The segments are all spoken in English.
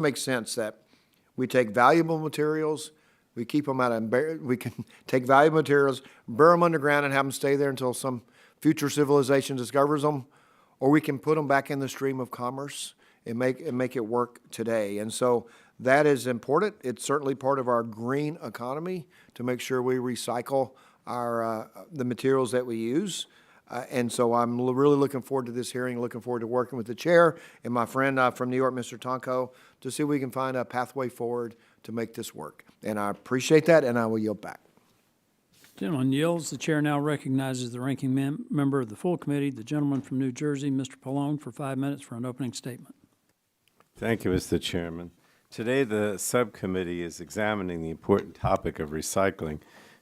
makes sense that we take valuable materials, we keep them out of, we can take valuable materials, burn them underground and have them stay there until some future civilization discovers them, or we can put them back in the stream of commerce and make it work today. And so that is important. It's certainly part of our green economy to make sure we recycle the materials that we use. And so I'm really looking forward to this hearing, looking forward to working with the chair and my friend from New York, Mr. Tonko, to see if we can find a pathway forward to make this work. And I appreciate that, and I will yield back. Gentleman yields. The chair now recognizes the ranking member of the full committee, the gentleman from New Jersey, Mr. Pallone, for 5 minutes for an opening statement. Thank you, Mr. Chairman. Today, the subcommittee is examining the important topic of recycling.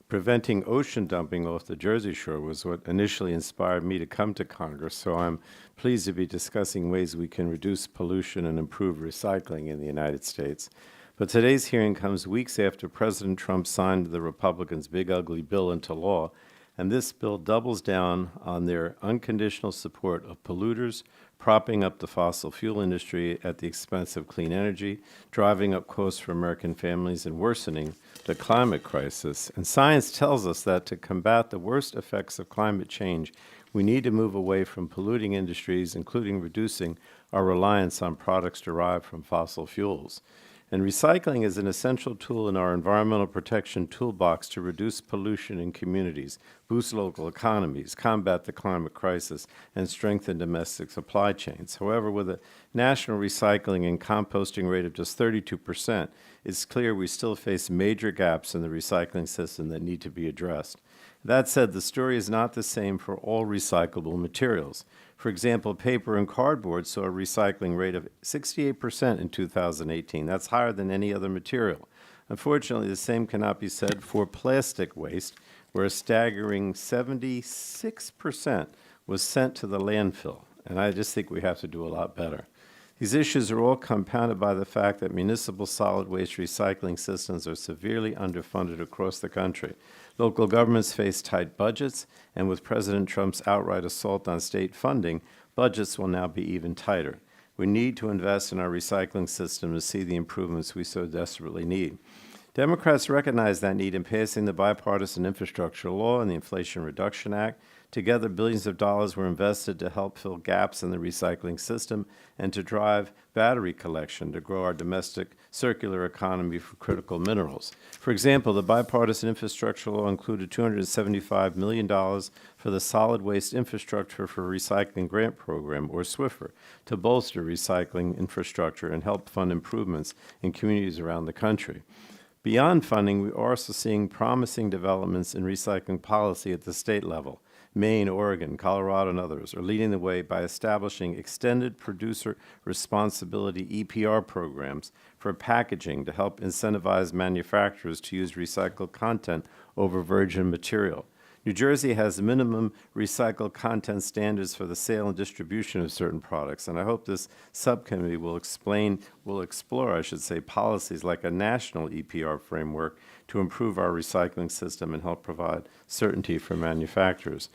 Preventing ocean dumping off the Jersey Shore was what initially inspired me to come to Congress, so I'm pleased to be discussing ways we can reduce pollution and improve recycling in the United States. But today's hearing comes weeks after President Trump signed the Republicans' big ugly bill into law, and this bill doubles down on their unconditional support of polluters, propping up the fossil fuel industry at the expense of clean energy, driving up costs for American families, and worsening the climate crisis. And science tells us that to combat the worst effects of climate change, we need to move away from polluting industries, including reducing our reliance on products derived from fossil fuels. And recycling is an essential tool in our environmental protection toolbox to reduce pollution in communities, boost local economies, combat the climate crisis, and strengthen domestic supply chains. However, with a national recycling and composting rate of just 32%, it's clear we still face major gaps in the recycling system that need to be addressed. That said, the story is not the same for all recyclable materials. For example, paper and cardboard saw a recycling rate of 68% in 2018. That's higher than any other material. Unfortunately, the same cannot be said for plastic waste, where a staggering 76% was sent to the landfill. And I just think we have to do a lot better. These issues are all compounded by the fact that municipal solid waste recycling systems are severely underfunded across the country. Local governments face tight budgets, and with President Trump's outright assault on state funding, budgets will now be even tighter. We need to invest in our recycling system to see the improvements we so desperately need. Democrats recognize that need in passing the bipartisan infrastructure law and the Inflation Reduction Act. Together, billions of dollars were invested to help fill gaps in the recycling system and to drive battery collection to grow our domestic circular economy for critical minerals. For example, the bipartisan infrastructure law included $275 million for the Solid Waste Infrastructure for Recycling Grant Program, or SWIFR, to bolster recycling infrastructure and help fund improvements in communities around the country. Beyond funding, we are also seeing promising developments in recycling policy at the state level. Maine, Oregon, Colorado, and others are leading the way by establishing extended producer responsibility EPR programs for packaging to help incentivize manufacturers to use recycled content over virgin material. New Jersey has minimum recycled content standards for the sale and distribution of certain products, and I hope this subcommittee will explore policies like a national EPR framework to improve our recycling system and help provide certainty for manufacturers.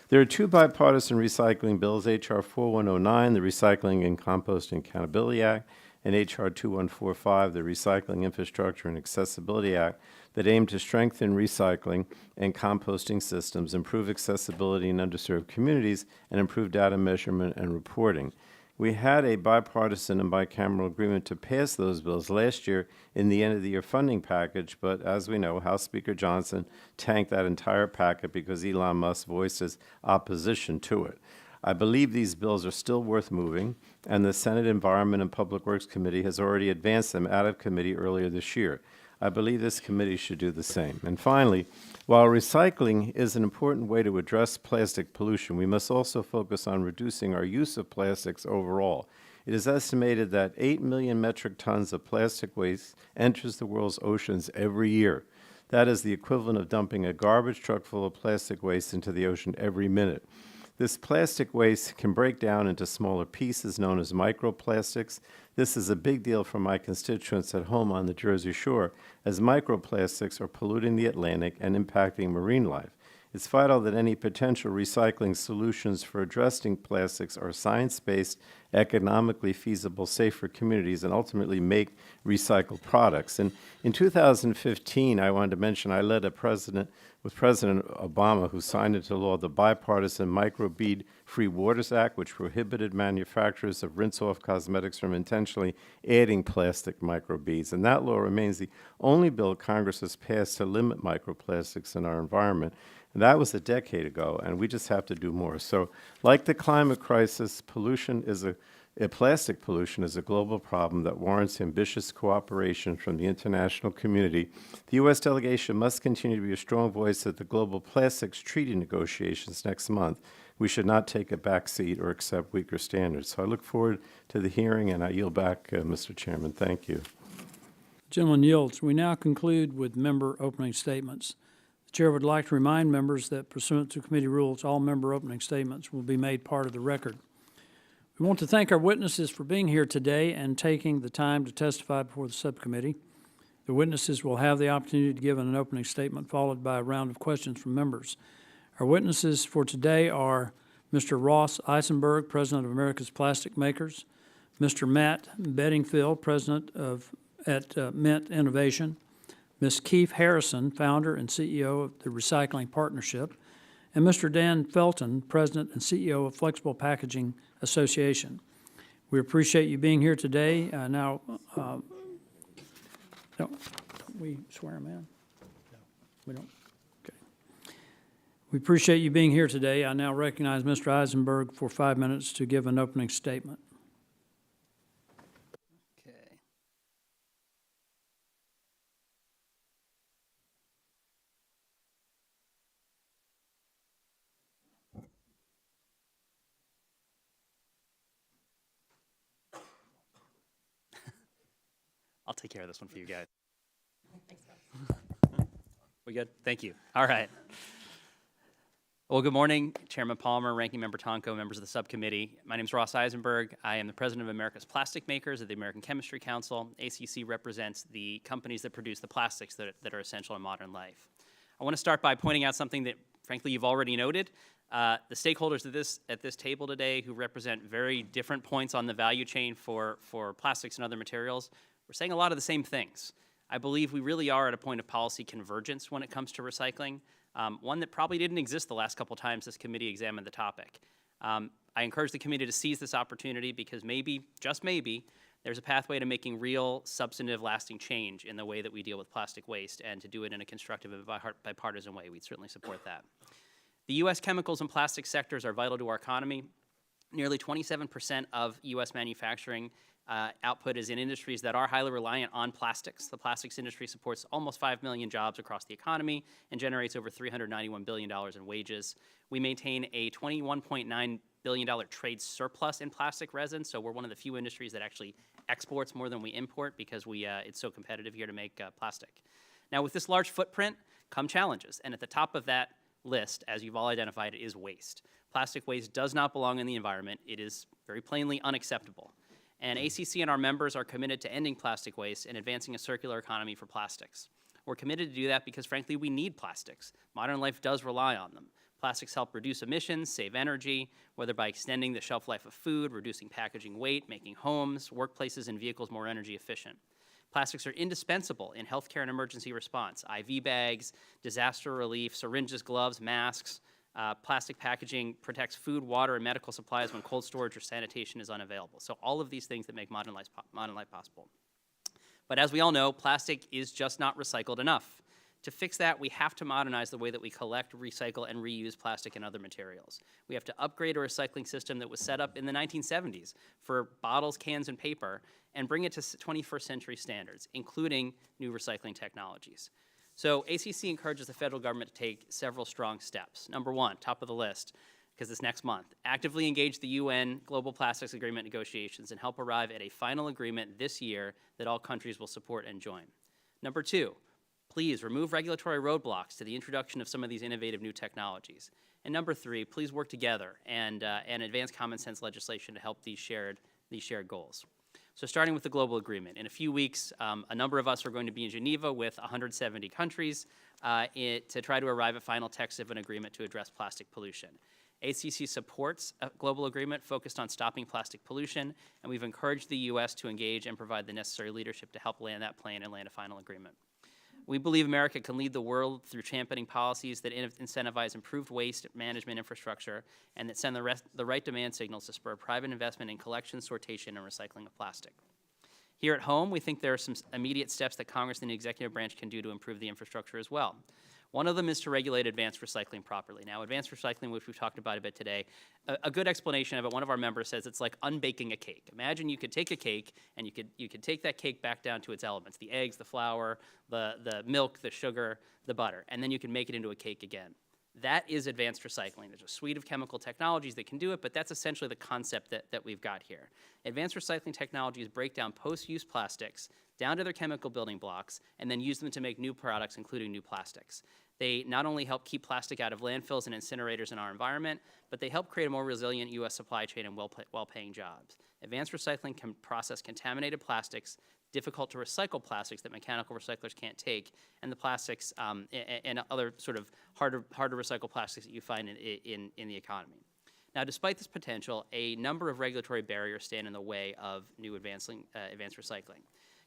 There are two bipartisan recycling bills, H.R. 4109, the Recycling and Composting Accountability Act, and H.R. 2145, the Recycling Infrastructure and Accessibility Act, that aim to strengthen recycling and composting systems, improve accessibility in underserved communities, and improve data measurement and reporting. We had a bipartisan and bicameral agreement to pass those bills last year in the end-of-the-year funding package, but as we know, House Speaker Johnson tanked that entire packet because Elon Musk voiced his opposition to it. I believe these bills are still worth moving, and the Senate Environment and Public Works Committee has already advanced them out of committee earlier this year. I believe this committee should do the same. And finally, while recycling is an important way to address plastic pollution, we must also focus on reducing our use of plastics overall. It is estimated that 8 million metric tons of plastic waste enters the world's oceans every year. That is the equivalent of dumping a garbage truck full of plastic waste into the ocean every minute. This plastic waste can break down into smaller pieces known as microplastics. This is a big deal for my constituents at home on the Jersey Shore, as microplastics are polluting the Atlantic and impacting marine life. It's vital that any potential recycling solutions for addressing plastics are science-based, economically feasible, safe for communities, and ultimately make recycled products. And in 2015, I wanted to mention I led with President Obama, who signed into law the bipartisan Microbead-Free Waters Act, which prohibited manufacturers of rinse-off cosmetics from intentionally adding plastic microbeads. And that law remains the only bill Congress has passed to limit microplastics in our environment. And that was a decade ago, and we just have to do more. So, like the climate crisis, plastic pollution is a global problem that warrants ambitious cooperation from the international community. The U.S. delegation must continue to be a strong voice at the global plastics treaty negotiations next month. We should not take a back seat or accept weaker standards. So I look forward to the hearing, and I yield back, Mr. Chairman. Thank you. Gentleman yields. We now conclude with member opening statements. The chair would like to remind members that pursuant to committee rules, all member opening statements will be made part of the record. We want to thank our witnesses for being here today and taking the time to testify before the subcommittee. The witnesses will have the opportunity to give an opening statement followed by a round of questions from members. Our witnesses for today are Mr. Ross Eisenberg, President of America's Plastic Makers, Mr. Matt Bedingfield, President at Mint Innovation, Ms. Keefe Harrison, Founder and CEO of the Recycling Partnership, and Mr. Dan Felton, President and CEO of Flexible Packaging Association. We appreciate you being here today. Don't we swear them in? No. We don't? Okay. We appreciate you being here today. I now recognize Mr. Eisenberg for 5 minutes to give an opening statement. Okay. I'll take care of this one for you guys. We good? Thank you. All right. Well, good morning, Chairman Palmer, Ranking Member Tonko, members of the subcommittee. My name is Ross Eisenberg. I am the president of America's Plastic Makers of the American Chemistry Council. ACC represents the companies that produce the plastics that are essential in modern life. I want to start by pointing out something that, frankly, you've already noted. The stakeholders at this table today, who represent very different points on the value chain for plastics and other materials, we're saying a lot of the same things. I believe we really are at a point of policy convergence when it comes to recycling, one that probably didn't exist the last couple times this committee examined the topic. I encourage the committee to seize this opportunity because maybe, just maybe, there's a pathway to making real, substantive, lasting change in the way that we deal with plastic waste, and to do it in a constructive and bipartisan way. We'd certainly support that. The U.S. chemicals and plastics sectors are vital to our economy. Nearly 27% of U.S. manufacturing output is in industries that are highly reliant on plastics. The plastics industry supports almost 5 million jobs across the economy and generates over $391 billion in wages. We maintain a $21.9 billion trade surplus in plastic resin, so we're one of the few industries that actually exports more than we import because it's so competitive here to make plastic. Now, with this large footprint come challenges, and at the top of that list, as you've all identified, is waste. Plastic waste does not belong in the environment. It is very plainly unacceptable. And ACC and our members are committed to ending plastic waste and advancing a circular economy for plastics. We're committed to do that because, frankly, we need plastics. Modern life does rely on them. Plastics help reduce emissions, save energy, whether by extending the shelf life of food, reducing packaging weight, making homes, workplaces, and vehicles more energy efficient. Plastics are indispensable in healthcare and emergency response. IV bags, disaster relief, syringes, gloves, masks. Plastic packaging protects food, water, and medical supplies when cold storage or sanitation is unavailable. So all of these things that make modern life possible. But as we all know, plastic is just not recycled enough. To fix that, we have to modernize the way that we collect, recycle, and reuse plastic and other materials. We have to upgrade a recycling system that was set up in the 1970s for bottles, cans, and paper, and bring it to 21st century standards, including new recycling technologies. So ACC encourages the federal government to take several strong steps. Number one, top of the list, because it's next month, actively engage the UN Global Plastics Agreement negotiations and help arrive at a final agreement this year that all countries will support and join. Number two, please remove regulatory roadblocks to the introduction of some of these innovative new technologies. And number three, please work together and advance common sense legislation to help these shared goals. So starting with the global agreement, in a few weeks, a number of us are going to be in Geneva with 170 countries to try to arrive at final text of an agreement to address plastic pollution. ACC supports a global agreement focused on stopping plastic pollution, and we've encouraged the U.S. to engage and provide the necessary leadership to help land that plane and land a final agreement. We believe America can lead the world through championing policies that incentivize improved waste management infrastructure and that send the right demand signals to spur private investment in collection, sortation, and recycling of plastic. Here at home, we think there are some immediate steps that Congress and the executive branch can do to improve the infrastructure as well. One of them is to regulate advanced recycling properly. Now, advanced recycling, which we've talked about a bit today, a good explanation of it, one of our members says it's like unbaking a cake. Imagine you could take a cake and you could take that cake back down to its elements, the eggs, the flour, the milk, the sugar, the butter, and then you can make it into a cake again. That is advanced recycling. There's a suite of chemical technologies that can do it, but that's essentially the concept that we've got here. Advanced recycling technologies break down post-use plastics down to their chemical building blocks and then use them to make new products, including new plastics. They not only help keep plastic out of landfills and incinerators in our environment, but they help create a more resilient U.S. supply chain and well-paying jobs. Advanced recycling can process contaminated plastics, difficult to recycle plastics that mechanical recyclers can't take, and the plastics and other sort of hard to recycle plastics that you find in the economy. Now, despite this potential, a number of regulatory barriers stand in the way of new advanced recycling.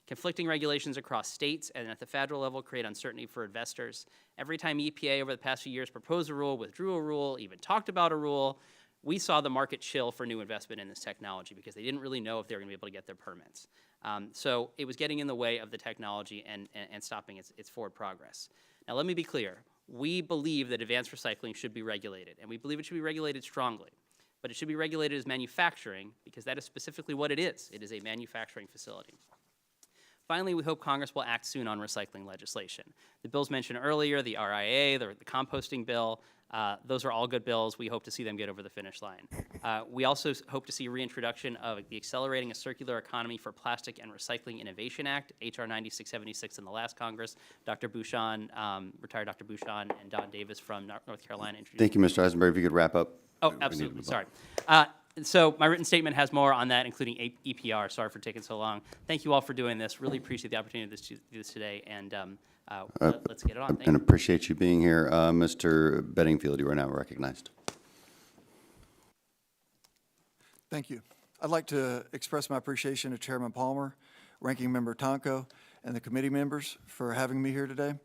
Conflicting regulations across states and at the federal level create uncertainty for investors. Every time EPA over the past few years proposed a rule, withdrew a rule, even talked about a rule, we saw the market chill for new investment in this technology because they didn't really know if they were going to be able to get their permits. So it was getting in the way of the technology and stopping its forward progress. Now, let me be clear. We believe that advanced recycling should be regulated, and we believe it should be regulated strongly. But it should be regulated as manufacturing because that is specifically what it is. It is a manufacturing facility. Finally, we hope Congress will act soon on recycling legislation. The bills mentioned earlier, the RIA, the composting bill, those are all good bills. We hope to see them get over the finish line. We also hope to see reintroduction of the Accelerating a Circular Economy for Plastic and Recycling Innovation Act, H.R. 9676 in the last Congress. Dr. Bouchon, retired Dr. Bouchon, and Don Davis from North Carolina introduced. Thank you, Mr. Eisenberg. If you could wrap up. Oh, absolutely. Sorry. So my written statement has more on that, including EPR. Sorry for taking so long. Thank you all for doing this. Really appreciate the opportunity to do this today, and let's get it on. Thank And you. appreciate you being here. Mr. Bedingfield, you are now recognized. Thank you. I'd like to express my appreciation to Chairman Palmer, Ranking Member Tonko, and the committee members for having me here today.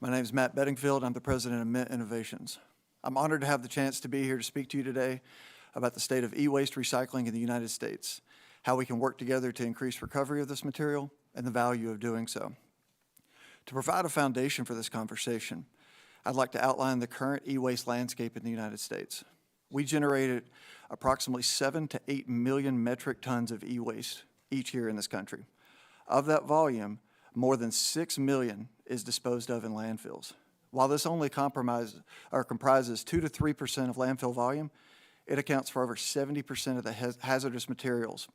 My name is Matt Bedingfield. I'm the president of Mint Innovations. I'm honored to have the chance to be here to speak to you today about the state of e-waste recycling in the United States, how we can work together to increase recovery of this material, and the value of doing so. To provide a foundation for this conversation, I'd like to outline the current e-waste landscape in the United States. We generated approximately 7 to 8 million metric tons of e-waste each year in this country. Of that volume, more than 6 million is disposed of in landfills. While this only comprises 2 to 3% of landfill volume, it accounts for over 70% of the hazardous materials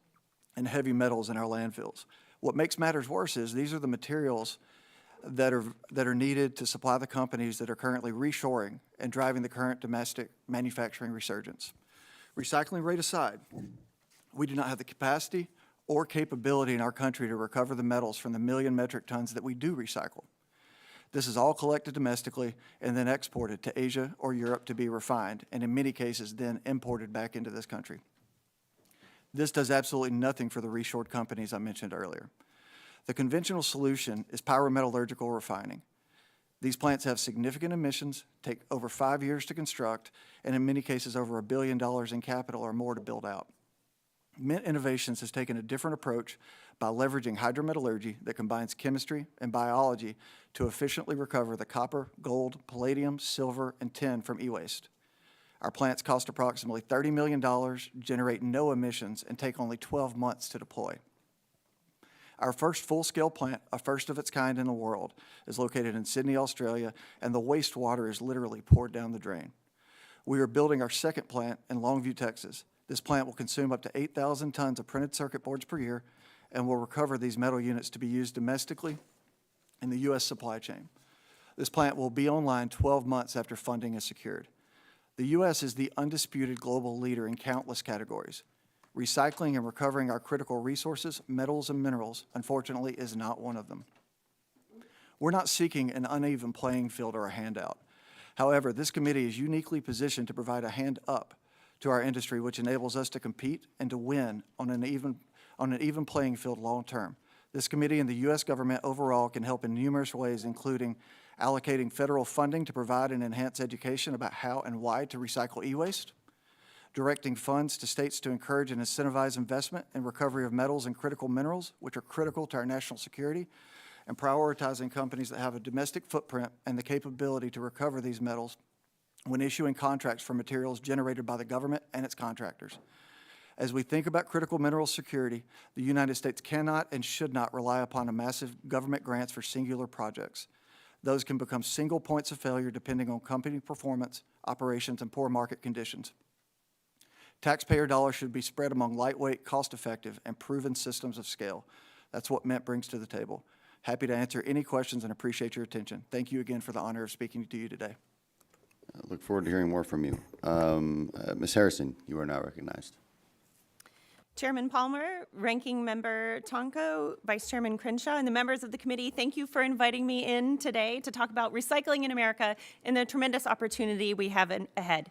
and heavy metals in our landfills. What makes matters worse is these are the materials that are needed to supply the companies that are currently reshoring and driving the current domestic manufacturing resurgence. Recycling rate aside, we do not have the capacity or capability in our country to recover the metals from the million metric tons that we do recycle. This is all collected domestically and then exported to Asia or Europe to be refined, and in many cases then imported back into this country. This does absolutely nothing for the reshored companies I mentioned earlier. The conventional solution is pyrometallurgical refining. These plants have significant emissions, take over 5 years to construct, and in many cases over $1 billion in capital or more to build out. Mint Innovations has taken a different approach by leveraging hydrometallurgy that combines chemistry and biology to efficiently recover the copper, gold, palladium, silver, and tin from e-waste. Our plants cost approximately $30 million, generate no emissions, and take only 12 months to deploy. Our first full-scale plant, a first of its kind in the world, is located in Sydney, Australia, and the wastewater is literally poured down the drain. We are building our second plant in Longview, Texas. This plant will consume up to 8,000 tons of printed circuit boards per year and will recover these metal units to be used domestically in the U.S. supply chain. This plant will be online 12 months after funding is secured. The U.S. is the undisputed global leader in countless categories. Recycling and recovering our critical resources, metals and minerals, unfortunately, is not one of them. We're not seeking an uneven playing field or a handout. However, this committee is uniquely positioned to provide a hand up to our industry, which enables us to compete and to win on an even playing field long term. This committee and the U.S. government overall can help in numerous ways, including allocating federal funding to provide and enhance education about how and why to recycle e-waste, directing funds to states to encourage and incentivize investment in recovery of metals and critical minerals, which are critical to our national security, and prioritizing companies that have a domestic footprint and the capability to recover these metals when issuing contracts for materials generated by the government and its contractors. As we think about critical mineral security, the United States cannot and should not rely upon a massive government grants for singular projects. Those can become single points of failure depending on company performance, operations, and poor market conditions. Taxpayer dollars should be spread among lightweight, cost-effective, and proven systems of scale. That's what MENT brings to the table. Happy to answer any questions and appreciate your attention. Thank you again for the honor of speaking to you today. I look forward to hearing more from you. Ms. Harrison, you are now recognized. Chairman Palmer, Ranking Member Tonko, Vice Chairman Crenshaw, and the members of the committee, thank you for inviting me in today to talk about recycling in America and the tremendous opportunity we have ahead.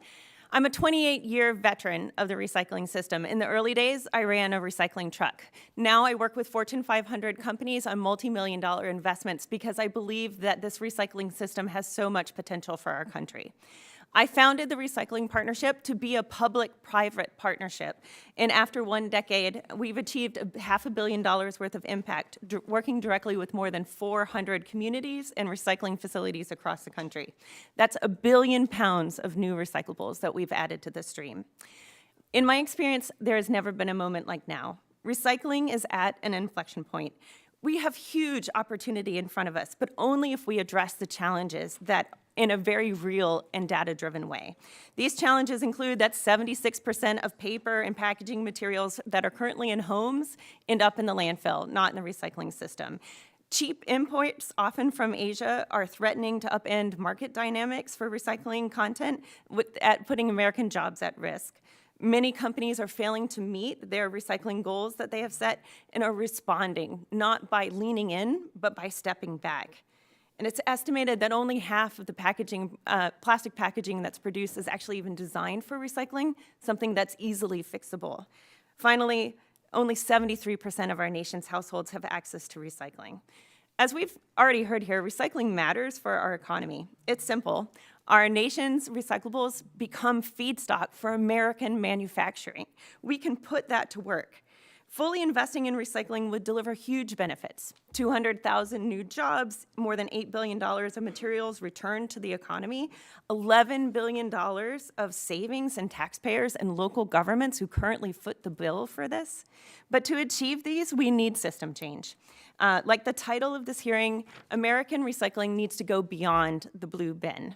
I'm a 28-year veteran of the recycling system. In the early days, I ran a recycling truck. Now I work with Fortune 500 companies on multi-million-dollar investments because I believe that this recycling system has so much potential for our country. I founded the Recycling Partnership to be a public-private partnership, and after 1 decade, we've achieved $500 million worth of impact, working directly with more than 400 communities and recycling facilities across the country. That's 1 billion pounds of new recyclables that we've added to the stream. In my experience, there has never been a moment like now. Recycling is at an inflection point. We have huge opportunity in front of us, but only if we address the challenges that in a very real and data-driven way. These challenges include that 76% of paper and packaging materials that are currently in homes end up in the landfill, not in the recycling system. Cheap imports, often from Asia, are threatening to upend market dynamics for recycling content, putting American jobs at risk. Many companies are failing to meet their recycling goals that they have set and are responding, not by leaning in, but by stepping back. And it's estimated that only half of the plastic packaging that's produced is actually even designed for recycling, something that's easily fixable. Finally, only 73% of our nation's households have access to recycling. As we've already heard here, recycling matters for our economy. It's simple. Our nation's recyclables become feedstock for American manufacturing. We can put that to work. Fully investing in recycling would deliver huge benefits. 200,000 new jobs, more than $8 billion of materials returned to the economy, $11 billion of savings in taxpayers and local governments who currently foot the bill for this. But to achieve these, we need system change. Like the title of this hearing, American recycling needs to go beyond the blue bin.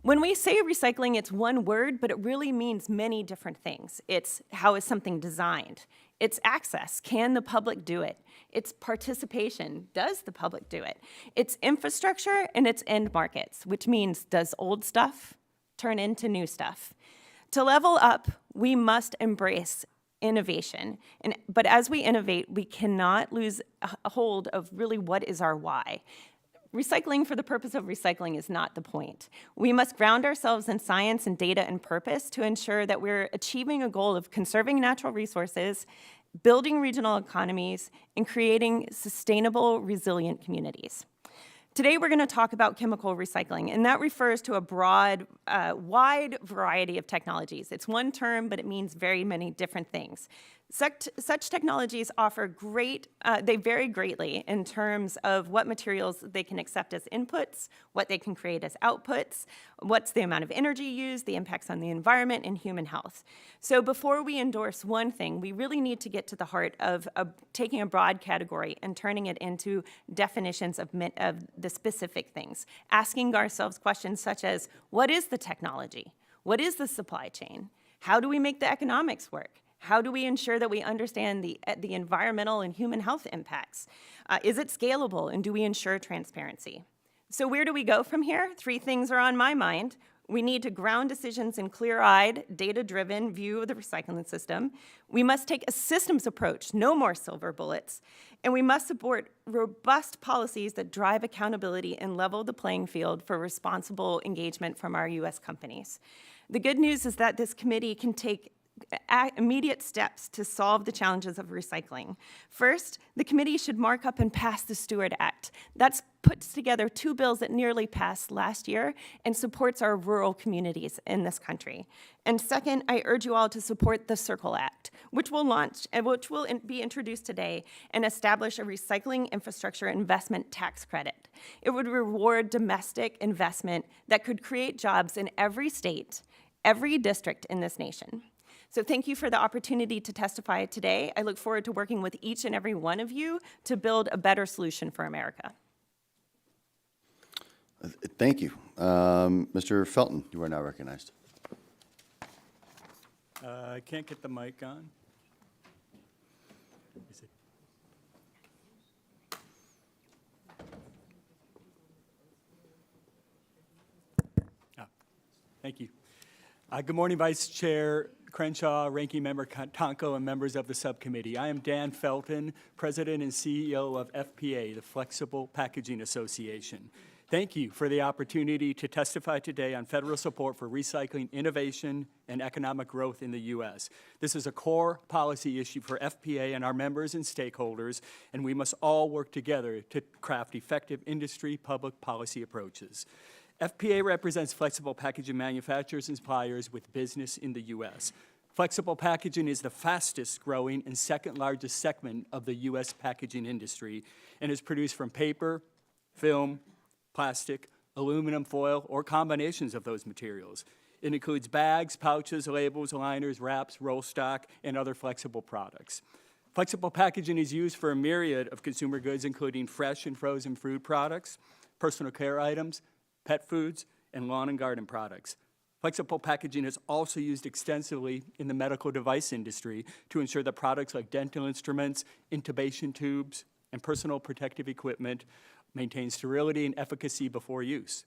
When we say recycling, it's one word, but it really means many different things. It's how is something designed? It's access. Can the public do it? It's participation. Does the public do it? It's infrastructure and it's end markets, which means does old stuff turn into new stuff? To level up, we must embrace innovation. But as we innovate, we cannot lose a hold of really what is our why. Recycling for the purpose of recycling is not the point. We must ground ourselves in science and data and purpose to ensure that we're achieving a goal of conserving natural resources, building regional economies, and creating sustainable, resilient communities. Today, we're going to talk about chemical recycling, and that refers to a broad, wide variety of technologies. It's one term, but it means very many different things. Such technologies offer they vary greatly in terms of what materials they can accept as inputs, what they can create as outputs, what's the amount of energy used, the impacts on the environment and human health. So before we endorse one thing, we really need to get to the heart of taking a broad category and turning it into definitions of the specific things, asking ourselves questions such as, what is the technology? What is the supply chain? How do we make the economics work? How do we ensure that we understand the environmental and human health impacts? Is it scalable, and do we ensure transparency? So where do we go from here? 3 things are on my mind. We need to ground decisions in clear-eyed, data-driven view of the recycling system. We must take a systems approach, no more silver bullets. And we must support robust policies that drive accountability and level the playing field for responsible engagement from our U.S. companies. The good news is that this committee can take immediate steps to solve the challenges of recycling. First, the committee should mark up and pass the Steward Act. That puts together 2 bills that nearly passed last year and supports our rural communities in this country. And second, I urge you all to support the Circle Act, which will launch and which will be introduced today and establish a recycling infrastructure investment tax credit. It would reward domestic investment that could create jobs in every state, every district in this nation. So thank you for the opportunity to testify today. I look forward to working with each and every one of you to build a better solution for America. Thank you. Mr. Felton, you are now recognized. I can't get the mic on. Is it? Thank you. Good morning, Vice Chair Crenshaw, Ranking Member Tonko, and members of the subcommittee. I am Dan Felton, President and CEO of FPA, the Flexible Packaging Association. Thank you for the opportunity to testify today on federal support for recycling innovation and economic growth in the U.S. This is a core policy issue for FPA and our members and stakeholders, and we must all work together to craft effective industry public policy approaches. FPA represents flexible packaging manufacturers and suppliers with business in the U.S. Flexible packaging is the fastest growing and second largest segment of the U.S. packaging industry and is produced from paper, film, plastic, aluminum foil, or combinations of those materials. It includes bags, pouches, labels, liners, wraps, roll stock, and other flexible products. Flexible packaging is used for a myriad of consumer goods, including fresh and frozen food products, personal care items, pet foods, and lawn and garden products. Flexible packaging is also used extensively in the medical device industry to ensure that products like dental instruments, intubation tubes, and personal protective equipment maintain sterility and efficacy before use.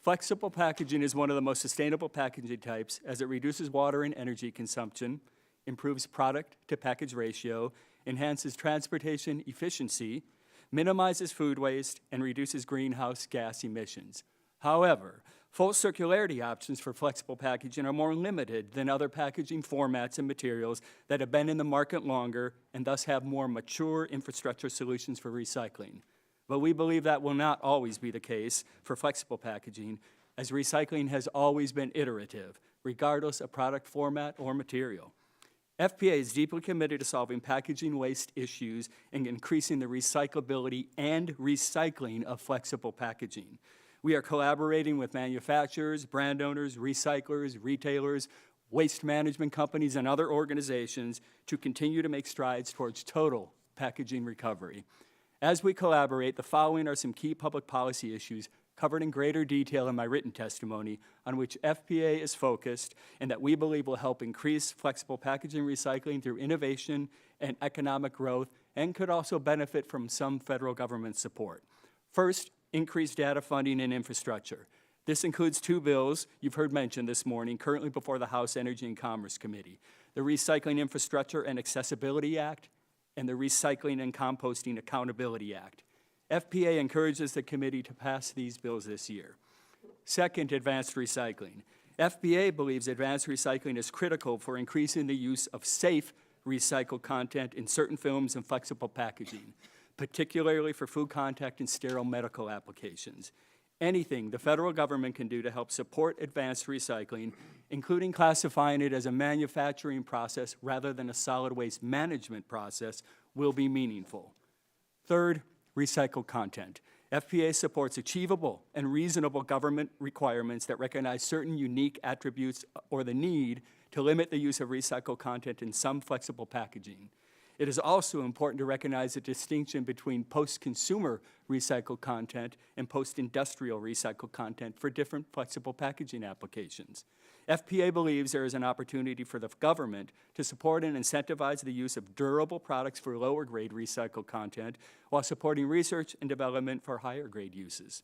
Flexible packaging is one of the most sustainable packaging types as it reduces water and energy consumption, improves product-to-package ratio, enhances transportation efficiency, minimizes food waste, and reduces greenhouse gas emissions. However, full circularity options for flexible packaging are more limited than other packaging formats and materials that have been in the market longer and thus have more mature infrastructure solutions for recycling. But we believe that will not always be the case for flexible packaging, as recycling has always been iterative, regardless of product format or material. FPA is deeply committed to solving packaging waste issues and increasing the recyclability and recycling of flexible packaging. We are collaborating with manufacturers, brand owners, recyclers, retailers, waste management companies, and other organizations to continue to make strides towards total packaging recovery. As we collaborate, the following are some key public policy issues covered in greater detail in my written testimony on which FPA is focused and that we believe will help increase flexible packaging recycling through innovation and economic growth and could also benefit from some federal government support. First, increased data funding and infrastructure. This includes 2 bills you've heard mentioned this morning, currently before the House Energy and Commerce Committee, the Recycling Infrastructure and Accessibility Act and the Recycling and Composting Accountability Act. FPA encourages the committee to pass these bills this year. Second, advanced recycling. FPA believes advanced recycling is critical for increasing the use of safe recycled content in certain films and flexible packaging, particularly for food contact and sterile medical applications. Anything the federal government can do to help support advanced recycling, including classifying it as a manufacturing process rather than a solid waste management process, will be meaningful. Third, recycled content. FPA supports achievable and reasonable government requirements that recognize certain unique attributes or the need to limit the use of recycled content in some flexible packaging. It is also important to recognize the distinction between post-consumer recycled content and post-industrial recycled content for different flexible packaging applications. FPA believes there is an opportunity for the government to support and incentivize the use of durable products for lower grade recycled content while supporting research and development for higher grade uses.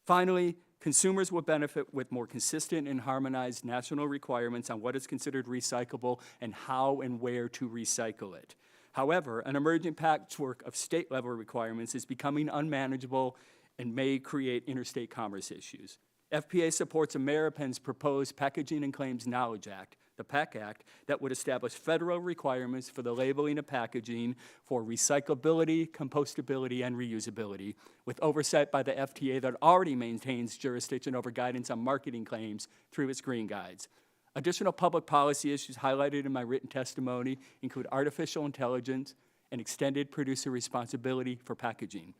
Finally, Consumers will benefit with more consistent and harmonized national requirements on what is considered recyclable and how and where to recycle it. However, an emerging patchwork of state-level requirements is becoming unmanageable and may create interstate commerce issues. FPA supports Ameripen's proposed Packaging and Claims Knowledge Act, the PAC Act, that would establish federal requirements for the labeling of packaging for recyclability, compostability, and reusability, with oversight by the FTA that already maintains jurisdiction over guidance on marketing claims through its green guides. Additional public policy issues highlighted in my written testimony include artificial intelligence and extended producer responsibility for packaging.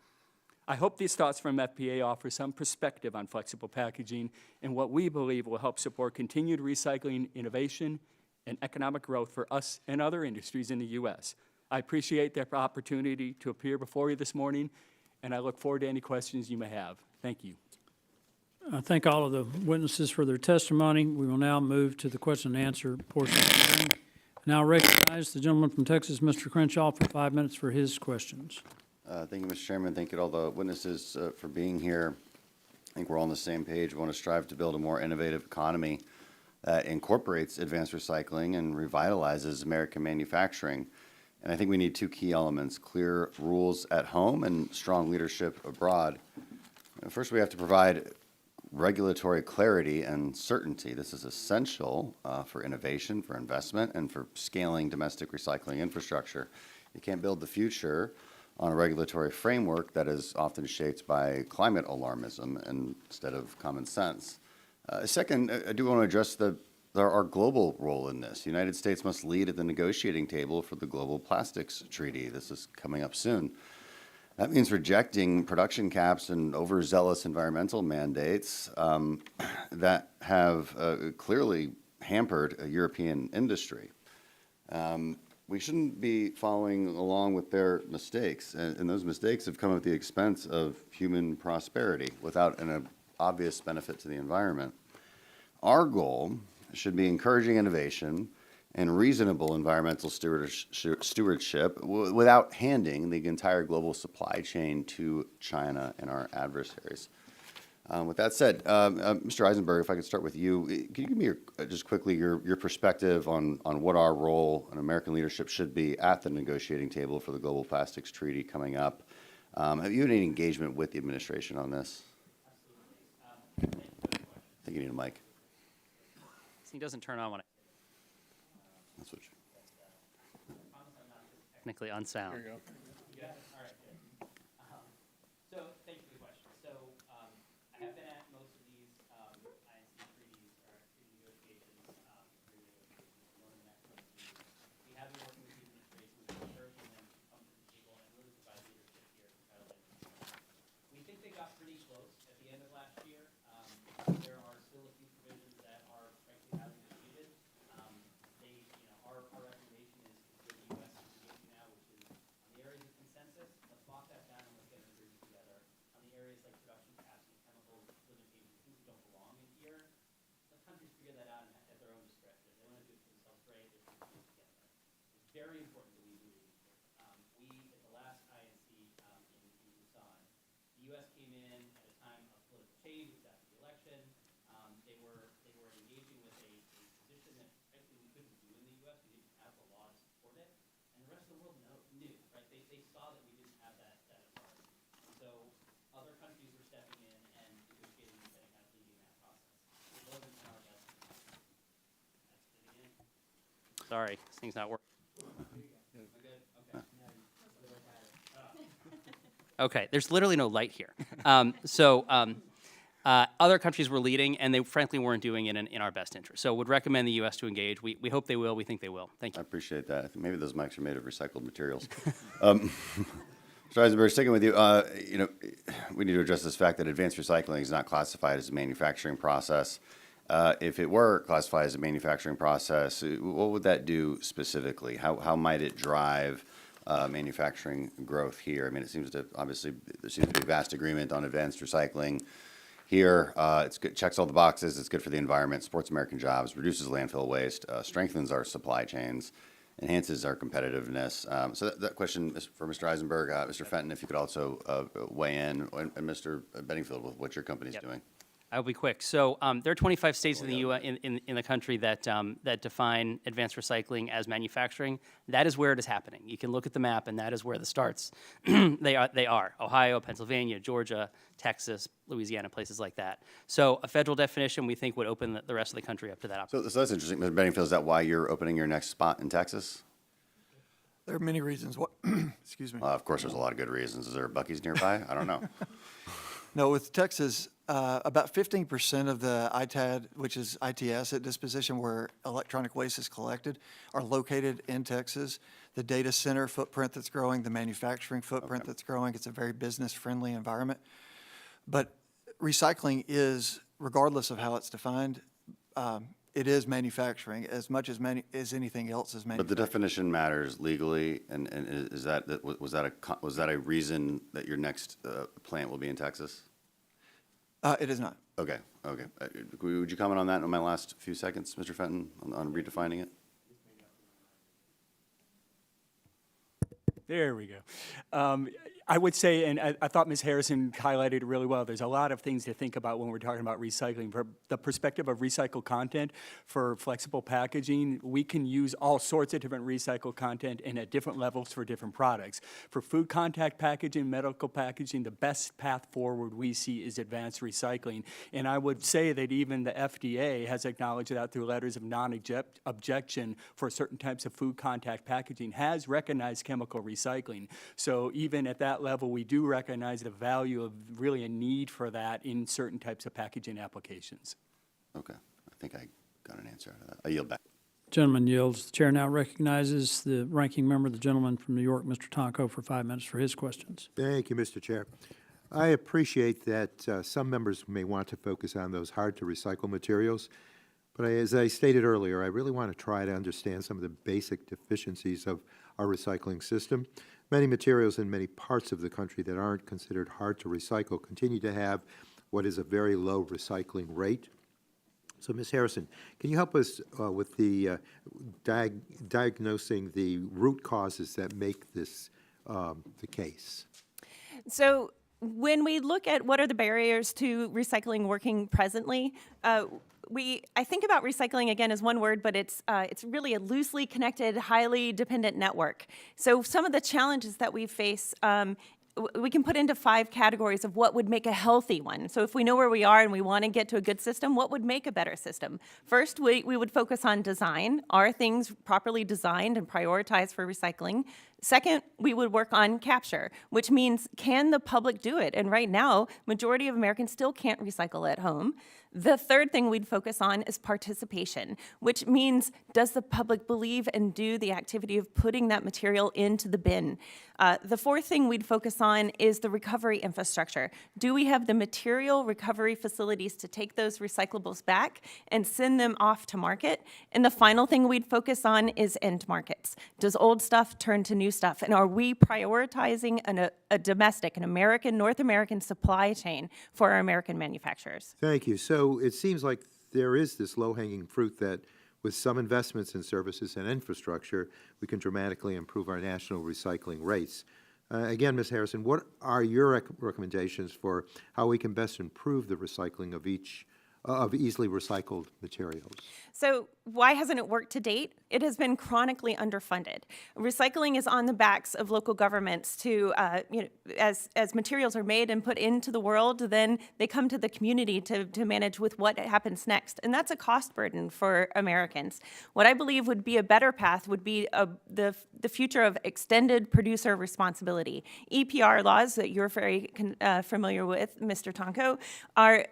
I hope these thoughts from FPA offer some perspective on flexible packaging and what we believe will help support continued recycling innovation and economic growth for us and other industries in the U.S. I appreciate the opportunity to appear before you this morning, and I look forward to any questions you may have. Thank you. I thank all of the witnesses for their testimony. We will now move to the question and answer portion of the hearing. Now recognize the gentleman from Texas, Mr. Crenshaw, for 5 minutes for his questions. Thank you, Mr. Chairman. Thank you to all the witnesses for being here. I think we're all on the same page. We want to strive to build a more innovative economy that incorporates advanced recycling and revitalizes American manufacturing. And I think we need two key elements: clear rules at home and strong leadership abroad. First, we have to provide regulatory clarity and certainty. This is essential for innovation, for investment, and for scaling domestic recycling infrastructure. You can't build the future on a regulatory framework that is often shaped by climate alarmism instead of common sense. Second, I do want to address our global role in this. The United States must lead at the negotiating table for the Global Plastics Treaty. This is coming up soon. That means rejecting production caps and overzealous environmental mandates that have clearly hampered a European industry. We shouldn't be following along with their mistakes, and those mistakes have come at the expense of human prosperity without an obvious benefit to the environment. Our goal should be encouraging innovation and reasonable environmental stewardship without handing the entire global supply chain to China and our adversaries. With that said, Mr. Eisenberg, if I could start with you, can you give me just quickly your perspective on what our role in American leadership should be at the negotiating table for the Global Plastics Treaty coming up? Have you had any engagement with the administration on this? Absolutely. I think you need a mic. This thing doesn't turn on when I That's what technically unsound. There you go. Yeah. All right. Good. So thank you for the question. So I have been at most of these INC treaties or treaty negotiations, one of the next ones. We have been working with the administration. We've been encouraging them to come to the table and really provide leadership here to try to win. We think they got pretty close at the end of last year. There are still a few provisions that are frankly highly disputed. Our recommendation is where the U.S. is engaging now, which is on the areas of consensus. Let's lock that down and let's get an agreement together. On the areas like production capacity, chemical limitations, things that don't belong in here, let countries figure that out at their own discretion. If they want to do it for themselves, great. They should do it together. It's very important that we do it here. We, at the last INC in Busan, the U.S. came in at a time of political change. It was after the election. They were engaging with a position that frankly we couldn't do in the U.S. We didn't have the law to support it, and the rest of the world knew, right? They saw that we didn't have that authority. So other countries were stepping in and negotiating and kind of leading that process. It wasn't in our best interest. Sorry, this thing's not working. Okay, there's literally no light here. Other countries were leading, and they frankly weren't doing it in our best interest. So would recommend the U.S. to engage. We hope they will. We think they will. Thank I you. appreciate that. I think maybe those mics are made of recycled materials. Mr. Eisenberg, sticking with you, we need to address this fact that advanced recycling is not classified as a manufacturing process. If it were classified as a manufacturing process, what would that do specifically? How might it drive manufacturing growth here? I mean, it seems to, obviously, there seems to be vast agreement on advanced recycling here. It's good, checks all the boxes. It's good for the environment, supports American jobs, reduces landfill waste, strengthens our supply chains, enhances our competitiveness. So that question is for Mr. Eisenberg. Mr. Felton, if you could also weigh in, and Mr. Bedingfield, with what your company's doing. I'll be quick. So there are 25 states in the U.S. in the country that that define advanced recycling as manufacturing. That is where it is happening. You can look at the map, and that is where the starts. They are Ohio, Pennsylvania, Georgia, Texas, Louisiana, places like that. So a federal definition we think would open the rest of the country up to that opportunity. So that's interesting, Mr. Bedingfield. Is that why you're opening your next spot in Texas? There are many reasons. Excuse me. Of course, there's a lot of good reasons. Is there a Buc-ee's nearby? I don't know. No, with Texas, about 15% of the ITAD, which is IT asset disposition, where electronic waste is collected, are located in Texas. The data center footprint that's growing, the manufacturing footprint that's growing, it's a very business-friendly environment. But recycling is, regardless of how it's defined, it is manufacturing as much as anything else is But manufacturing. the definition matters legally, and is was that a reason that your next plant will be in Texas? It is not. Okay. Would you comment on that in my last few seconds, Mr. Fenton, on redefining it? There we go. I would say, and I thought Ms. Harrison highlighted it really well, there's a lot of things to think about when we're talking about recycling. From the perspective of recycled content for flexible packaging, we can use all sorts of different recycled content and at different levels for different products. For food contact packaging, medical packaging, the best path forward we see is advanced recycling. And I would say that even the FDA has acknowledged that through letters of non-objection for certain types of food contact packaging, has recognized chemical recycling. So even at that level, we do recognize the value of really a need for that in certain types of packaging applications. Okay. I think I got an answer out of that. I yield back. Gentleman yields. The chair now recognizes the ranking member, the gentleman from New York, Mr. Tonko, for 5 minutes for his questions. Thank you, Mr. Chair. I appreciate that some members may want to focus on those hard-to-recycle materials, but as I stated earlier, I really want to try to understand some of the basic deficiencies of our recycling system. Many materials in many parts of the country that aren't considered hard to recycle continue to have what is a very low recycling rate. So, Ms. Harrison, can you help us with the diagnosing the root causes that make this the case? So when we look at what are the barriers to recycling working presently, I think about recycling again as one word, but it's really a loosely connected, highly dependent network. So some of the challenges that we face, we can put into 5 categories of what would make a healthy one. So if we know where we are and we want to get to a good system, what would make a better system? First, we would focus on design. Are things properly designed and prioritized for recycling? Second, we would work on capture, which means can the public do it? And right now, majority of Americans still can't recycle at home. The third thing we'd focus on is participation, which means does the public believe and do the activity of putting that material into the bin? The fourth thing we'd focus on is the recovery infrastructure. Do we have the material recovery facilities to take those recyclables back and send them off to market? And the final thing we'd focus on is end markets. Does old stuff turn to new stuff? And are we prioritizing a domestic, an American, North American supply chain for our American manufacturers? Thank you. So it seems like there is this low-hanging fruit that with some investments in services and infrastructure, we can dramatically improve our national recycling rates. Again, Ms. Harrison, what are your recommendations for how we can best improve the recycling of easily recycled materials? So why hasn't it worked to date? It has been chronically underfunded. Recycling is on the backs of local governments to, as materials are made and put into the world, then they come to the community to manage with what happens next. And that's a cost burden for Americans. What I believe would be a better path would be the future of extended producer responsibility. EPR laws that you're very familiar with, Mr. Tonko, are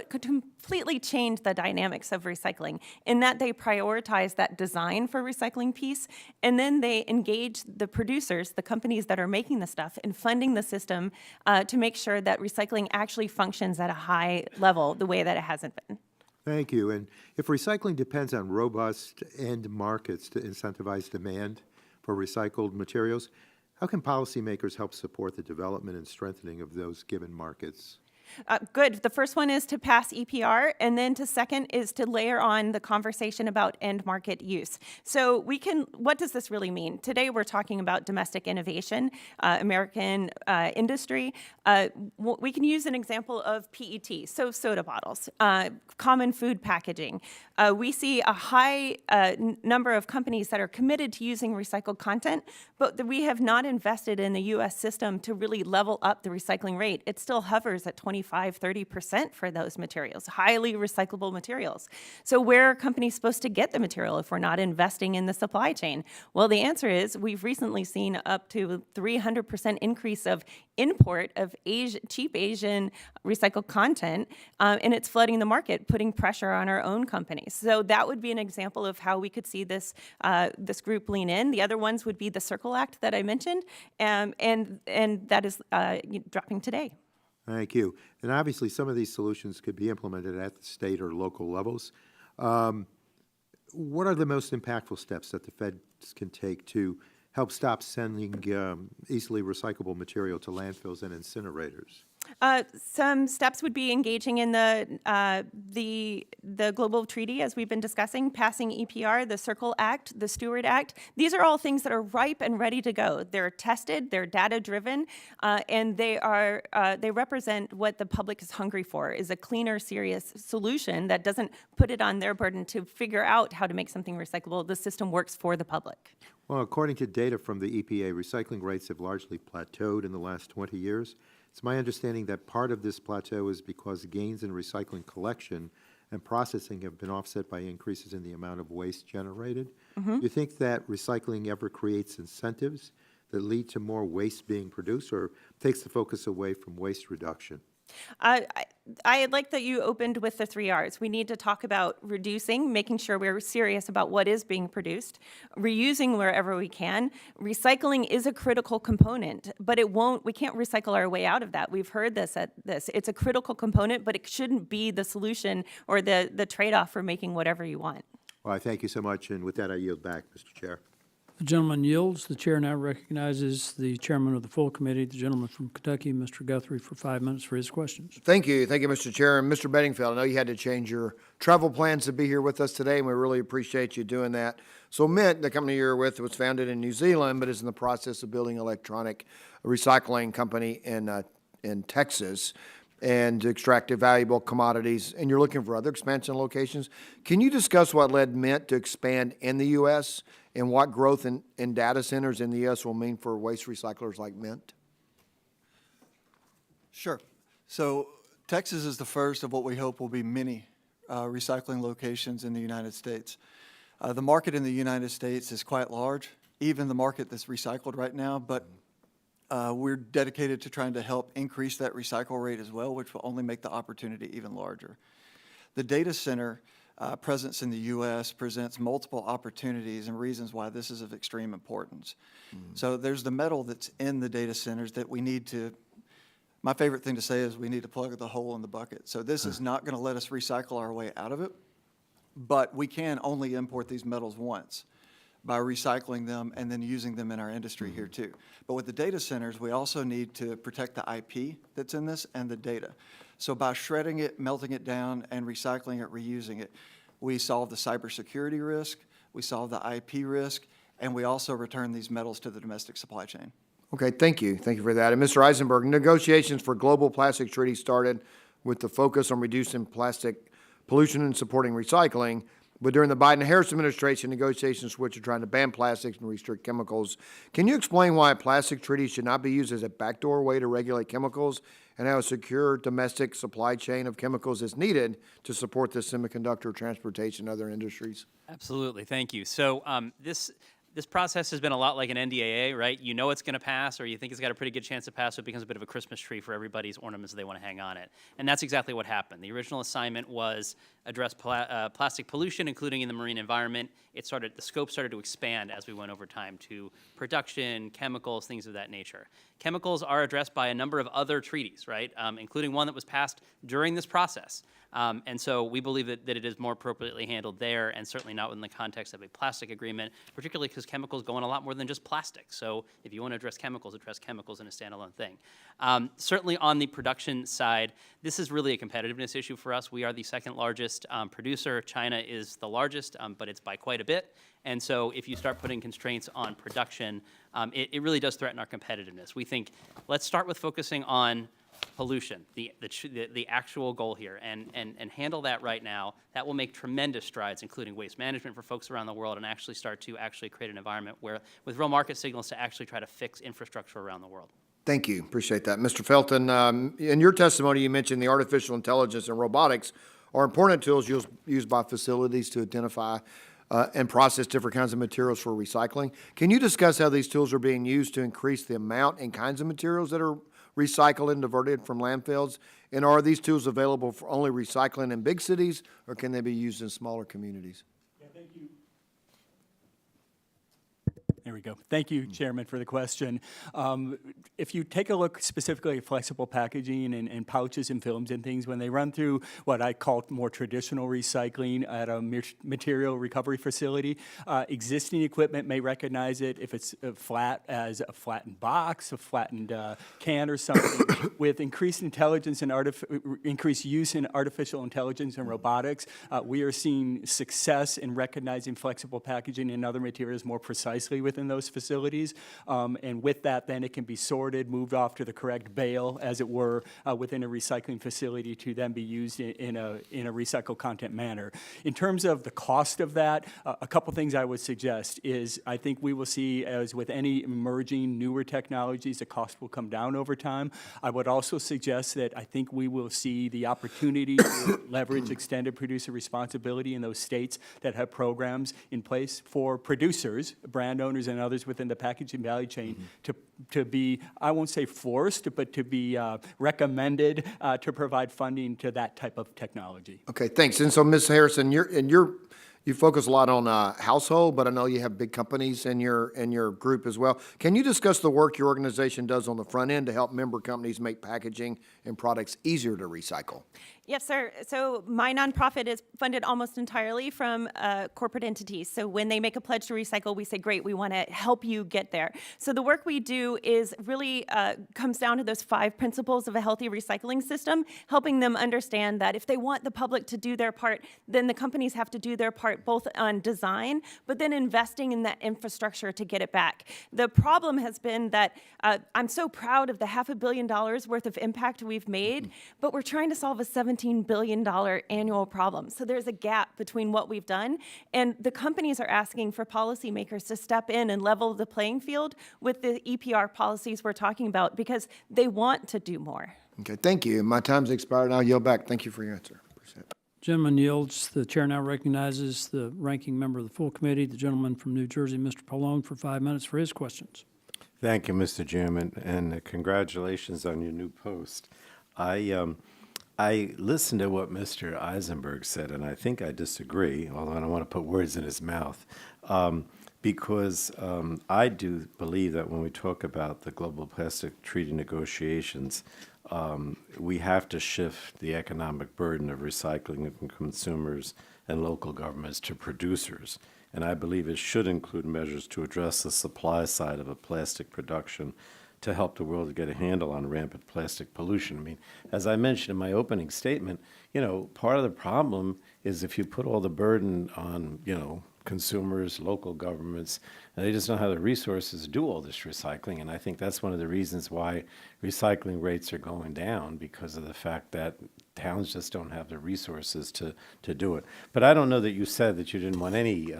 completely change the dynamics of recycling in that they prioritize that design for recycling piece, and then they engage the producers, the companies that are making the stuff, in funding the system to make sure that recycling actually functions at a high level the way that it hasn't been. Thank you. And if recycling depends on robust end markets to incentivize demand for recycled materials, how can policymakers help support the development and strengthening of those given markets? Good. The first one is to pass EPR, and then to second is to layer on the conversation about end market use. So what does this really mean? Today we're talking about domestic innovation, American industry. We can use an example of PET, so soda bottles, common food packaging. We see a high number of companies that are committed to using recycled content, but we have not invested in the U.S. system to really level up the recycling rate. It still hovers at 25-30% for those materials, highly recyclable materials. So where are companies supposed to get the material if we're not investing in the supply chain? Well, the answer is we've recently seen up to 300% increase of import of cheap Asian recycled content, and it's flooding the market, putting pressure on our own companies. So that would be an example of how we could see this group lean in. The other ones would be the Circle Act that I mentioned, and that is dropping today. Thank you. And obviously, some of these solutions could be implemented at the state or local levels. What are the most impactful steps that the feds can take to help stop sending easily recyclable material to landfills and incinerators? Some steps would be engaging in the global treaty, as we've been discussing, passing EPR, the Circle Act, the Steward Act. These are all things that are ripe and ready to go. They're tested, they're data-driven, and they represent what the public is hungry for, is a cleaner, serious solution that doesn't put it on their burden to figure out how to make something recyclable. The system works for the public. Well, according to data from the EPA, recycling rates have largely plateaued in the last 20 years. It's my understanding that part of this plateau is because gains in recycling collection and processing have been offset by increases in the amount of waste generated. Do you think that recycling ever creates incentives that lead to more waste being produced, or takes the focus away from waste reduction? I like that you opened with the 3 R's. We need to talk about reducing, making sure we're serious about what is being produced, reusing wherever we can. Recycling is a critical component, but we can't recycle our way out of that. We've heard this. It's a critical component, but it shouldn't be the solution or the trade-off for making whatever you want. Well, I thank you so much, and with that, I yield back, Mr. Chair. The gentleman yields. The chair now recognizes the chairman of the full committee, the gentleman from Kentucky, Mr. Guthrie, for 5 minutes for his questions. Thank you, Mr. Chair. And Mr. Bedingfield, I know you had to change your travel plans to be here with us today, and we really appreciate you doing that. So Mint, the company you're with, was founded in New Zealand, but is in the process of building an electronic recycling company in Texas and to extract valuable commodities, and you're looking for other expansion locations. Can you discuss what led Mint to expand in the U.S. and what growth in data centers in the U.S. will mean for waste recyclers like Mint? Sure. So Texas is the first of what we hope will be many recycling locations in the United States. The market in the United States is quite large, even the market that's recycled right now, but we're dedicated to trying to help increase that recycle rate as well, which will only make the opportunity even larger. The data center presence in the U.S. presents multiple opportunities and reasons why this is of extreme importance. So there's the metal that's in the data centers that we need to, my favorite thing to say is we need to plug the hole in the bucket. So this is not going to let us recycle our way out of it, but we can only import these metals once by recycling them and then using them in our industry here too. But with the data centers, we also need to protect the IP that's in this and the data. So by shredding it, melting it down, and recycling it, reusing it, we solve the cybersecurity risk, we solve the IP risk, and we also return these metals to the domestic supply chain. Okay, thank you. Thank you for that. And Mr. Eisenberg, negotiations for global plastic treaty started with the focus on reducing plastic pollution and supporting recycling. But during the Biden-Harris administration, negotiations switched to trying to ban plastics and restrict chemicals. Can you explain why plastic treaties should not be used as a backdoor way to regulate chemicals and how a secure domestic supply chain of chemicals is needed to support the semiconductor, transportation, and other industries? Absolutely, thank you. So this process has been a lot like an NDAA, right? You know it's going to pass, or you think it's got a pretty good chance to pass, so it becomes a bit of a Christmas tree for everybody's ornaments that they want to hang on it. And that's exactly what happened. The original assignment was address plastic pollution, including in the marine environment. The scope started to expand as we went over time to production, chemicals, things of that nature. Chemicals are addressed by a number of other treaties, right? Including one that was passed during this process. And so we believe that it is more appropriately handled there, and certainly not in the context of a plastic agreement, particularly because chemicals go in a lot more than just plastic. So if you want to address chemicals in a standalone thing. Certainly on the production side, this is really a competitiveness issue for us. We are the second largest producer. China is the largest, but it's by quite a bit. And so if you start putting constraints on production, it really does threaten our competitiveness. We think, let's start with focusing on pollution, the actual goal here, and handle that right now. That will make tremendous strides, including waste management for folks around the world, and actually start to create an environment where, with real market signals, to actually try to fix infrastructure around the world. Thank you. Appreciate that. Mr. Felton, in your testimony, you mentioned the artificial intelligence and robotics are important tools used by facilities to identify and process different kinds of materials for recycling. Can you discuss how these tools are being used to increase the amount and kinds of materials that are recycled and diverted from landfills? And are these tools available for only recycling in big cities, or can they be used in smaller communities? Yeah, thank you. There we go. Thank you, Chairman, for the question. If you take a look specifically at flexible packaging and pouches and films and things, when they run through what I call more traditional recycling at a material recovery facility, existing equipment may recognize it if it's flat as a flattened box, a flattened can or something. With increased intelligence and increased use in artificial intelligence and robotics, we are seeing success in recognizing flexible packaging and other materials more precisely within those facilities. And with that, then it can be sorted, moved off to the correct bale, as it were, within a recycling facility to then be used in a recycled content manner. In terms of the cost of that, a couple things I would suggest is I think we will see, as with any emerging newer technologies, the cost will come down over time. I would also suggest that I think we will see the opportunity to leverage extended producer responsibility in those states that have programs in place for producers, brand owners, and others within the packaging value chain to be, I won't say forced, but to be recommended to provide funding to that type of technology. Okay, thanks. And so, Ms. Harrison, you focus a lot on household, but I know you have big companies in your group as well. Can you discuss the work your organization does on the front end to help member companies make packaging and products easier to recycle? Yes, sir. So my nonprofit is funded almost entirely from corporate entities. So when they make a pledge to recycle, we say, great, we want to help you get there. So the work we do is really comes down to those 5 principles of a healthy recycling system, helping them understand that if they want the public to do their part, then the companies have to do their part both on design, but then investing in that infrastructure to get it back. The problem has been that I'm so proud of the $500 million worth of impact we've made, but we're trying to solve a $17 billion annual problem. So there's a gap between what we've done, and the companies are asking for policymakers to step in and level the playing field with the EPR policies we're talking about because they want to do more. Okay, thank you. My time's expired. I'll yield back. Thank you for your answer. Appreciate it. Gentleman yields. The chair now recognizes the ranking member of the full committee, the gentleman from New Jersey, Mr. Pallone, for 5 minutes for his questions. Thank you, Mr. Chairman, and congratulations on your new post. I listened to what Mr. Eisenberg said, and I think I disagree, although I don't want to put words in his mouth, because I do believe that when we talk about the global plastic treaty negotiations, we have to shift the economic burden of recycling from consumers and local governments to producers. And I believe it should include measures to address the supply side of a plastic production to help the world get a handle on rampant plastic pollution. I mean, as I mentioned in my opening statement, part of the problem is if you put all the burden on, consumers, local governments, and they just don't have the resources to do all this recycling. And I think that's one of the reasons why recycling rates are going down, because of the fact that towns just don't have the resources to do it. But I don't know that you said that you didn't want any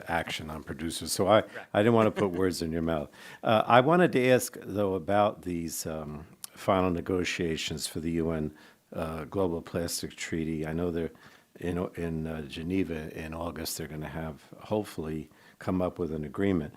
action on producers, so I didn't want to put words in your mouth. I wanted to ask, though, about these final negotiations for the UN Global Plastic Treaty. I know they're in Geneva in August. They're going to have, hopefully, come up with an agreement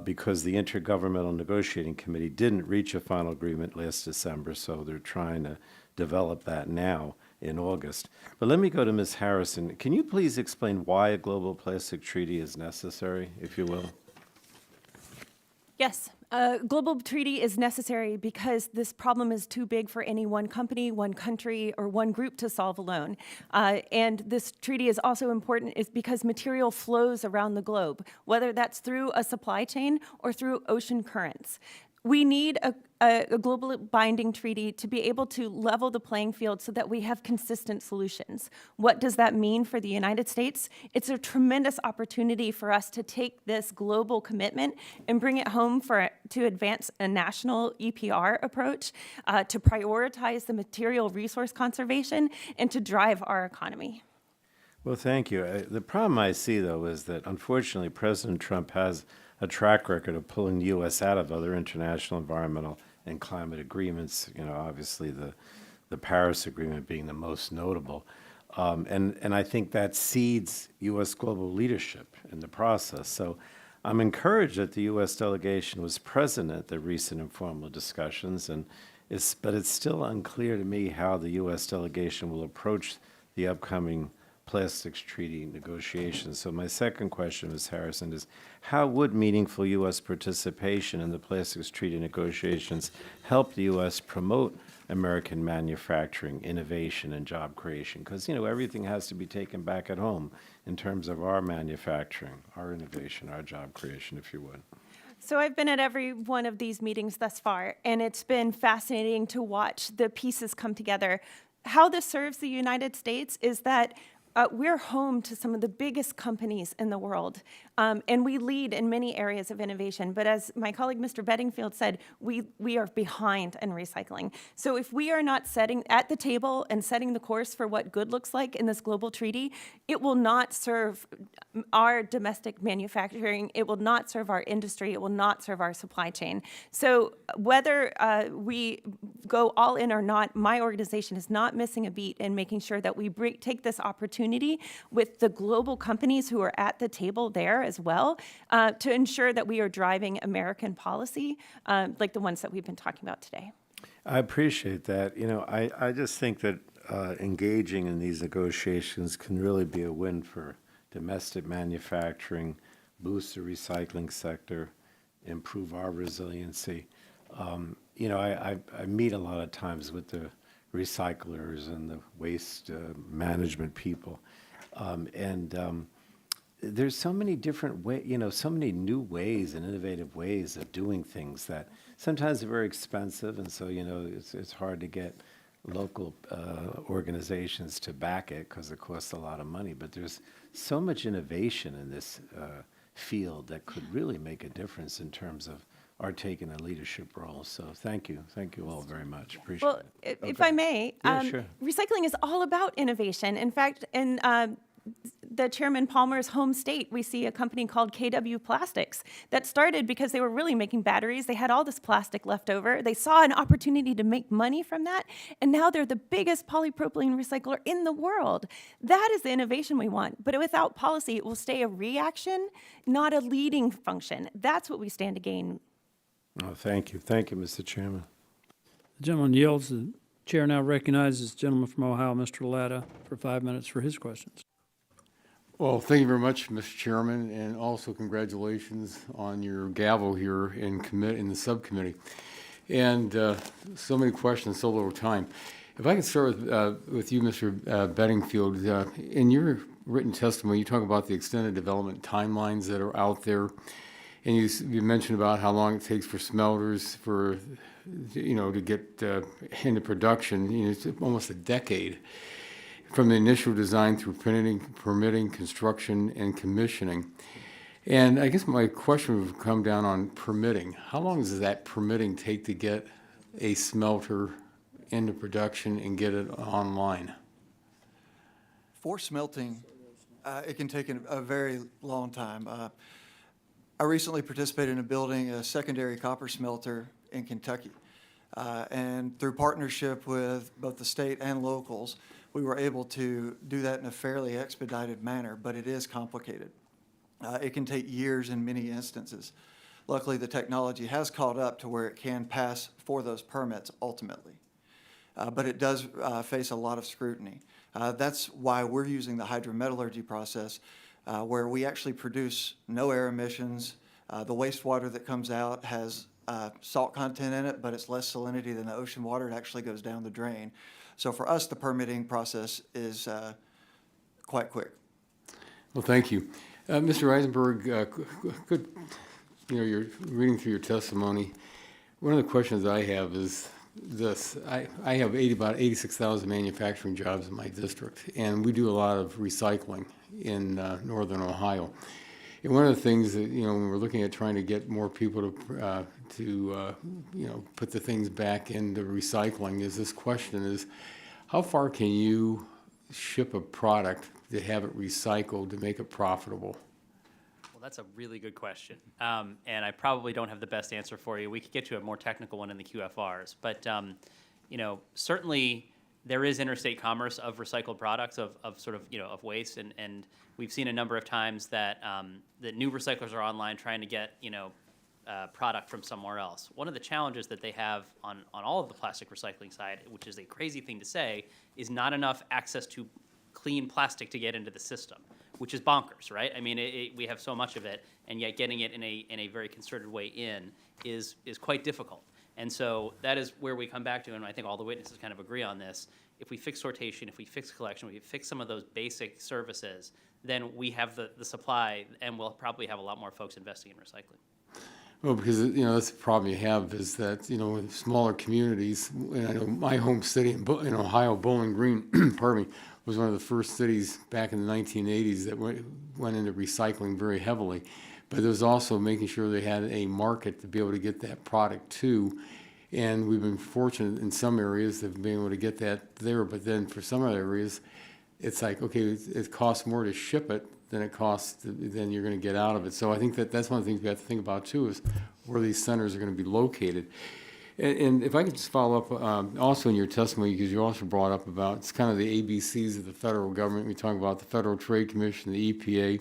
because the Intergovernmental Negotiating Committee didn't reach a final agreement last December, so they're trying to develop that now in August. But let me go to Ms. Harrison. Can you please explain why a global plastic treaty is necessary, if you will? Yes, a global treaty is necessary because this problem is too big for any one company, one country, or one group to solve alone. And this treaty is also important is because material flows around the globe, whether that's through a supply chain or through ocean currents. We need a global binding treaty to be able to level the playing field so that we have consistent solutions. What does that mean for the United States? It's a tremendous opportunity for us to take this global commitment and bring it home to advance a national EPR approach, to prioritize the material resource conservation, and to drive our economy. Well, thank you. The problem I see, though, is that unfortunately President Trump has a track record of pulling the U.S. out of other international environmental and climate agreements, obviously the Paris Agreement being the most notable. And I think that cedes U.S. global leadership in the process. So I'm encouraged that the U.S. delegation was present at the recent informal discussions, but it's still unclear to me how the U.S. delegation will approach the upcoming plastics treaty negotiations. So my second question, Ms. Harrison, is how would meaningful U.S. participation in the plastics treaty negotiations help the U.S. promote American manufacturing, innovation, and job creation? Because, everything has to be taken back at home in terms of our manufacturing, our innovation, our job creation, if you would. So I've been at every one of these meetings thus far, and it's been fascinating to watch the pieces come together. How this serves the United States is that we're home to some of the biggest companies in the world, and we lead in many areas of innovation. But as my colleague, Mr. Bedingfield, said, we are behind in recycling. So if we are not setting at the table and setting the course for what good looks like in this global treaty, it will not serve our domestic manufacturing. It will not serve our industry. It will not serve our supply chain. So whether we go all in or not, my organization is not missing a beat in making sure that we take this opportunity with the global companies who are at the table there as well, to ensure that we are driving American policy like the ones that we've been talking about today. I appreciate that. I just think that engaging in these negotiations can really be a win for domestic manufacturing, boost the recycling sector, improve our resiliency. I meet a lot of times with the recyclers and the waste management people. There's so many different ways, so many new ways and innovative ways of doing things that sometimes are very expensive, and so, it's hard to get local organizations to back it because it costs a lot of money. But there's so much innovation in this field that could really make a difference in terms of are taking a leadership role. So thank you all very much. Appreciate it. If I may, Yeah, sure. recycling is all about innovation. In fact, in the Chairman Palmer's home state, we see a company called KW Plastics that started because they were really making batteries. They had all this plastic left over. They saw an opportunity to make money from that, and now they're the biggest polypropylene recycler in the world. That is the innovation we want. But without policy, it will stay a reaction, not a leading function. That's what we stand to gain. Oh, thank you. Thank you, Mr. Chairman. The gentleman yields. The chair now recognizes the gentleman from Ohio, Mr. Latta, for 5 minutes for his questions. Well, thank you very much, Mr. Chairman, and also congratulations on your gavel here in the subcommittee. And so many questions, so little time. If I could start with you, Mr. Bedingfield. In your written testimony, you talk about the extended development timelines that are out there. And you mentioned about how long it takes for smelters to get into production. It's almost a decade from the initial design through permitting, construction, and commissioning. And I guess my question would come down on permitting. How long does that permitting take to get a smelter into production and get it online? For smelting, it can take a very long time. I recently participated in building a secondary copper smelter in Kentucky. And through partnership with both the state and locals, we were able to do that in a fairly expedited manner, but it is complicated. It can take years in many instances. Luckily, the technology has caught up to where it can pass for those permits ultimately. But it does face a lot of scrutiny. That's why we're using the hydrometallurgy process, where we actually produce no air emissions, The wastewater that comes out has salt content in it, but it's less salinity than the ocean water. It actually goes down the drain. So for us, the permitting process is quite quick. Well, thank you. Mr. Eisenberg, could, you're reading through your testimony. One of the questions I have is this. I have about 86,000 manufacturing jobs in my district, and we do a lot of recycling in northern Ohio. And one of the things that, when we're looking at trying to get more people to put the things back into recycling is this question is, how far can you ship a product to have it recycled to make it profitable? Well, that's a really good question. And I probably don't have the best answer for you. We could get you a more technical one in the QFRs. But, certainly there is interstate commerce of recycled products, of waste. And we've seen a number of times that, that new recyclers are online trying to get, product from somewhere else. One of the challenges that they have on all of the plastic recycling side, which is a crazy thing to say, is not enough access to clean plastic to get into the system, which is bonkers, right? I mean, we have so much of it, and yet getting it in a very concerted way in is quite difficult. And so that is where we come back to, and I think all the witnesses kind of agree on this. If we fix sortation, if we fix collection, if we fix some of those basic services, then we have the supply, and we'll probably have a lot more folks investing in recycling. Well, because, that's the problem you have is that, in smaller communities, and I know my home city in Ohio, Bowling Green, pardon me, was one of the first cities back in the 1980s that went into recycling very heavily. But there was also making sure they had a market to be able to get that product to. And we've been fortunate in some areas of being able to get that there. But then for some other areas, it's like, okay, it costs more to ship it than it costs than you're going to get out of it. So I think that's one of the things we have to think about too, is where these centers are going to be located. And if I could just follow up also in your testimony, because you also brought up about it's kind of the ABCs of the federal government. We talk about the Federal Trade Commission, the EPA,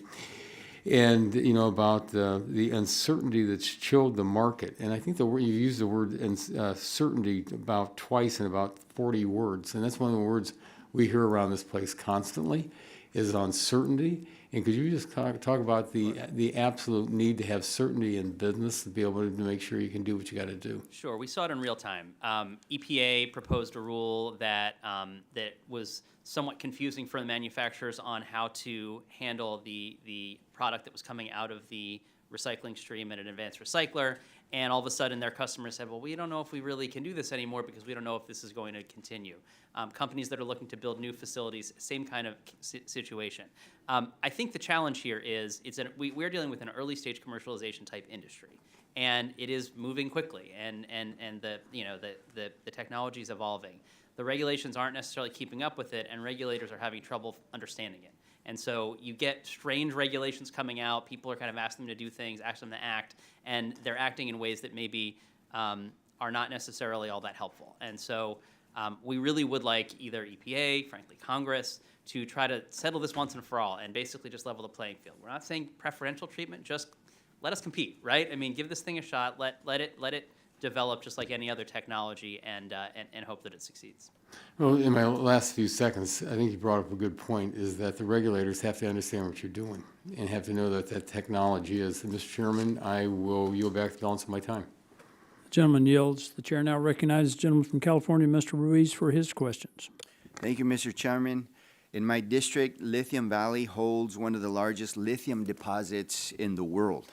and about the uncertainty that's chilled the market. And I think you used the word uncertainty about twice in about 40 words, and that's one of the words we hear around this place constantly, is uncertainty. And could you just talk about the absolute need to have certainty in business to be able to make sure you can do what you got to do? Sure, we saw it in real time. EPA proposed a rule that that was somewhat confusing for the manufacturers on how to handle the product that was coming out of the recycling stream at an advanced recycler. And all of a sudden, their customers said, well, we don't know if we really can do this anymore because we don't know if this is going to continue. Companies that are looking to build new facilities, same kind of situation. I think the challenge here is we're dealing with an early stage commercialization type industry, and it is moving quickly, and the technology is evolving. The regulations aren't necessarily keeping up with it, and regulators are having trouble understanding it. And so you get strange regulations coming out. People are kind of asking them to do things, asking them to act, and they're acting in ways that maybe are not necessarily all that helpful. And so we really would like either EPA, frankly Congress, to try to settle this once and for all and basically just level the playing field. We're not saying preferential treatment, just let us compete, right? I mean, give this thing a shot, let it develop just like any other technology, and hope that it succeeds. Well, in my last few seconds, I think you brought up a good point, is that the regulators have to understand what you're doing and have to know that technology is. And Mr. Chairman, I will yield back the balance of my time. The gentleman yields. The chair now recognizes the gentleman from California, Mr. Ruiz, for his questions. Thank you, Mr. Chairman. In my district, Lithium Valley holds one of the largest lithium deposits in the world,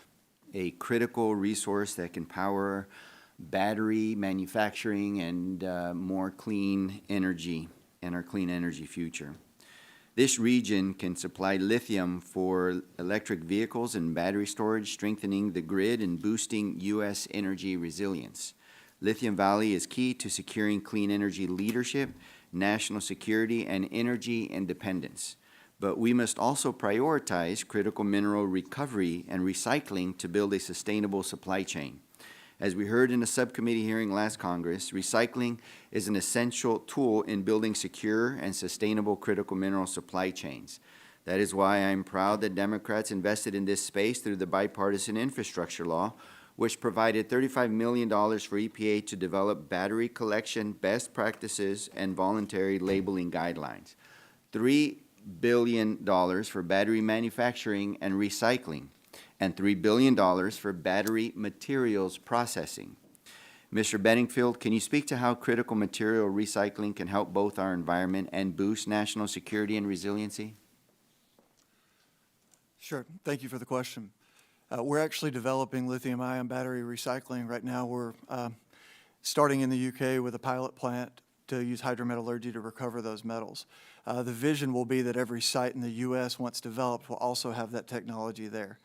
a critical resource that can power battery manufacturing and more clean energy and our clean energy future. This region can supply lithium for electric vehicles and battery storage, strengthening the grid and boosting U.S. energy resilience. Lithium Valley is key to securing clean energy leadership, national security, and energy independence. But we must also prioritize critical mineral recovery and recycling to build a sustainable supply chain. As we heard in the subcommittee hearing last Congress, recycling is an essential tool in building secure and sustainable critical mineral supply chains. That is why I'm proud that Democrats invested in this space through the bipartisan infrastructure law, which provided $35 million for EPA to develop battery collection best practices and voluntary labeling guidelines, $3 billion for battery manufacturing and recycling, and $3 billion for battery materials processing. Mr. Bedingfield, can you speak to how critical material recycling can help both our environment and boost national security and resiliency? Sure. Thank you for the question. We're actually developing lithium-ion battery recycling right now. We're starting in the UK with a pilot plant to use hydrometallurgy to recover those metals. The vision will be that every site in the U.S. once developed will also have that technology there.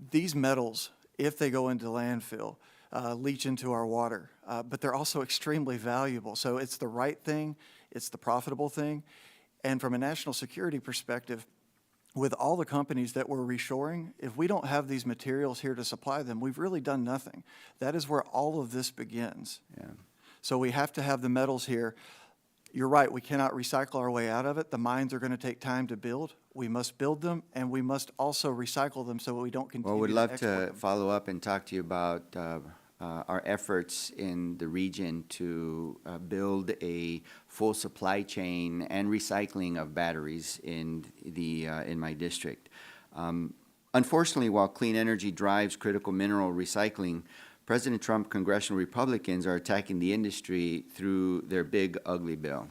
These metals, if they go into landfill, leach into our water, but they're also extremely valuable. So it's the right thing, it's the profitable thing, and from a national security perspective, with all the companies that we're reshoring, if we don't have these materials here to supply them, we've really done nothing. That is where all of this begins. Yeah. So we have to have the metals here. You're right, we cannot recycle our way out of it. The mines are going to take time to build. We must build them, and we must also recycle them so we don't continue Well, we'd to love export to them. follow up and talk to you about our efforts in the region to build a full supply chain and recycling of batteries in my district. Unfortunately, while clean energy drives critical mineral recycling, President Trump congressional Republicans are attacking the industry through their big, ugly bill.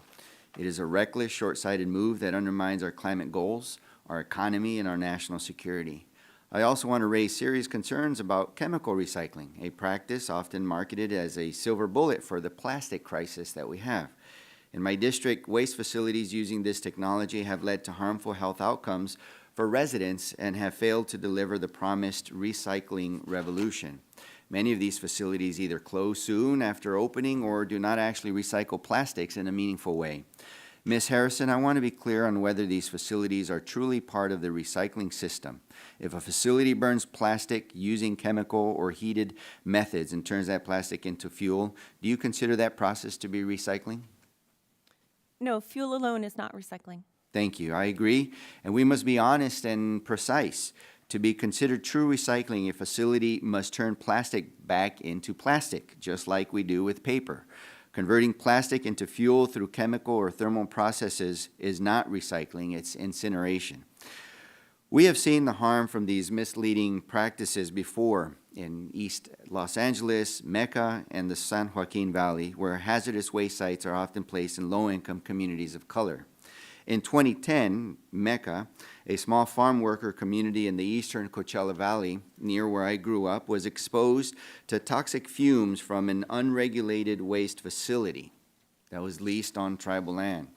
It is a reckless, short-sighted move that undermines our climate goals, our economy, and our national security. I also want to raise serious concerns about chemical recycling, a practice often marketed as a silver bullet for the plastic crisis that we have. In my district, waste facilities using this technology have led to harmful health outcomes for residents and have failed to deliver the promised recycling revolution. Many of these facilities either close soon after opening or do not actually recycle plastics in a meaningful way. Ms. Harrison, I want to be clear on whether these facilities are truly part of the recycling system. If a facility burns plastic using chemical or heated methods and turns that plastic into fuel, do you consider that process to be recycling? No, fuel alone is not recycling. Thank you. I agree. And we must be honest and precise. To be considered true recycling, a facility must turn plastic back into plastic, just like we do with paper. Converting plastic into fuel through chemical or thermal processes is not recycling, it's incineration. We have seen the harm from these misleading practices before in East Los Angeles, Mecca, and the San Joaquin Valley, where hazardous waste sites are often placed in low-income communities of color. In 2010, Mecca, a small farm worker community in the eastern Coachella Valley, near where I grew up, was exposed to toxic fumes from an unregulated waste facility that was leased on tribal land.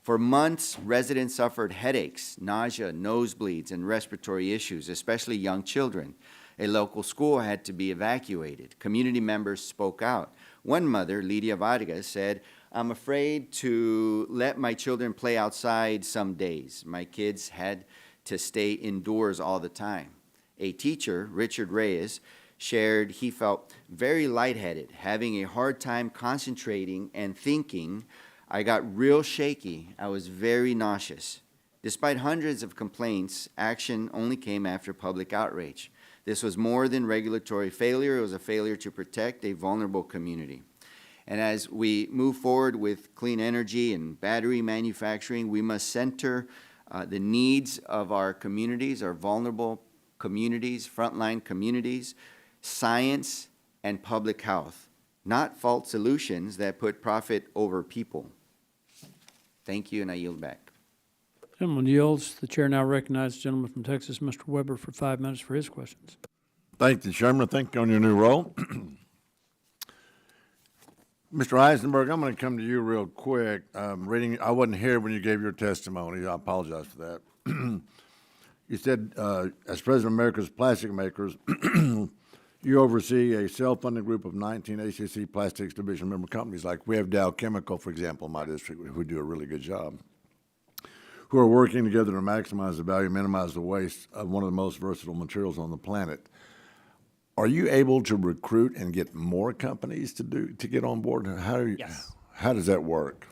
For months, residents suffered headaches, nausea, nosebleeds, and respiratory issues, especially young children. A local school had to be evacuated. Community members spoke out. One mother, Lydia Vargas, said, "I'm afraid to let my children play outside some days. My kids had to stay indoors all the time." A teacher, Richard Reyes, shared he felt very lightheaded, having a hard time concentrating and thinking. "I got real shaky. I was very nauseous." Despite hundreds of complaints, action only came after public outrage. This was more than regulatory failure. It was a failure to protect a vulnerable community. And as we move forward with clean energy and battery manufacturing, we must center the needs of our communities, our vulnerable communities, frontline communities, science, and public health, not false solutions that put profit over people. Thank you, and I yield back. Gentleman yields. The chair now recognizes the gentleman from Texas, Mr. Weber, for 5 minutes for his questions. Thank you, Chairman. Thank you on your new role. Mr. Eisenberg, I'm going to come to you real quick. I wasn't here when you gave your testimony. I apologize for that. You said, as President of America's Plastic Makers, you oversee a self-funded group of 19 ACC Plastics Division member companies, like we have Dow Chemical, for example, in my district, who do a really good job, who are working together to maximize the value, minimize the waste of one of the most versatile materials on the planet. Are you able to recruit and get more companies to get on board? Yes. How does that work?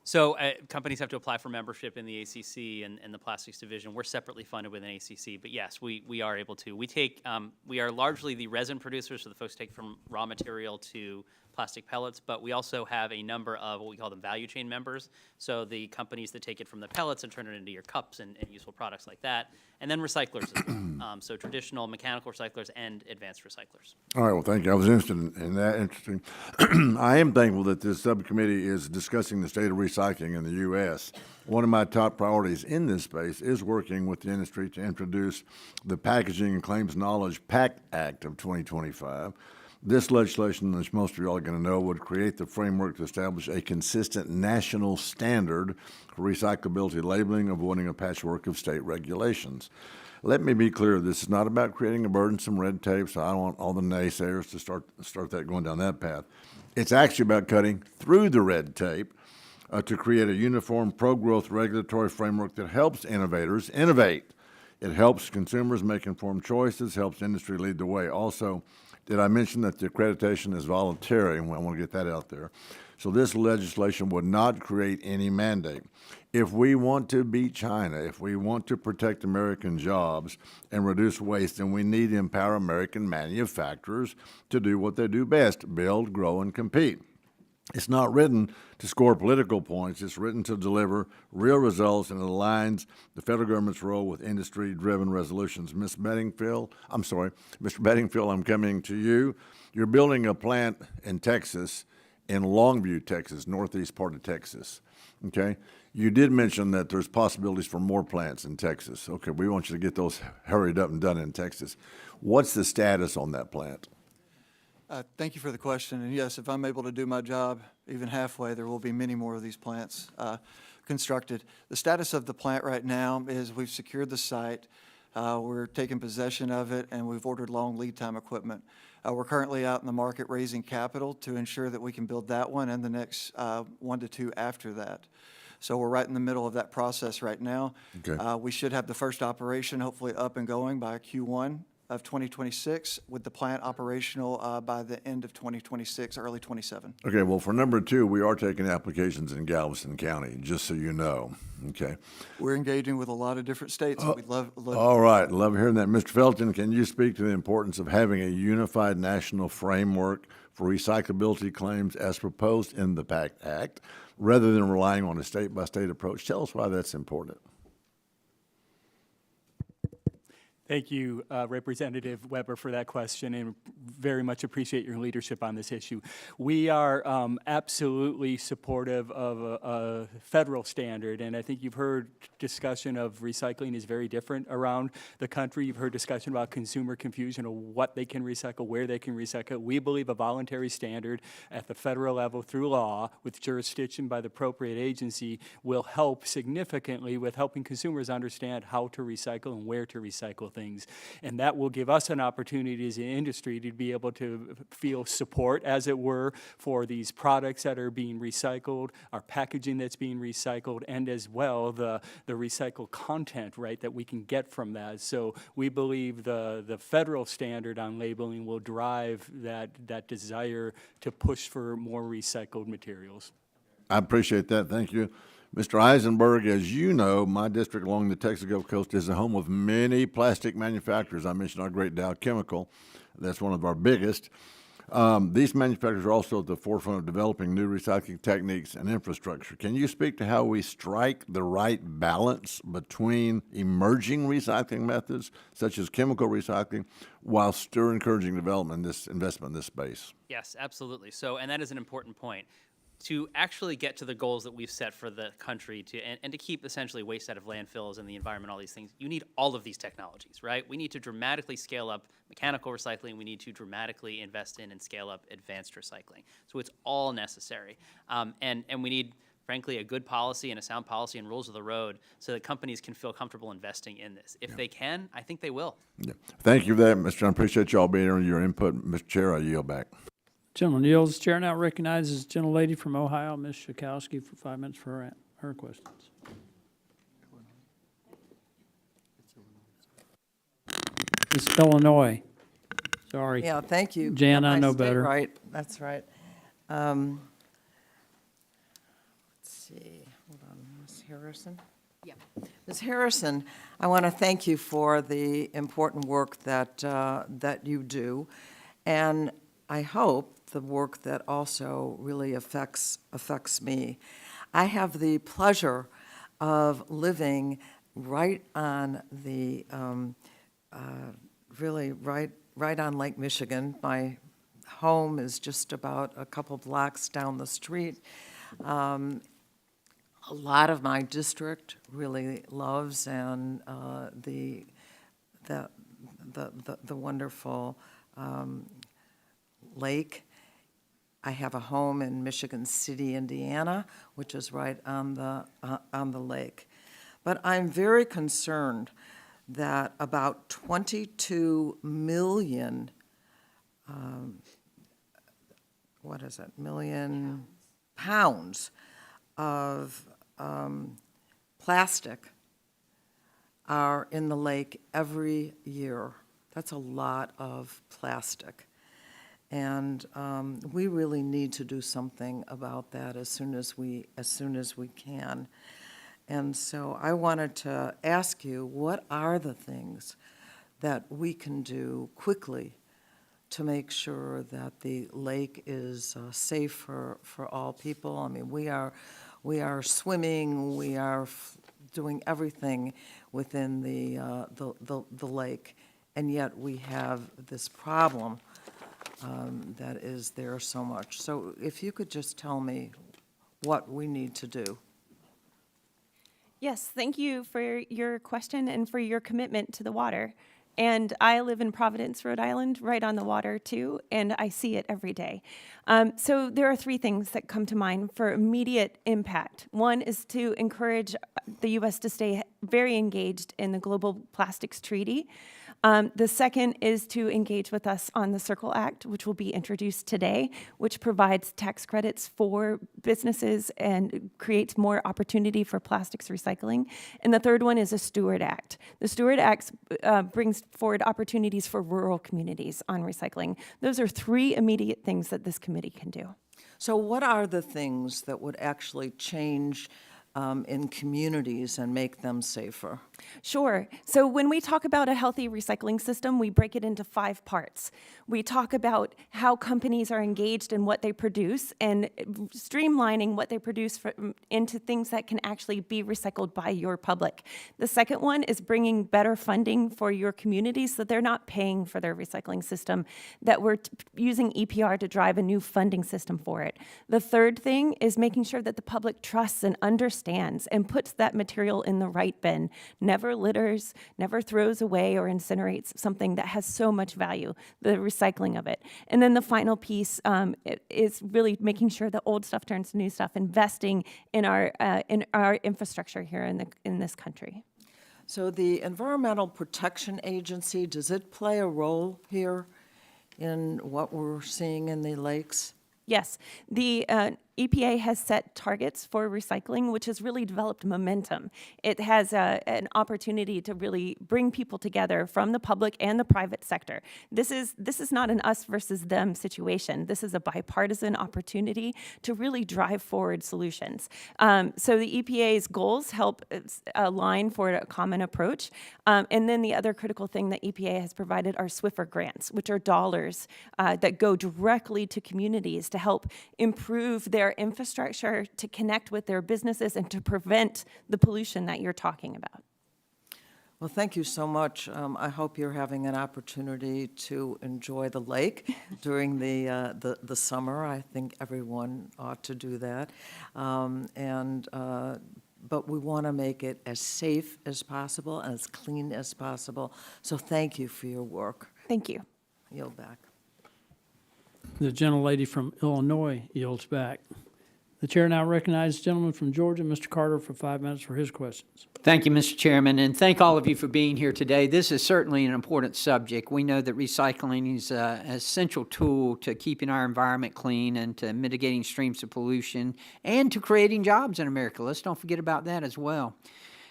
So companies have to apply for membership in the ACC and the plastics division. We're separately funded with an ACC, but yes, we are able to. We are largely the resin producers, so the folks take from raw material to plastic pellets, but we also have a number of what we call them value chain members. So the companies that take it from the pellets and turn it into your cups and useful products like that, and then recyclers as well. So traditional mechanical recyclers and advanced recyclers. All right, well, thank you. I was interested in that. Interesting. I am thankful that this subcommittee is discussing the state of recycling in the U.S. One of my top priorities in this space is working with the industry to introduce the Packaging and Claims Knowledge PACT Act of 2025. This legislation, as most of you all are going to know, would create the framework to establish a consistent national standard for recyclability labeling, avoiding a patchwork of state regulations. Let me be clear, this is not about creating a burdensome red tape, so I don't want all the naysayers to start that going down that path. It's actually about cutting through the red tape to create a uniform pro-growth regulatory framework that helps innovators innovate. It helps consumers make informed choices, helps industry lead the way. Also, did I mention that the accreditation is voluntary? Well, I want to get that out there. So this legislation would not create any mandate. If we want to beat China, if we want to protect American jobs and reduce waste, then we need to empower American manufacturers to do what they do best, build, grow, and compete. It's not written to score political points. It's written to deliver real results, and it aligns the federal government's role with industry-driven resolutions. Mr. Bedingfield, I'm coming to you. You're building a plant in Texas, in Longview, Texas, northeast part of Texas, okay? You did mention that there's possibilities for more plants in Texas. Okay, we want you to get those hurried up and done in Texas. What's the status on that plant? Thank you for the question. And yes, if I'm able to do my job even halfway, there will be many more of these plants constructed. The status of the plant right now is we've secured the site, we're taking possession of it, and we've ordered long lead time equipment. We're currently out in the market raising capital to ensure that we can build that one and the next 1 to 2 after that. So we're right in the middle of that process right now. Okay. We should have the first operation hopefully up and going by Q1 of 2026, with the plant operational by the end of 2026, early 27. Okay, well, for number 2, we are taking applications in Galveston County, just so you know, okay? We're engaging with a lot of different states. We'd love. All right, love hearing that. Mr. Felton, can you speak to the importance of having a unified national framework for recyclability claims as proposed in the PACT Act, rather than relying on a state-by-state approach? Tell us why that's important. Thank you, Representative Weber, for that question, and very much appreciate your leadership on this issue. We are absolutely supportive of a federal standard, and I think you've heard discussion of recycling is very different around the country. You've heard discussion about consumer confusion of what they can recycle, where they can recycle. We believe a voluntary standard at the federal level through law with jurisdiction by the appropriate agency will help significantly with helping consumers understand how to recycle and where to recycle things. And that will give us an opportunity as an industry to be able to feel support, as it were, for these products that are being recycled, our packaging that's being recycled, and as well the recycled content, right, that we can get from that. So we believe the federal standard on labeling will drive that desire to push for more recycled materials. I appreciate that. Thank you. Mr. Eisenberg, as you know, my district along the Texas Gulf Coast is the home of many plastic manufacturers. I mentioned our great Dow Chemical. That's one of our biggest. These manufacturers are also at the forefront of developing new recycling techniques and infrastructure. Can you speak to how we strike the right balance between emerging recycling methods, such as chemical recycling, while still encouraging development in this investment in this space? Yes, absolutely. So, and that is an important point. To actually get to the goals that we've set for the country and to keep essentially waste out of landfills and the environment, all these things, you need all of these technologies, right? We need to dramatically scale up mechanical recycling. We need to dramatically invest in and scale up advanced recycling. So it's all necessary. And we need, frankly, a good policy and a sound policy and rules of the road so that companies can feel comfortable investing in this. If they can, I think they will. Yeah. Thank you for that, Mr. I appreciate you all being here and your input. Mr. Chair, I yield back. Gentleman yields. Chair now recognizes the gentlelady from Ohio, Ms. Schakowsky, for 5 minutes for her questions. Ms. Illinois. Sorry. Yeah, thank you. Jan, I Got my know state better. Right, that's right. Let's see, hold on, Ms. Harrison? Yeah. Ms. Harrison, I want to thank you for the important work that you do, and I hope the work that also really affects me. I have the pleasure of living right on the, really right on Lake Michigan. My home is just about a couple blocks down the street. A lot of my district really loves and the wonderful lake. I have a home in Michigan City, Indiana, which is right on the lake. But I'm very concerned that about 22 million, million pounds of plastic are in the lake every year. That's a lot of plastic. And we really need to do something about that as soon as we can. And so I wanted to ask you, what are the things that we can do quickly to make sure that the lake is safe for all people? I mean, we are swimming, we are doing everything within the lake, and yet we have this problem that is there so much. So if you could just tell me what we need to do. Yes, thank you for your question and for your commitment to the water. And I live in Providence, Rhode Island, right on the water too, and I see it every day. So there are three things that come to mind for immediate impact. One is to encourage the U.S. to stay very engaged in the Global Plastics Treaty. The second is to engage with us on the Circle Act, which will be introduced today, which provides tax credits for businesses and creates more opportunity for plastics recycling. And the third one is a Steward Act. The Steward Act brings forward opportunities for rural communities on recycling. Those are three immediate things that this committee can do. So what are the things that would actually change in communities and make them safer? Sure. So when we talk about a healthy recycling system, we break it into 5 parts. We talk about how companies are engaged in what they produce and streamlining what they produce into things that can actually be recycled by your public. The second one is bringing better funding for your communities so they're not paying for their recycling system, that we're using EPR to drive a new funding system for it. The third thing is making sure that the public trusts and understands and puts that material in the right bin. Never litters, never throws away or incinerates something that has so much value, the recycling of it. And then the final piece is really making sure that old stuff turns to new stuff, investing in our infrastructure here in this country. So the Environmental Protection Agency, does it play a role here in what we're seeing in the lakes? Yes, the EPA has set targets for recycling, which has really developed momentum. It has an opportunity to really bring people together from the public and the private sector. This is not an us versus them situation. This is a bipartisan opportunity to really drive forward solutions. So the EPA's goals help align for a common approach. And then the other critical thing that EPA has provided are SWIFR grants, which are dollars that go directly to communities to help improve their infrastructure, to connect with their businesses, and to prevent the pollution that you're talking about. Well, thank you so much. I hope you're having an opportunity to enjoy the lake during the summer. I think everyone ought to do that. But we want to make it as safe as possible and as clean as possible. So thank you for your work. Thank you. Yield back. The gentlelady from Illinois yields back. The chair now recognizes the gentleman from Georgia, Mr. Carter, for 5 minutes for his questions. Thank you, Mr. Chairman, and thank all of you for being here today. This is certainly an important subject. We know that recycling is an essential tool to keeping our environment clean and to mitigating streams of pollution and to creating jobs in America. Let's don't forget about that as well.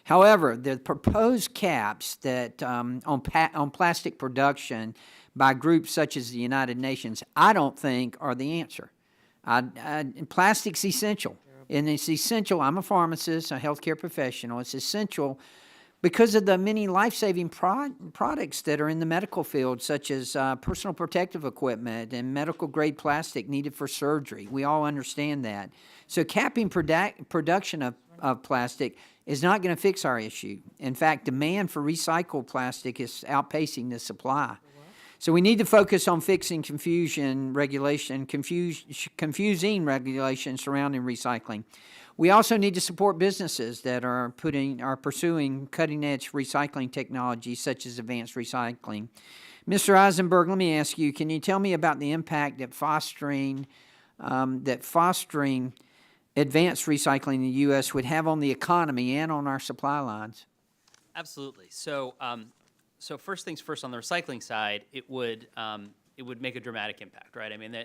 However, the proposed caps that on plastic production by groups such as the United Nations, I don't think are the answer. Plastic's essential, and it's essential. I'm a pharmacist, a healthcare professional. It's essential because of the many life-saving products that are in the medical field, such as personal protective equipment and medical-grade plastic needed for surgery. We all understand that. So capping production of plastic is not going to fix our issue. In fact, demand for recycled plastic is outpacing the supply. So we need to focus on fixing confusing regulation surrounding recycling. We also need to support businesses that are pursuing cutting-edge recycling technologies such as advanced recycling. Mr. Eisenberg, let me ask you, can you tell me about the impact that fostering advanced recycling in the U.S. would have on the economy and on our supply lines? Absolutely. So, so first things first, on the recycling side, it would make a dramatic impact, right? I mean,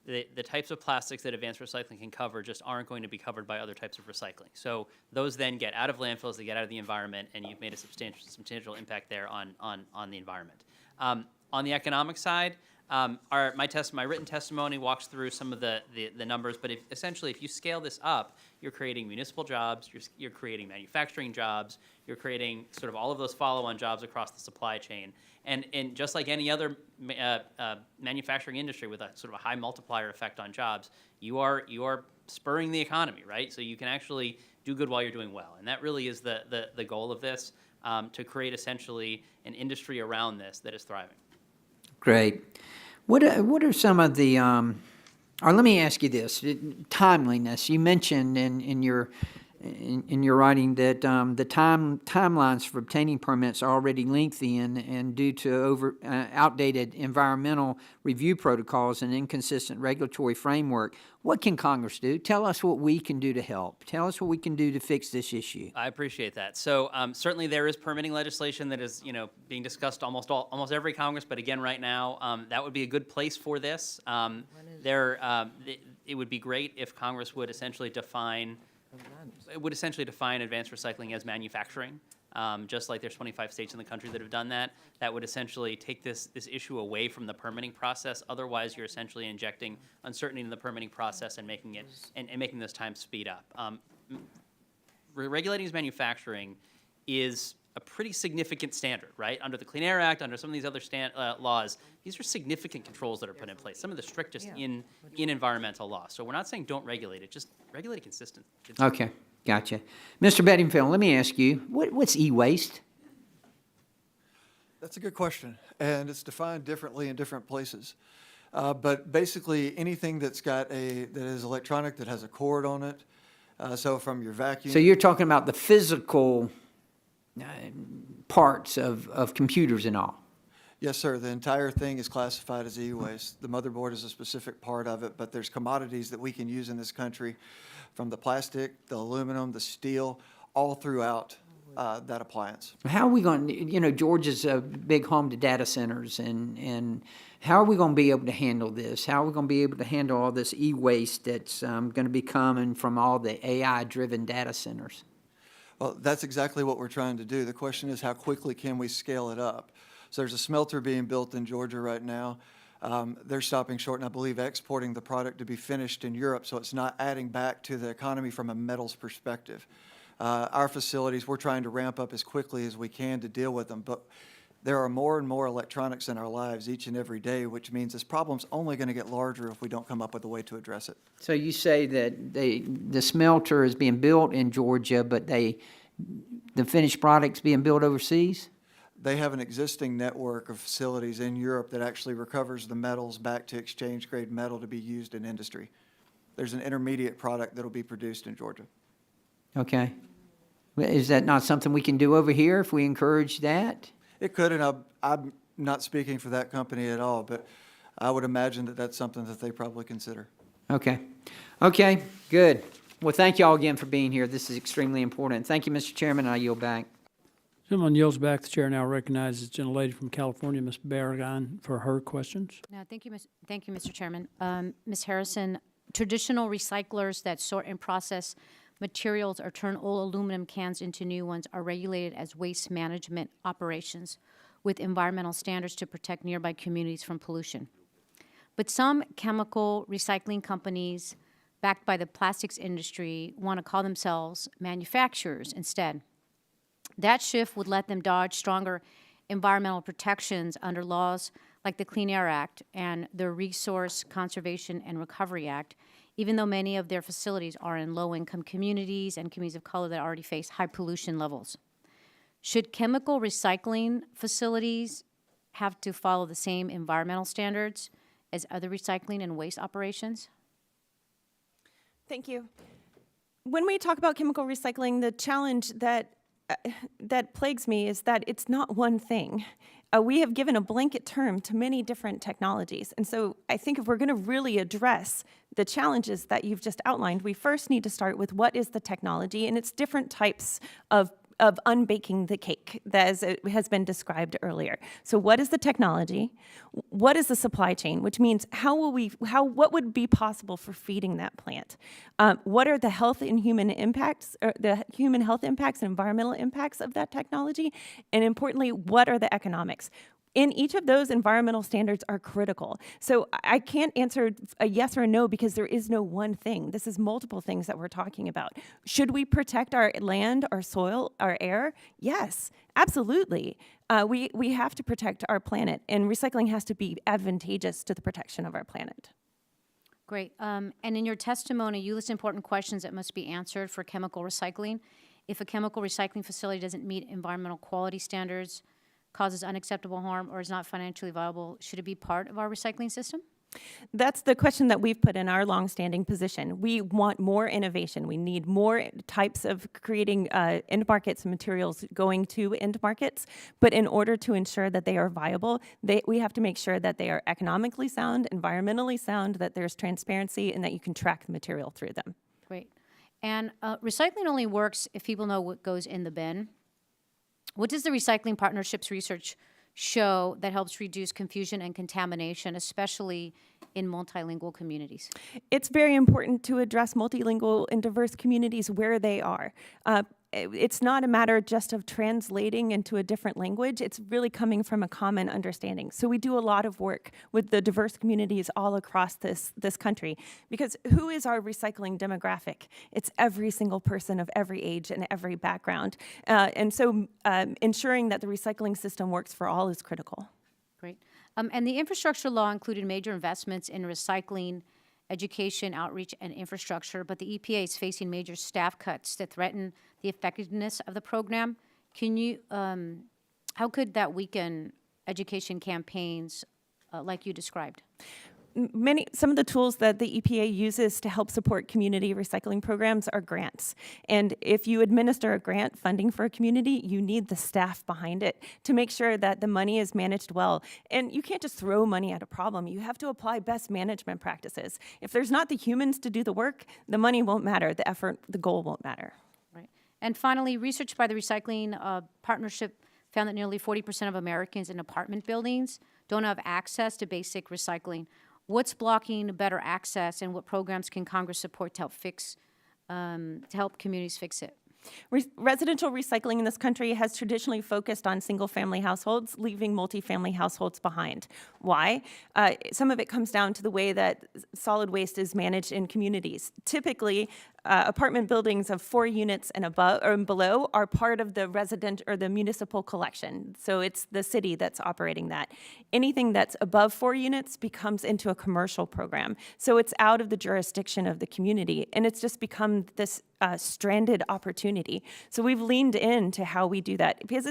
the types of plastics that advanced recycling can cover just aren't going to be covered by other types of recycling. So those then get out of landfills, they get out of the environment, and you've made a substantial impact there on the environment. On the economic side, my written testimony walks through some of the numbers, but essentially if you scale this up, you're creating municipal jobs, you're creating manufacturing jobs, you're creating sort of all of those follow-on jobs across the supply chain. And just like any other manufacturing industry with a sort of a high multiplier effect on jobs, you are spurring the economy, right? So you can actually do good while you're doing well. And that really is the goal of this, to create essentially an industry around this that is thriving. Great. What are some of the, or let me ask you this, timeliness. You mentioned in your writing that the timelines for obtaining permits are already lengthy and due to outdated environmental review protocols and inconsistent regulatory framework. What can Congress do? Tell us what we can do to help. Tell us what we can do to fix this issue. I appreciate that. So certainly there is permitting legislation that is, being discussed almost every Congress. But again, right now, that would be a good place for this. It would be great if Congress would essentially define advanced recycling as manufacturing. Just like there's 25 states in the country that have done that. That would essentially take this issue away from the permitting process. Otherwise, you're essentially injecting uncertainty in the permitting process and making it and making this time speed up. Regulating as manufacturing is a pretty significant standard, right? Under the Clean Air Act, under some of these other laws, these are significant controls that are put in place. Some of the strictest in environmental law. So we're not saying don't regulate it, just regulate it consistently. Okay, gotcha. Mr. Bedingfield, let me ask you, what's e-waste? That's a good question, and it's defined differently in different places. But basically, anything that is electronic, that has a cord on it, so from your vacuum. So you're talking about the physical parts of computers and all? Yes, sir. The entire thing is classified as e-waste. The motherboard is a specific part of it, but there's commodities that we can use in this country, from the plastic, the aluminum, the steel, all throughout that appliance. How are we going to, Georgia's a big home to data centers, and how are we going to be able to handle this? How are we going to be able to handle all this e-waste that's going to be coming from all the AI-driven data centers? Well, that's exactly what we're trying to do. The question is, how quickly can we scale it up? So there's a smelter being built in Georgia right now. They're stopping short, and I believe exporting the product to be finished in Europe, so it's not adding back to the economy from a metals perspective. Our facilities, we're trying to ramp up as quickly as we can to deal with them, but there are more and more electronics in our lives each and every day, which means this problem's only going to get larger if we don't come up with a way to address it. So you say that the smelter is being built in Georgia, but the finished product's being built overseas? They have an existing network of facilities in Europe that actually recovers the metals back to exchange-grade metal to be used in industry. There's an intermediate product that will be produced in Georgia. Okay. Is that not something we can do over here if we encourage that? It could, and I'm not speaking for that company at all, but I would imagine that that's something that they probably consider. Okay. Okay, good. Well, thank you all again for being here. This is extremely important. Thank you, Mr. Chairman. I yield back. Gentleman yields back. The chair now recognizes the gentlelady from California, Ms. Barragan, for her questions. No, thank you, Mr. Chairman. Ms. Harrison, traditional recyclers that sort and process materials or turn old aluminum cans into new ones are regulated as waste management operations with environmental standards to protect nearby communities from pollution. But some chemical recycling companies backed by the plastics industry want to call themselves manufacturers instead. That shift would let them dodge stronger environmental protections under laws like the Clean Air Act and the Resource Conservation and Recovery Act, even though many of their facilities are in low-income communities and communities of color that already face high pollution levels. Should chemical recycling facilities have to follow the same environmental standards as other recycling and waste operations? Thank you. When we talk about chemical recycling, the challenge that plagues me is that it's not one thing. We have given a blanket term to many different technologies. And so I think if we're going to really address the challenges that you've just outlined, we first need to start with what is the technology, and it's different types of unbaking the cake, as it has been described earlier. So what is the technology? What is the supply chain? Which means what would be possible for feeding that plant? What are the health and human impacts, or the human health impacts and environmental impacts of that technology? And importantly, what are the economics? In each of those, environmental standards are critical. So I can't answer a yes or a no because there is no one thing. This is multiple things that we're talking about. Should we protect our land, our soil, our air? Yes, absolutely. We have to protect our planet, and recycling has to be advantageous to the protection of our planet. Great. And in your testimony, you list important questions that must be answered for chemical recycling. If a chemical recycling facility doesn't meet environmental quality standards, causes unacceptable harm, or is not financially viable, should it be part of our recycling system? That's the question that we've put in our longstanding position. We want more innovation. We need more types of creating end markets and materials going to end markets. But in order to ensure that they are viable, we have to make sure that they are economically sound, environmentally sound, that there's transparency, and that you can track the material through them. Great. And recycling only works if people know what goes in the bin. What does the Recycling Partnerships research show that helps reduce confusion and contamination, especially in multilingual communities? It's very important to address multilingual and diverse communities where they are. It's not a matter just of translating into a different language. It's really coming from a common understanding. So we do a lot of work with the diverse communities all across this country, because who is our recycling demographic? It's every single person of every age and every background. And so ensuring that the recycling system works for all is critical. Great. And the infrastructure law included major investments in recycling, education, outreach, and infrastructure, but the EPA is facing major staff cuts that threaten the effectiveness of the program. Can you, how could that weaken education campaigns like you described? Some of the tools that the EPA uses to help support community recycling programs are grants. And if you administer a grant funding for a community, you need the staff behind it to make sure that the money is managed well. And you can't just throw money at a problem. You have to apply best management practices. If there's not the humans to do the work, the money won't matter, the effort, the goal won't matter. Right. And finally, research by the Recycling Partnership found that nearly 40% of Americans in apartment buildings don't have access to basic recycling. What's blocking better access, and what programs can Congress support to help communities fix it? Residential recycling in this country has traditionally focused on single-family households, leaving multifamily households behind. Why? Some of it comes down to the way that solid waste is managed in communities. Typically, apartment buildings of 4 units and above or below are part of the resident or the municipal collection. So it's the city that's operating that. Anything that's above 4 units becomes into a commercial program. So it's out of the jurisdiction of the community, and it's just become this stranded opportunity. So we've leaned into how we do that, because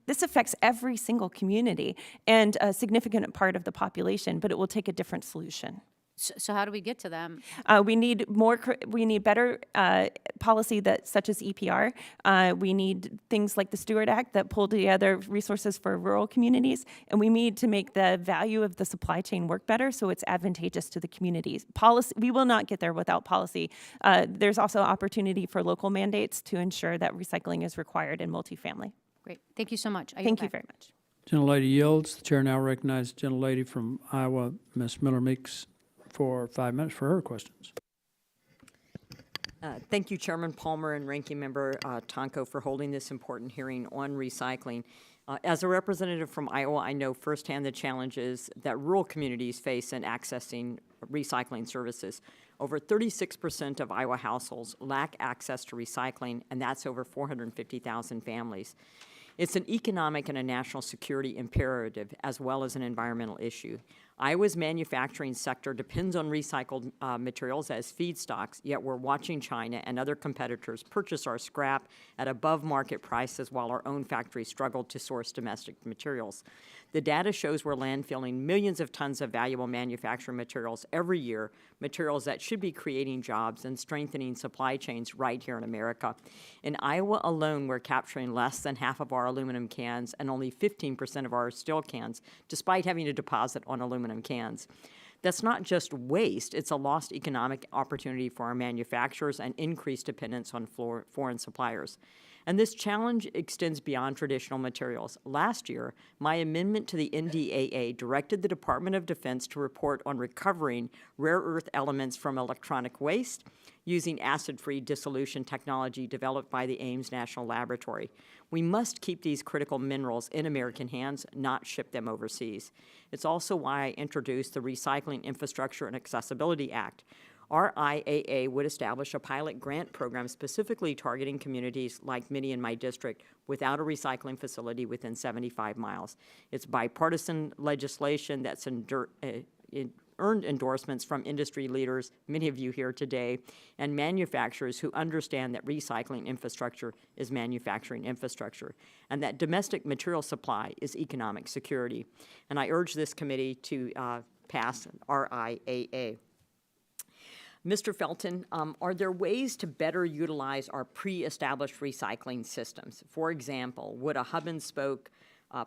this affects every single community and a significant part of the population, but it will take a different solution. So how do we get to them? We need better policy such as EPR. We need things like the Stewart Act that pull together resources for rural communities, and we need to make the value of the supply chain work better so it's advantageous to the communities. Policy, we will not get there without policy. There's also opportunity for local mandates to ensure that recycling is required in multifamily. Great. Thank you so much. Thank you very much. Gentlelady yields. The chair now recognizes the gentlelady from Iowa, Ms. Miller Meeks, for 5 minutes for her questions. Thank you, Chairman Palmer and Ranking Member Tonko, for holding this important hearing on recycling. As a representative from Iowa, I know firsthand the challenges that rural communities face in accessing recycling services. Over 36% of Iowa households lack access to recycling, and that's over 450,000 families. It's an economic and a national security imperative, as well as an environmental issue. Iowa's manufacturing sector depends on recycled materials as feedstocks, yet we're watching China and other competitors purchase our scrap at above-market prices while our own factories struggle to source domestic materials. The data shows we're landfilling millions of tons of valuable manufacturing materials every year, materials that should be creating jobs and strengthening supply chains right here in America. In Iowa alone, we're capturing less than half of our aluminum cans and only 15% of our steel cans, despite having to deposit on aluminum cans. That's not just waste, it's a lost economic opportunity for our manufacturers and increased dependence on foreign suppliers. And this challenge extends beyond traditional materials. Last year, my amendment to the NDAA directed the Department of Defense to report on recovering rare earth elements from electronic waste using acid-free dissolution technology developed by the Ames National Laboratory. We must keep these critical minerals in American hands, not ship them overseas. It's also why I introduced the Recycling Infrastructure and Accessibility Act. Our IAA would establish a pilot grant program specifically targeting communities like many in my district without a recycling facility within 75 miles. It's bipartisan legislation that's earned endorsements from industry leaders, many of you here today, and manufacturers who understand that recycling infrastructure is manufacturing infrastructure, and that domestic material supply is economic security. And I urge this committee to pass RIAA. Mr. Felton, are there ways to better utilize our pre-established recycling systems? For example, would a hub-and-spoke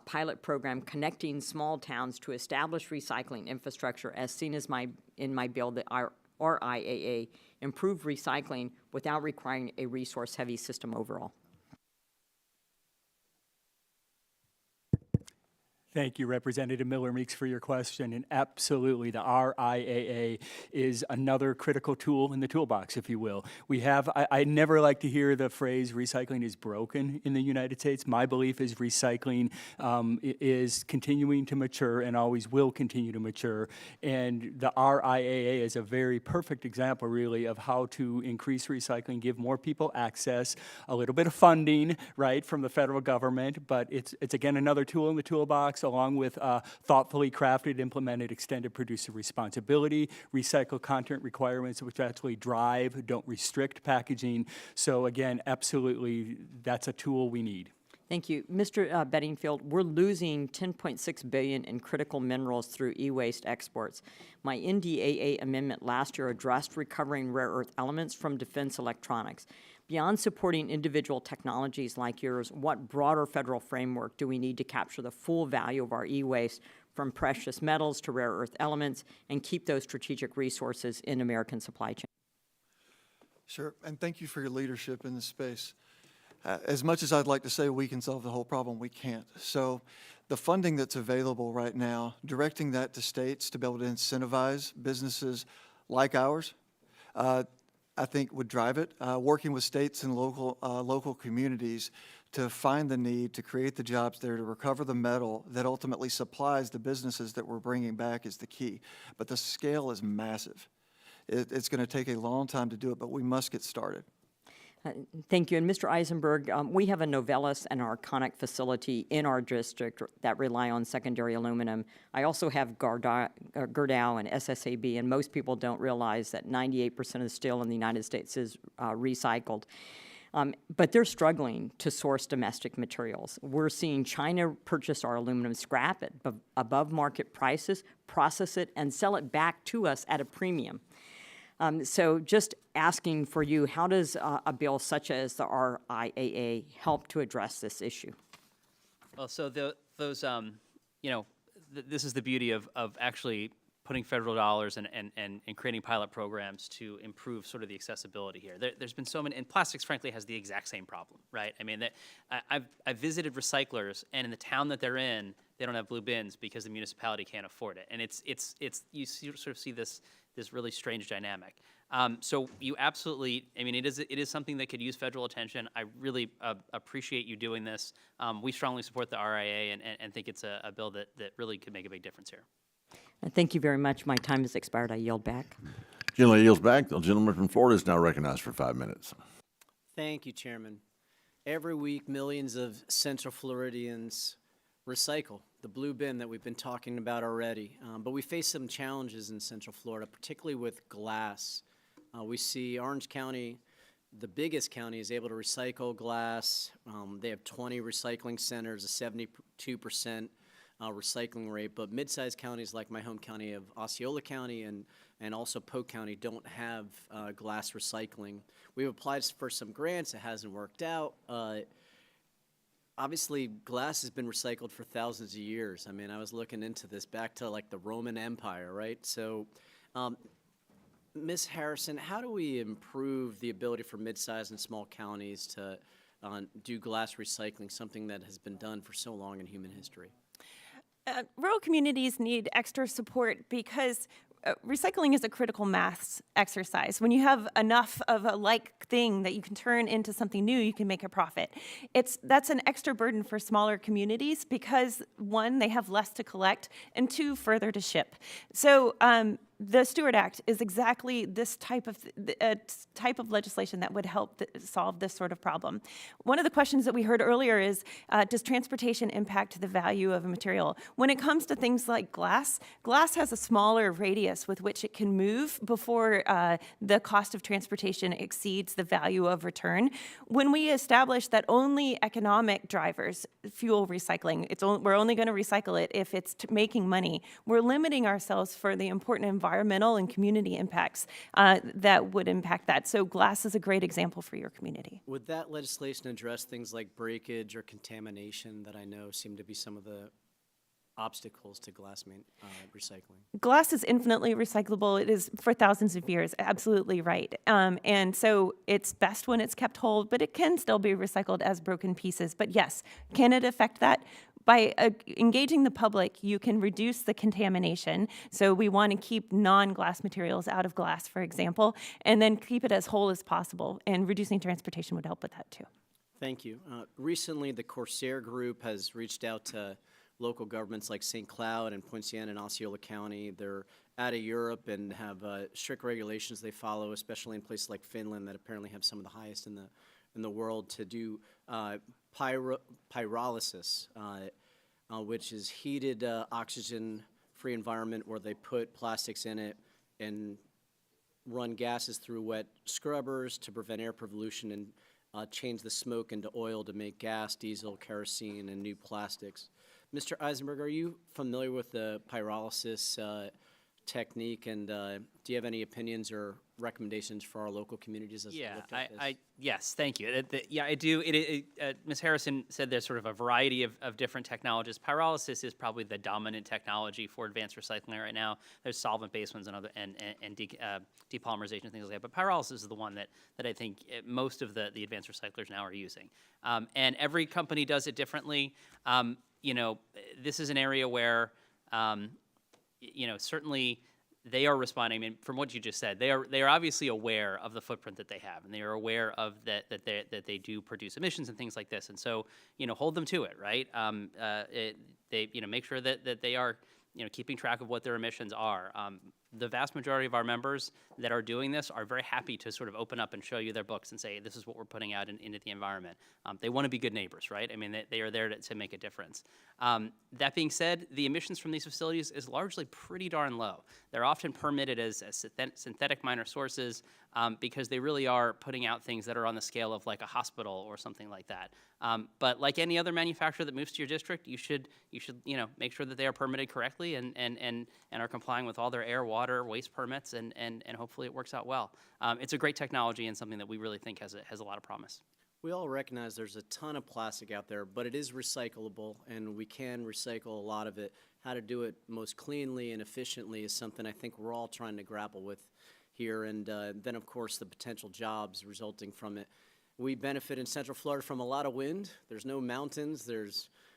pilot program connecting small towns to establish recycling infrastructure, as seen as in my bill, the RIAA, improve recycling without requiring a resource-heavy system overall? Thank you, Representative Miller-Meeks, for your question. And absolutely, the RIAA is another critical tool in the toolbox, if you will. We have, I never like to hear the phrase recycling is broken in the United States. My belief is recycling is continuing to mature and always will continue to mature. And the RIAA is a very perfect example, really, of how to increase recycling, give more people access, a little bit of funding, right, from the federal government. But it's again, another tool in the toolbox, along with thoughtfully crafted, implemented, extended producer responsibility, recycled content requirements, which actually drive, don't restrict packaging. So again, absolutely, that's a tool we need. Thank you. Mr. Bedingfield, we're losing $10.6 billion in critical minerals through e-waste exports. My NDAA amendment last year addressed recovering rare earth elements from defense electronics. Beyond supporting individual technologies like yours, what broader federal framework do we need to capture the full value of our e-waste from precious metals to rare earth elements and keep those strategic resources in American supply chain? Sure, and thank you for your leadership in this space. As much as I'd like to say we can solve the whole problem, we can't. So the funding that's available right now, directing that to states to be able to incentivize businesses like ours, I think would drive it. Working with states and local communities to find the need, to create the jobs there, to recover the metal that ultimately supplies the businesses that we're bringing back is the key. But the scale is massive. It's going to take a long time to do it, but we must get started. Thank you. And Mr. Eisenberg, we have a Novelis and Arconic facility in our district that rely on secondary aluminum. I also have Gerdau and SSAB, and most people don't realize that 98% of the steel in the United States is recycled. But they're struggling to source domestic materials. We're seeing China purchase our aluminum scrap at above market prices, process it, and sell it back to us at a premium. So just asking for you, how does a bill such as the RIAA help to address this issue? Well, so this is the beauty of actually putting federal dollars and creating pilot programs to improve sort of the accessibility here. There's been so many, and plastics frankly has the exact same problem, right? I mean, I've visited recyclers, and in the town that they're in, they don't have blue bins because the municipality can't afford it. And it's you sort of see this this really strange dynamic. So you absolutely, I mean, it is something that could use federal attention. I really appreciate you doing this. We strongly support the RIA and think it's a bill that really could make a big difference here. Thank you very much. My time has expired. I yield back. Gentleman yields back. The gentleman from Florida is now recognized for 5 minutes. Thank you, Chairman. Every week, millions of Central Floridians recycle the blue bin that we've been talking about already. But we face some challenges in Central Florida, particularly with glass. We see Orange County, the biggest county, is able to recycle glass. They have 20 recycling centers, a 72% recycling rate, but mid-sized counties like my home county of Osceola County and also Polk County don't have glass recycling. We've applied for some grants. It hasn't worked out. Obviously, glass has been recycled for thousands of years. I mean, I was looking into this back to like the Roman Empire, right? So, Ms. Harrison, how do we improve the ability for mid-sized and small counties to do glass recycling, something that has been done for so long in human history? Rural communities need extra support because recycling is a critical math exercise. When you have enough of a like thing that you can turn into something new, you can make a profit. That's an extra burden for smaller communities because, one, they have less to collect, and two, further to ship. So the Stewart Act is exactly this type of legislation that would help solve this sort of problem. One of the questions that we heard earlier is, does transportation impact the value of a material? When it comes to things like glass has a smaller radius with which it can move before the cost of transportation exceeds the value of return. When we establish that only economic drivers fuel recycling, we're only going to recycle it if it's making money, we're limiting ourselves for the important environmental and community impacts that would impact that. So glass is a great example for your community. Would that legislation address things like breakage or contamination that I know seem to be some of the obstacles to glass recycling? Glass is infinitely recyclable. It is for thousands of years, absolutely right. And so it's best when it's kept whole, but it can still be recycled as broken pieces. But yes, can it affect that? By engaging the public, you can reduce the contamination. So we want to keep non-glass materials out of glass, for example, and then keep it as whole as possible. And reducing transportation would help with that too. Thank you. Recently, the Corsair Group has reached out to local governments like St. Cloud and Poinciana and Osceola County. They're out of Europe and have strict regulations they follow, especially in places like Finland that apparently have some of the highest in the world, to do pyrolysis, which is heated oxygen-free environment where they put plastics in it and run gases through wet scrubbers to prevent air pollution and change the smoke into oil to make gas, diesel, kerosene, and new plastics. Mr. Eisenberg, are you familiar with the pyrolysis technique, and do you have any opinions or recommendations for our local communities as Yeah, they look at this? Yes, thank you. Yeah, I do. Ms. Harrison said there's sort of a variety of different technologies. Pyrolysis is probably the dominant technology for advanced recycling right now. There's solvent-based ones and depolymerization and things like that. But pyrolysis is the one that I think most of the advanced recyclers now are using. And every company does it differently. You know, this is an area where, you know, certainly they are responding. I mean, from what you just said, they are obviously aware of the footprint that they have, and they are aware of that they do produce emissions and things like this. And so, you know, hold them to it, right? They make sure that they are, you know, keeping track of what their emissions are. The vast majority of our members that are doing this are very happy to sort of open up and show you their books and say, this is what we're putting out into the environment. They want to be good neighbors, right? I mean, they are there to make a difference. That being said, the emissions from these facilities is largely pretty darn low. They're often permitted as synthetic minor sources because they really are putting out things that are on the scale of like a hospital or something like that. But like any other manufacturer that moves to your district, you should make sure that they are permitted correctly and are complying with all their air, water, waste permits, and hopefully it works out well. It's a great technology and something that we really think has a lot of promise. We all recognize there's a ton of plastic out there, but it is recyclable, and we can recycle a lot of it. How to do it most cleanly and efficiently is something I think we're all trying to grapple with here, and then, of course, the potential jobs resulting from it. We benefit in Central Florida from a lot of wind. There's no mountains.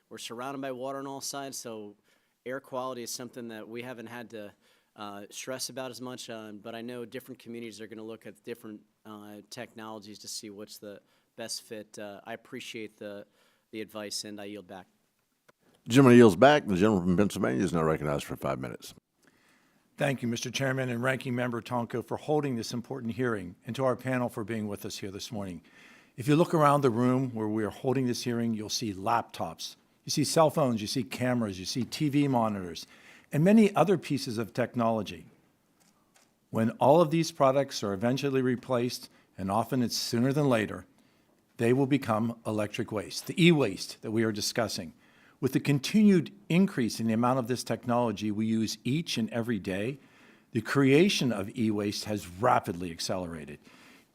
We're surrounded by water on all sides, so air quality is something that we haven't had to stress about as much, but I know different communities are going to look at different technologies to see what's the best fit. I appreciate the advice, and I yield back. The gentleman yields back. The gentleman from Pennsylvania is now recognized for 5 minutes. Thank you, Mr. Chairman and Ranking Member Tonko, for holding this important hearing, and to our panel for being with us here this morning. If you look around the room where we are holding this hearing, you'll see laptops, you see cell phones, you see cameras, you see TV monitors, and many other pieces of technology. When all of these products are eventually replaced, and often it's sooner than later, they will become electric waste, the e-waste that we are discussing. With the continued increase in the amount of this technology we use each and every day, the creation of e-waste has rapidly accelerated.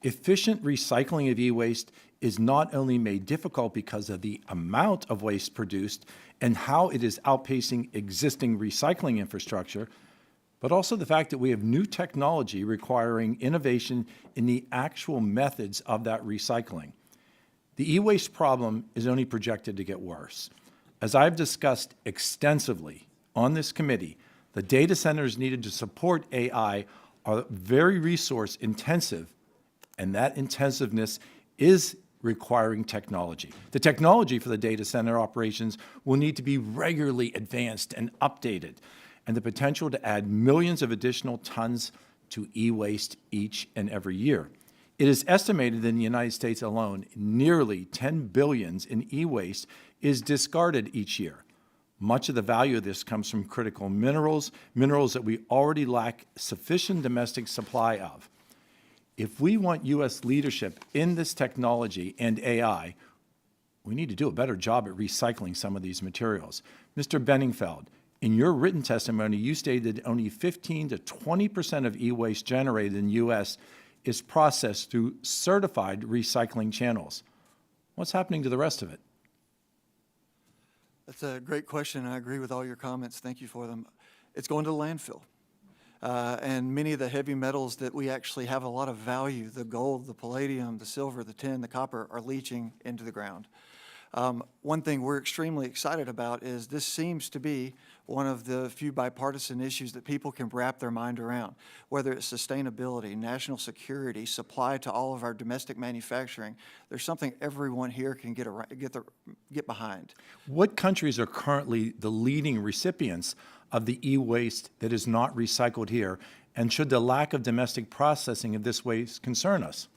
Efficient recycling of e-waste is not only made difficult because of the amount of waste produced and how it is outpacing existing recycling infrastructure, but also the fact that we have new technology requiring innovation in the actual methods of that recycling. The e-waste problem is only projected to get worse. As I've discussed extensively on this committee, the data centers needed to support AI are very resource intensive, and that intensiveness is requiring technology. The technology for the data center operations will need to be regularly advanced and updated, and the potential to add millions of additional tons to e-waste each and every year. It is estimated in the United States alone, nearly 10 billion in e-waste is discarded each year. Much of the value of this comes from critical minerals, minerals that we already lack sufficient domestic supply of. If we want U.S. leadership in this technology and AI, we need to do a better job at recycling some of these materials. Mr. Bedingfield, in your written testimony, you stated that only 15 to 20% of e-waste generated in the U.S. is processed through certified recycling channels. What's happening to the rest of it? That's a great question, and I agree with all your comments. Thank you for them. It's going to landfill. And many of the heavy metals that we actually have a lot of value, the gold, the palladium, the silver, the tin, the copper, are leaching into the ground. One thing we're extremely excited about is this seems to be one of the few bipartisan issues that people can wrap their mind around, whether it's sustainability, national security, supply to all of our domestic manufacturing. There's something everyone here can get behind. What countries are currently the leading recipients of the e-waste that is not recycled here, and should the lack of domestic processing of this waste concern us?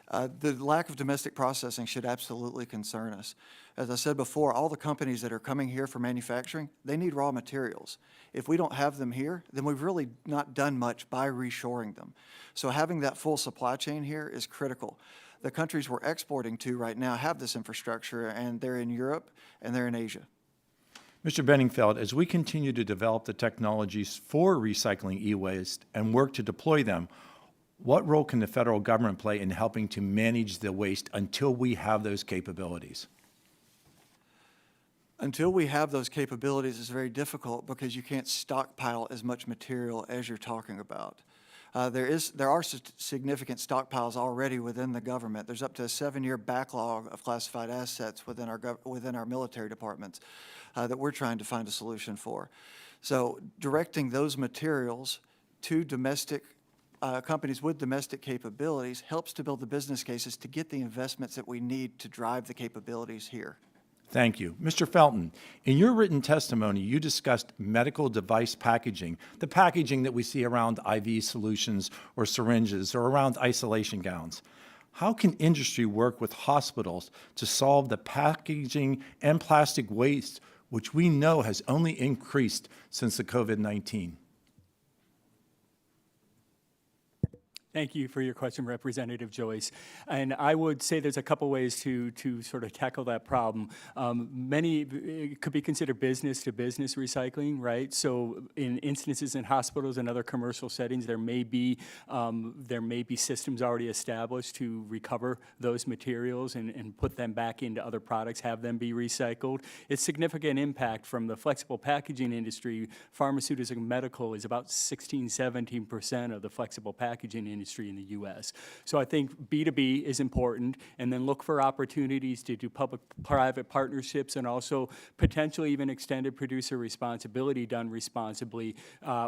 The lack of domestic processing should absolutely concern us. As I said before, all the companies that are coming here for manufacturing, they need raw materials. If we don't have them here, then we've really not done much by reshoring them. So having that full supply chain here is critical. The countries we're exporting to right now have this infrastructure, and they're in Europe and they're in Asia. Mr. Bedingfield, as we continue to develop the technologies for recycling e-waste and work to deploy them, what role can the federal government play in helping to manage the waste until we have those capabilities? Until we have those capabilities, it's very difficult because you can't stockpile as much material as you're talking about. There are significant stockpiles already within the government. There's up to a 7-year backlog of classified assets within our military departments that we're trying to find a solution for. So directing those materials to domestic companies with domestic capabilities helps to build the business cases to get the investments that we need to drive the capabilities here. Thank you. Mr. Felton, in your written testimony, you discussed medical device packaging, the packaging that we see around IV solutions or syringes or around isolation gowns. How can industry work with hospitals to solve the packaging and plastic waste, which we know has only increased since the COVID-19? Thank you for your question, Representative Joyce. And I would say there's a couple ways to sort of tackle that problem. It could be considered business-to-business recycling, right? So in instances in hospitals and other commercial settings, there may be systems already established to recover those materials and put them back into other products, have them be recycled. It's significant impact from the flexible packaging industry. Pharmaceutical and medical is about 16-17% of the flexible packaging industry. industry in the U.S. So I think B2B is important, and then look for opportunities to do public-private partnerships and also potentially even extended producer responsibility done responsibly.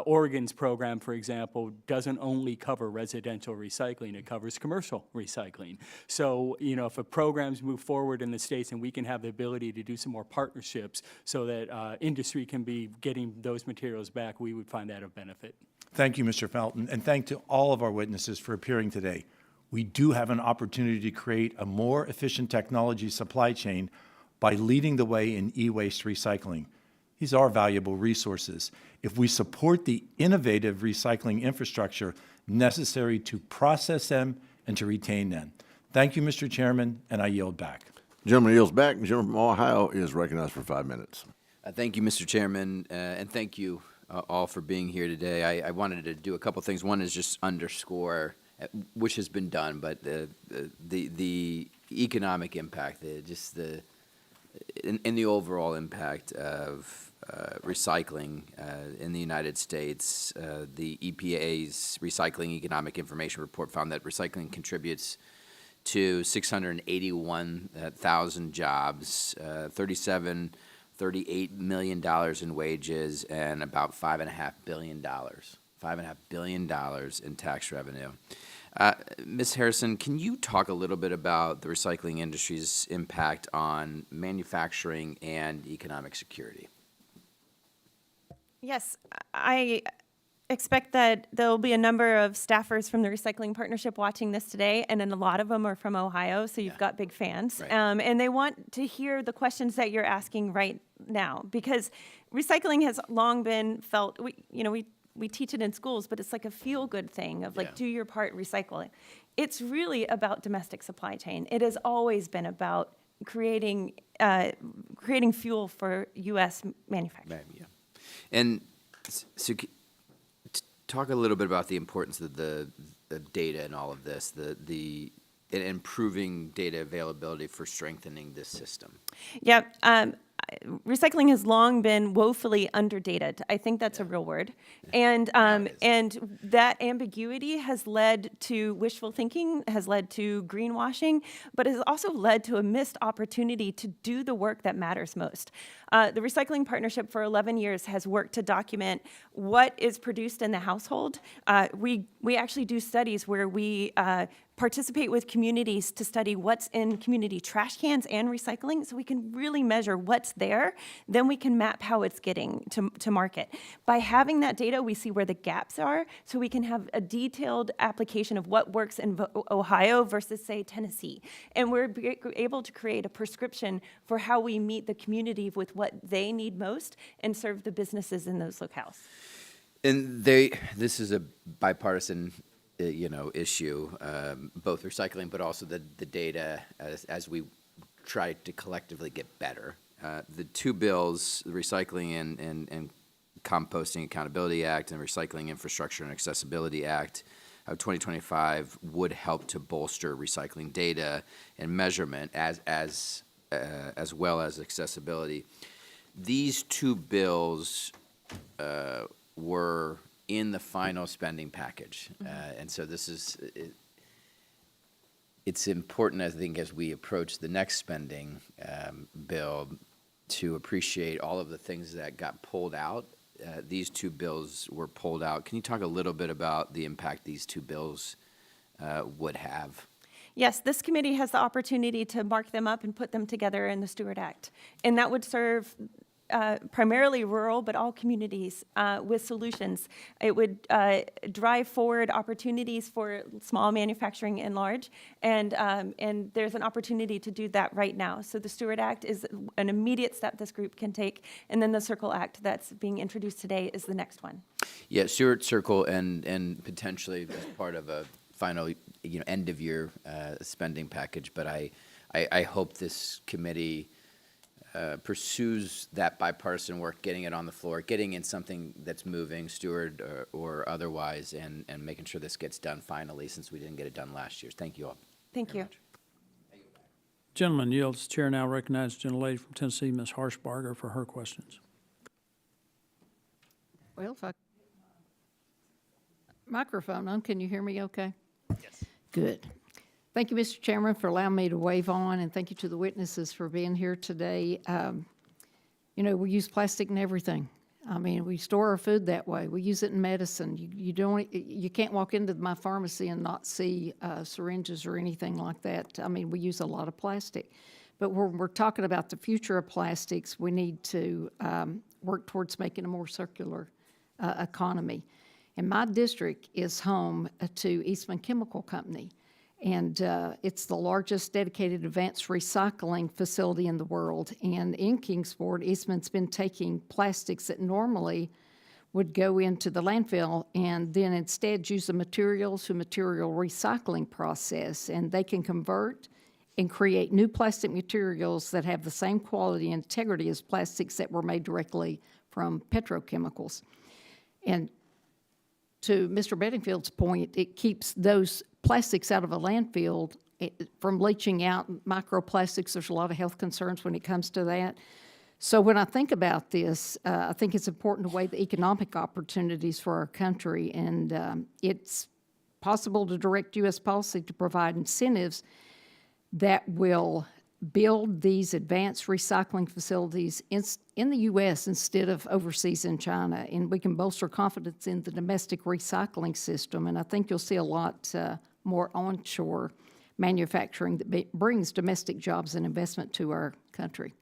Oregon's program, for example, doesn't only cover residential recycling, it covers commercial recycling. So, you know, if programs move forward in the states and we can have the ability to do some more partnerships so that industry can be getting those materials back, we would find that of benefit. Thank you, Mr. Felton, and thank to all of our witnesses for appearing today. We do have an opportunity to create a more efficient technology supply chain by leading the way in e-waste recycling. These are valuable resources. If we support the innovative recycling infrastructure necessary to process them and to retain them. Thank you, Mr. Chairman, and I yield back. Gentleman yields back. The gentleman from Ohio is recognized for 5 minutes. Thank you, Mr. Chairman, and thank you all for being here today. I wanted to do a couple things. One is just underscore, which has been done, but the economic impact, in the overall impact of recycling in the United States. The EPA's Recycling Economic Information Report found that recycling contributes to 681,000 jobs, $38 million in wages, and about $5.5 billion in tax revenue. Ms. Harrison, can you talk a little bit about the recycling industry's impact on manufacturing and economic security? Yes, I expect that there'll be a number of staffers from the Recycling Partnership watching this today, and then a lot of them are from Ohio, so you've got big fans. Right. And they want to hear the questions that you're asking right now, because recycling has long been felt, we teach it in schools, but it's like a feel-good thing of do your part, recycling. It's really about domestic supply chain. It has always been about creating fuel for U.S. manufacturing. Yeah. And so talk a little bit about the importance of the data and all of this, the improving data availability for strengthening this system. Yeah, recycling has long been woefully underdated. I think that's a real word. And that ambiguity has led to wishful thinking, has led to greenwashing, but has also led to a missed opportunity to do the work that matters most. The Recycling Partnership for 11 years has worked to document what is produced in the household. We actually do studies where we participate with communities to study what's in community trash cans and recycling, so we can really measure what's there. Then we can map how it's getting to market. By having that data, we see where the gaps are, so we can have a detailed application of what works in Ohio versus, say, Tennessee. And we're able to create a prescription for how we meet the community with what they need most and serve the businesses in those locales. And this is a bipartisan issue, both recycling, but also the data as we try to collectively get better. The two bills, the Recycling and Composting Accountability Act and Recycling Infrastructure and Accessibility Act of 2025, would help to bolster recycling data and measurement as well as accessibility. These two bills were in the final spending package. And so this is, it's important, I think, as we approach the next spending bill to appreciate all of the things that got pulled out. These two bills were pulled out. Can you talk a little bit about the impact these two bills would have? Yes, this committee has the opportunity to mark them up and put them together in the Stewart Act. And that would serve primarily rural, but all communities with solutions. It would drive forward opportunities for small manufacturing and large, and there's an opportunity to do that right now. So the Stewart Act is an immediate step this group can take, and then the Circle Act that's being introduced today is the next one. Yeah, Stewart, Circle, and potentially as part of a final, end of year spending package. But I hope this committee pursues that bipartisan work, getting it on the floor, getting in something that's moving, Stewart or otherwise, and making sure this gets done finally, since we didn't get it done last year. Thank you all. Thank you. Gentleman yields. Chair now recognizes the gentlelady from Tennessee, Ms. Harshbarger, for her questions. Well, if I microphone on, can you hear me okay? Yes. Good. Thank you, Mr. Chairman, for allowing me to wave on, and thank you to the witnesses for being here today. You know, we use plastic in everything. I mean, we store our food that way. We use it in medicine. You can't walk into my pharmacy and not see syringes or anything like that. I mean, we use a lot of plastic. But when we're talking about the future of plastics, we need to work towards making a more circular economy. And my district is home to Eastman Chemical Company. And it's the largest dedicated advanced recycling facility in the world. And in Kingsport, Eastman's been taking plastics that normally would go into the landfill and then instead use the materials through material recycling process. And they can convert and create new plastic materials that have the same quality and integrity as plastics that were made directly from petrochemicals. And to Mr. Bedingfield's point, it keeps those plastics out of a landfill from leaching out microplastics. There's a lot of health concerns when it comes to that. So when I think about this, I think it's important to weigh the economic opportunities for our country, and it's possible to direct U.S. policy to provide incentives that will build these advanced recycling facilities in the U.S. instead of overseas in China, and we can bolster confidence in the domestic recycling system, and I think you'll see a lot more onshore manufacturing that brings domestic jobs and investment to our country.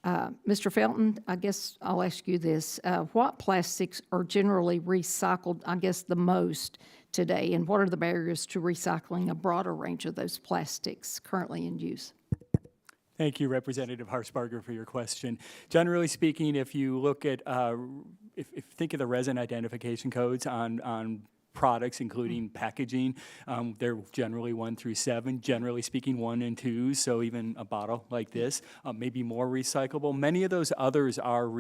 Mr. Felton, I guess I'll ask you this. What plastics are generally recycled, I guess, the most today, and what are the barriers to recycling a broader range of those plastics currently in use? Thank you, Representative Harshbarger, for your question. Generally speaking, if you look at, if think of the resin identification codes on products, including packaging, they're generally 1 through 7, generally speaking 1 and 2, so even a bottle like this, maybe more recyclable. Many of those others are,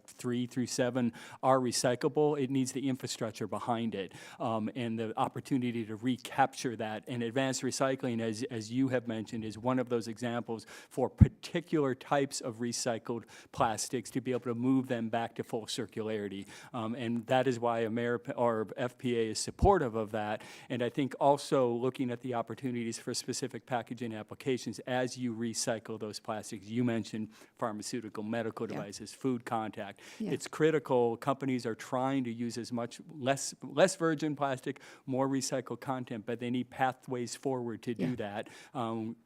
3 through 7 are recyclable. It needs the infrastructure behind it and the opportunity to recapture that. And advanced recycling, as you have mentioned, is one of those examples for particular types of recycled plastics to be able to move them back to full circularity. And that is why FPA is supportive of that, and I think also looking at the opportunities for specific packaging applications as you recycle those plastics. You mentioned pharmaceutical, medical devices, food contact. It's critical. Companies are trying to use less virgin plastic, more recycled content, but they need pathways forward to do that.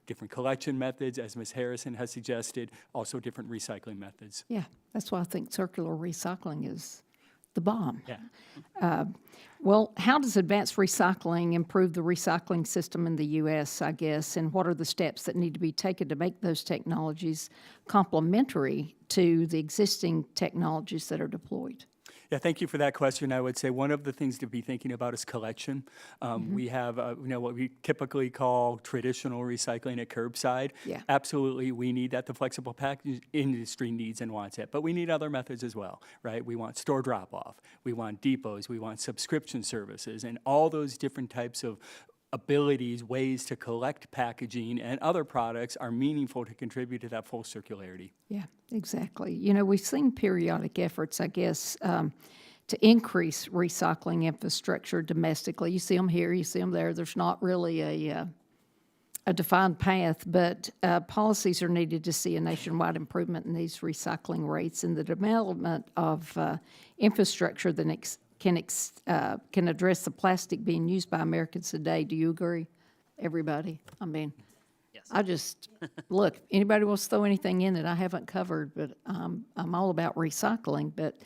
Different collection methods, as Ms. Harrison has suggested, also different recycling methods. Yeah, that's why I think circular recycling is the bomb. Yeah. Well, how does advanced recycling improve the recycling system in the U.S., I guess, and what are the steps that need to be taken to make those technologies complementary to the existing technologies that are deployed? Yeah, thank you for that question. I would say one of the things to be thinking about is collection. We have, what we typically call traditional recycling at curbside. Yeah. Absolutely, we need that. The flexible packaging industry needs and wants it, but we need other methods as well, right? We want store drop-off, we want depots, we want subscription services, and all those different types of abilities, ways to collect packaging and other products are meaningful to contribute to that full circularity. Yeah, exactly. You know, we've seen periodic efforts, I guess, to increase recycling infrastructure domestically. You see them here, you see them there. There's not really a defined path, but policies are needed to see a nationwide improvement in these recycling rates and the development of infrastructure that can address the plastic being used by Americans today. Do you agree, everybody? I mean, yes. I just, look, anybody wants to throw anything in that I haven't covered, but I'm all about recycling, but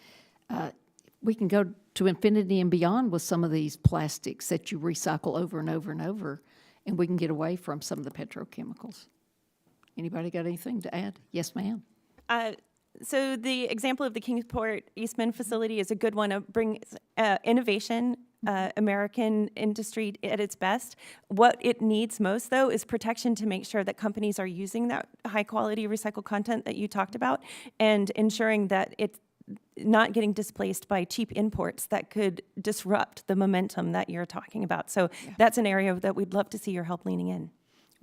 we can go to infinity and beyond with some of these plastics that you recycle over and over and over, and we can get away from some of the petrochemicals. Anybody got anything to add? Yes, ma'am. So the example of the Kingsport Eastman facility is a good one. It brings innovation, American industry at its best. What it needs most, though, is protection to make sure that companies are using that high-quality recycled content that you talked about and ensuring that it's not getting displaced by cheap imports that could disrupt the momentum that you're talking about. So that's an area that we'd love to see your help leaning in.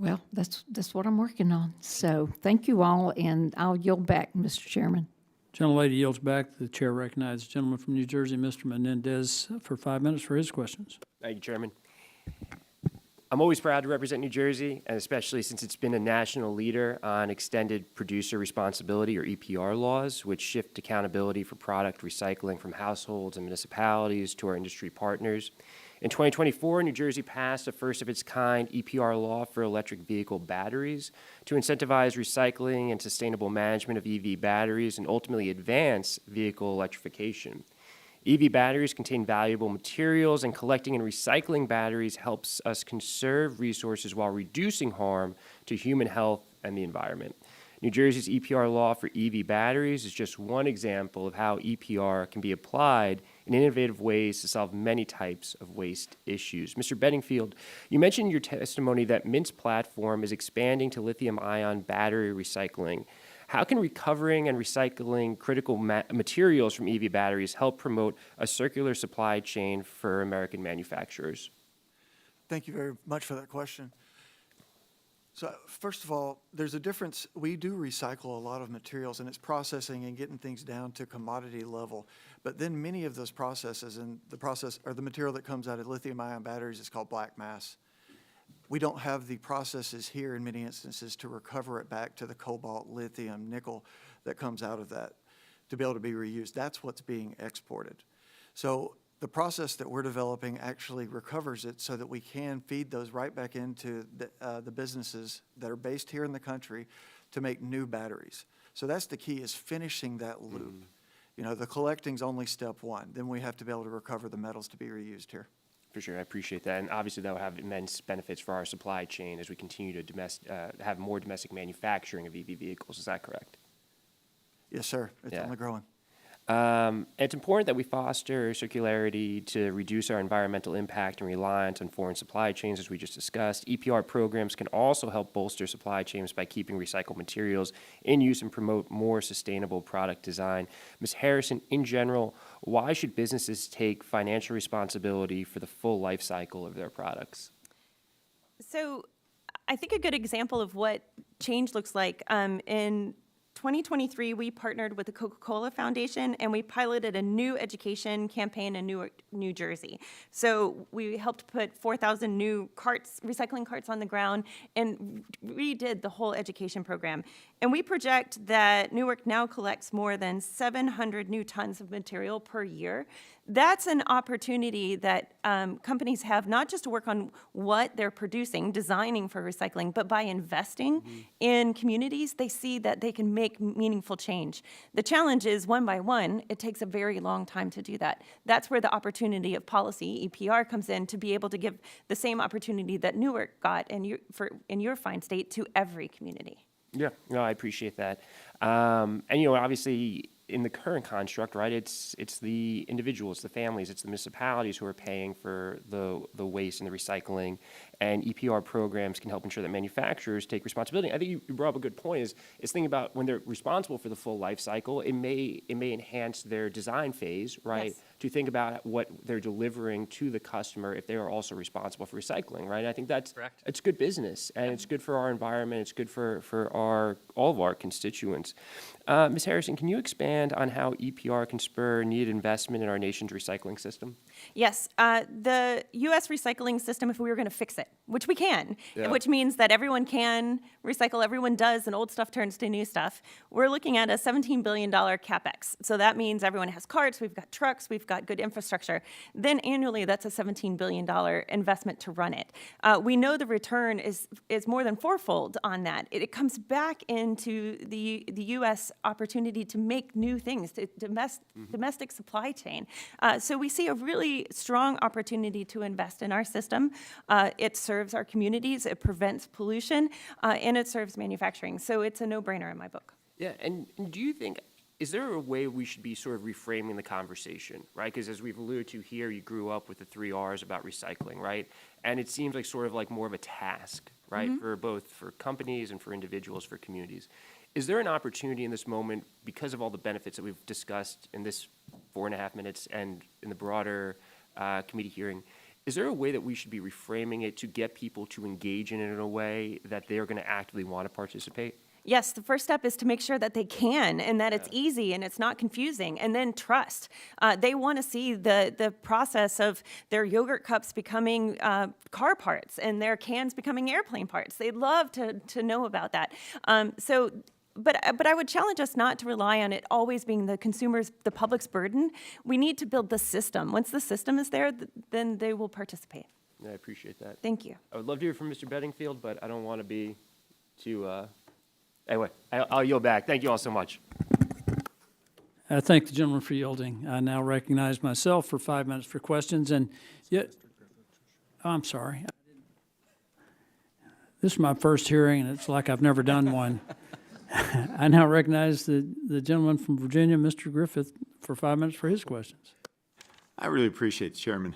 Well, that's what I'm working on. So thank you all, and I'll yield back, Mr. Chairman. Gentlelady yields back. The chair recognizes the gentleman from New Jersey, Mr. Menendez, for 5 minutes for his questions. Thank you, Chairman. I'm always proud to represent New Jersey, and especially since it's been a national leader on extended producer responsibility, or EPR laws, which shift accountability for product recycling from households and municipalities to our industry partners. In 2024, New Jersey passed a first-of-its-kind EPR law for electric vehicle batteries to incentivize recycling and sustainable management of EV batteries and ultimately advance vehicle electrification. EV batteries contain valuable materials, and collecting and recycling batteries helps us conserve resources while reducing harm to human health and the environment. New Jersey's EPR law for EV batteries is just one example of how EPR can be applied in innovative ways to solve many types of waste issues. Mr. Bedingfield, you mentioned in your testimony that Mint's platform is expanding to lithium-ion battery recycling. How can recovering and recycling critical materials from EV batteries help promote a circular supply chain for American manufacturers? Thank you very much for that question. So first of all, there's a difference. We do recycle a lot of materials, and it's processing and getting things down to commodity level. But then many of those processes, and the material that comes out of lithium-ion batteries is called black mass. We don't have the processes here in many instances to recover it back to the cobalt, lithium, nickel that comes out of that to be able to be reused. That's what's being exported. So the process that we're developing actually recovers it so that we can feed those right back into the businesses that are based here in the country to make new batteries. So that's the key, is finishing that loop. You know, the collecting's only step one. Then we have to be able to recover the metals to be reused here. For sure, I appreciate that. And obviously that will have immense benefits for our supply chain as we continue to have more domestic manufacturing of EV vehicles. Is that correct? Yes, sir. It's only growing. It's important that we foster circularity to reduce our environmental impact and reliance on foreign supply chains, as we just discussed. EPR programs can also help bolster supply chains by keeping recycled materials in use and promote more sustainable product design. Ms. Harrison, in general, why should businesses take financial responsibility for the full life cycle of their products? So I think a good example of what change looks like, in 2023, we partnered with the Coca-Cola Foundation, and we piloted a new education campaign in Newark, New Jersey. So we helped put 4,000 new recycling carts on the ground, and redid the whole education program. And we project that Newark now collects more than 700 new tons of material per year. That's an opportunity that companies have, not just to work on what they're producing, designing for recycling, but by investing in communities, they see that they can make meaningful change. The challenge is, one by one, it takes a very long time to do that. That's where the opportunity of policy, EPR, comes in, to be able to give the same opportunity that Newark got in your fine state to every community. Yeah, no, I appreciate that. And, you know, obviously, in the current construct, right, it's the individuals, the families, it's the municipalities who are paying for the waste and the recycling, and EPR programs can help ensure that manufacturers take responsibility. I think you brought up a good point, is thinking about when they're responsible for the full life cycle, it may enhance their design phase, right, Yes. to think about what they're delivering to the customer if they are also responsible for recycling, right? I think that's Correct. It's good business, and it's good for our environment, it's good for all of our constituents. Ms. Harrison, can you expand on how EPR can spur needed investment in our nation's recycling system? Yes, the U.S. recycling system, if we were going to fix it, which we can, Yeah. which means that everyone can recycle, everyone does, and old stuff turns to new stuff, we're looking at a $17 billion CapEx. So that means everyone has carts, we've got trucks, we've got good infrastructure. Then annually, that's a $17 billion investment to run it. We know the return is more than fourfold on that. It comes back into the U.S. opportunity to make new things, to domestic supply chain. So we see a really strong opportunity to invest in our system. It serves our communities, it prevents pollution, and it serves manufacturing. So it's a no-brainer in my book. Yeah, and do you think, is there a way we should be sort of reframing the conversation, right? Because as we've alluded to here, you grew up with the 3 R's about recycling, right? And it seems like sort of like more of a task, right? For companies and for individuals, for communities. Is there an opportunity in this moment, because of all the benefits that we've discussed in this 4.5 minutes and in the broader committee hearing, is there a way that we should be reframing it to get people to engage in it in a way that they're going to actively want to participate? Yes, the first step is to make sure that they can and that it's easy and it's not confusing, and then trust. They want to see the process of their yogurt cups becoming car parts and their cans becoming airplane parts. They'd love to know about that. But I would challenge us not to rely on it always being the consumer's, the public's burden. We need to build the system. Once the system is there, then they will participate. I appreciate that. Thank you. I would love to hear from Mr. Bedingfield, but I don't want to be too, anyway, I'll yield back. Thank you all so much. I thank the gentleman for yielding. I now recognize myself for 5 minutes for questions, and yet, I'm sorry. This is my first hearing, and it's like I've never done one. I now recognize the gentleman from Virginia, Mr. Griffith, for 5 minutes for his questions. I really appreciate the chairman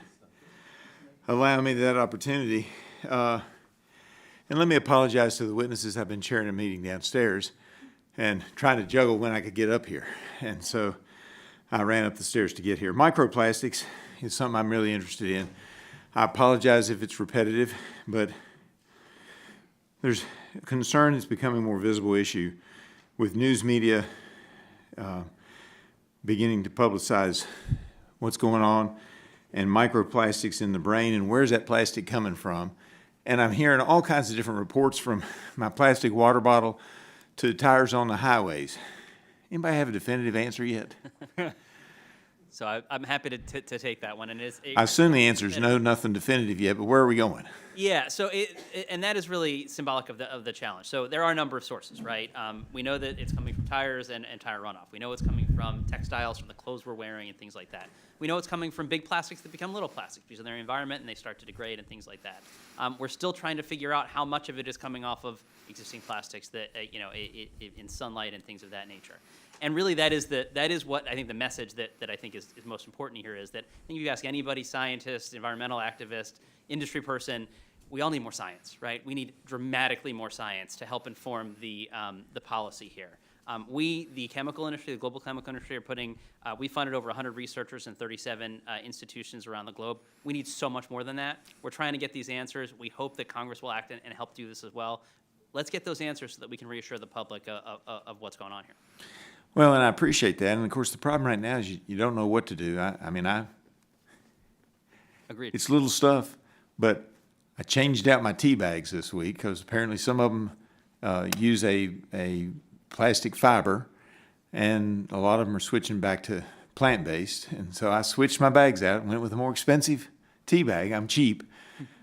allowing me that opportunity. And let me apologize to the witnesses. I've been chairing a meeting downstairs and trying to juggle when I could get up here. And so I ran up the stairs to get here. Microplastics is something I'm really interested in. I apologize if it's repetitive, but there's a concern that's becoming a more visible issue with news media beginning to publicize what's going on and microplastics in the brain and where's that plastic coming from. And I'm hearing all kinds of different reports from my plastic water bottle to tires on the highways. Anybody have a definitive answer yet? So I'm happy to take that one. And I assume the answer is no, nothing definitive yet, but where are we going? Yeah, so and that is really symbolic of the challenge. So there are a number of sources, right? We know that it's coming from tires and tire runoff. We know it's coming from textiles, from the clothes we're wearing and things like that. We know it's coming from big plastics that become little plastics because of their environment and they start to degrade and things like that. We're still trying to figure out how much of it is coming off of existing plastics that, in sunlight and things of that nature. And really, that is what I think the message that I think is most important here is that I think if you ask anybody, scientist, environmental activist, industry person, we all need more science, right? We need dramatically more science to help inform the policy here. We, the chemical industry, the global chemical industry, are putting, we funded over 100 researchers in 37 institutions around the globe. We need so much more than that. We're trying to get these answers. We hope that Congress will act and help do this as well. Let's get those answers so that we can reassure the public of what's going on here. Well, and I appreciate that. And of course, the problem right now is you don't know what to do. Agreed. It's little stuff, but I changed out my tea bags this week because apparently some of them use a plastic fiber, and a lot of them are switching back to plant-based. And so I switched my bags out and went with a more expensive tea bag. I'm cheap,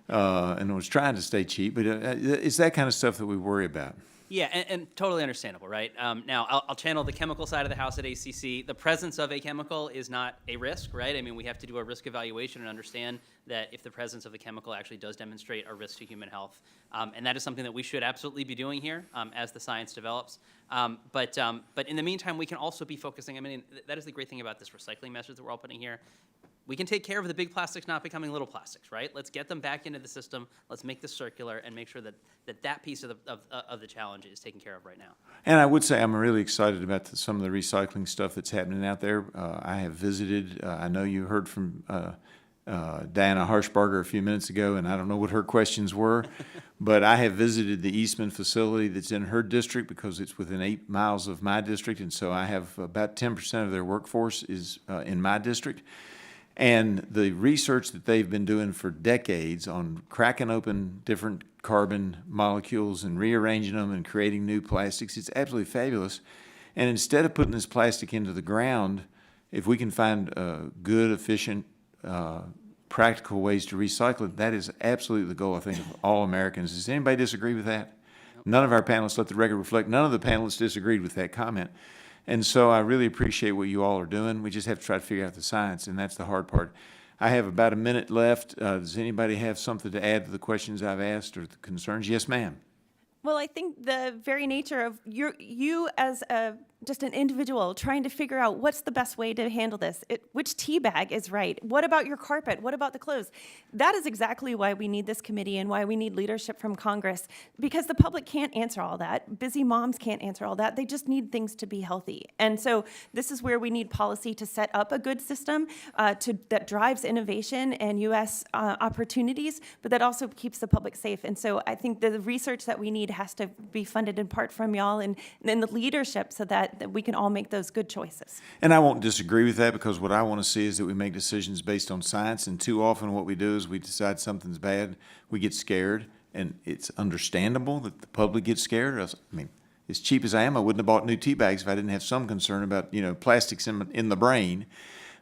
and I was trying to stay cheap, but it's that kind of stuff that we worry about. Yeah, and totally understandable, right? Now, I'll channel the chemical side of the house at ACC. The presence of a chemical is not a risk, right? I mean, we have to do a risk evaluation and understand that if the presence of the chemical actually does demonstrate a risk to human health. And that is something that we should absolutely be doing here as the science develops. But in the meantime, we can also be focusing, I mean, that is the great thing about this recycling message that we're all putting here. We can take care of the big plastics not becoming little plastics, right? Let's get them back into the system. Let's make this circular and make sure that piece of the challenge is taken care of right now. And I would say I'm really excited about some of the recycling stuff that's happening out there. I have visited, I know you heard from Diana Harshbarger a few minutes ago, and I don't know what her questions were, but I have visited the Eastman facility that's in her district because it's within 8 miles of my district, and so I have about 10% of their workforce is in my district. And the research that they've been doing for decades on cracking open different carbon molecules and rearranging them and creating new plastics, it's absolutely fabulous. And instead of putting this plastic into the ground, if we can find good, efficient, practical ways to recycle it, that is absolutely the goal, I think, of all Americans. Does anybody disagree with that? None of our panelists, let the record reflect, none of the panelists disagreed with that comment. And so I really appreciate what you all are doing. We just have to try to figure out the science, and that's the hard part. I have about a minute left. Does anybody have something to add to the questions I've asked or the concerns? Yes, ma'am. Well, I think the very nature of you as a just an individual trying to figure out what's the best way to handle this. Which tea bag is right? What about your carpet? What about the clothes? That is exactly why we need this committee and why we need leadership from Congress, because the public can't answer all that. Busy moms can't answer all that. They just need things to be healthy. And so this is where we need policy to set up a good system that drives innovation and U.S. opportunities, but that also keeps the public safe. And so I think the research that we need has to be funded in part from y'all and the leadership so that we can all make those good choices. And I won't disagree with that, because what I want to see is that we make decisions based on science, and too often what we do is we decide something's bad, we get scared, and it's understandable that the public gets scared. I mean, as cheap as I am, I wouldn't have bought new tea bags if I didn't have some concern about, plastics in the brain.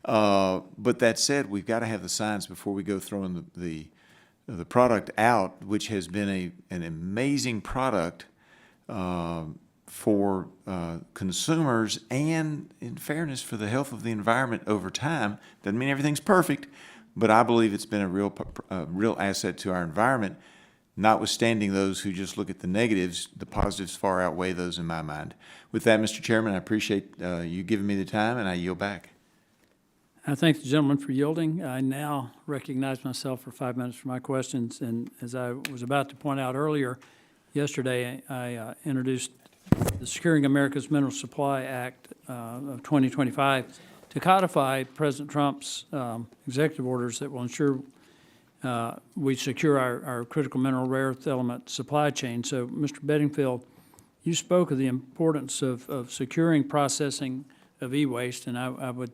But that said, we've got to have the science before we go throwing the product out, which has been an amazing product for consumers, and in fairness, for the health of the environment over time. Doesn't mean everything's perfect, but I believe it's been a real asset to our environment. Notwithstanding those who just look at the negatives, the positives far outweigh those in my mind. With that, Mr. Chairman, I appreciate you giving me the time, and I yield back. I thank the gentleman for yielding. I now recognize myself for 5 minutes for my questions. And as I was about to point out earlier, yesterday I introduced the Securing America's Mineral Supply Act of 2025 to codify President Trump's executive orders that will ensure we secure our critical mineral rare earth element supply chain. So, Mr. Bedingfield, you spoke of the importance of securing processing of e-waste, and I would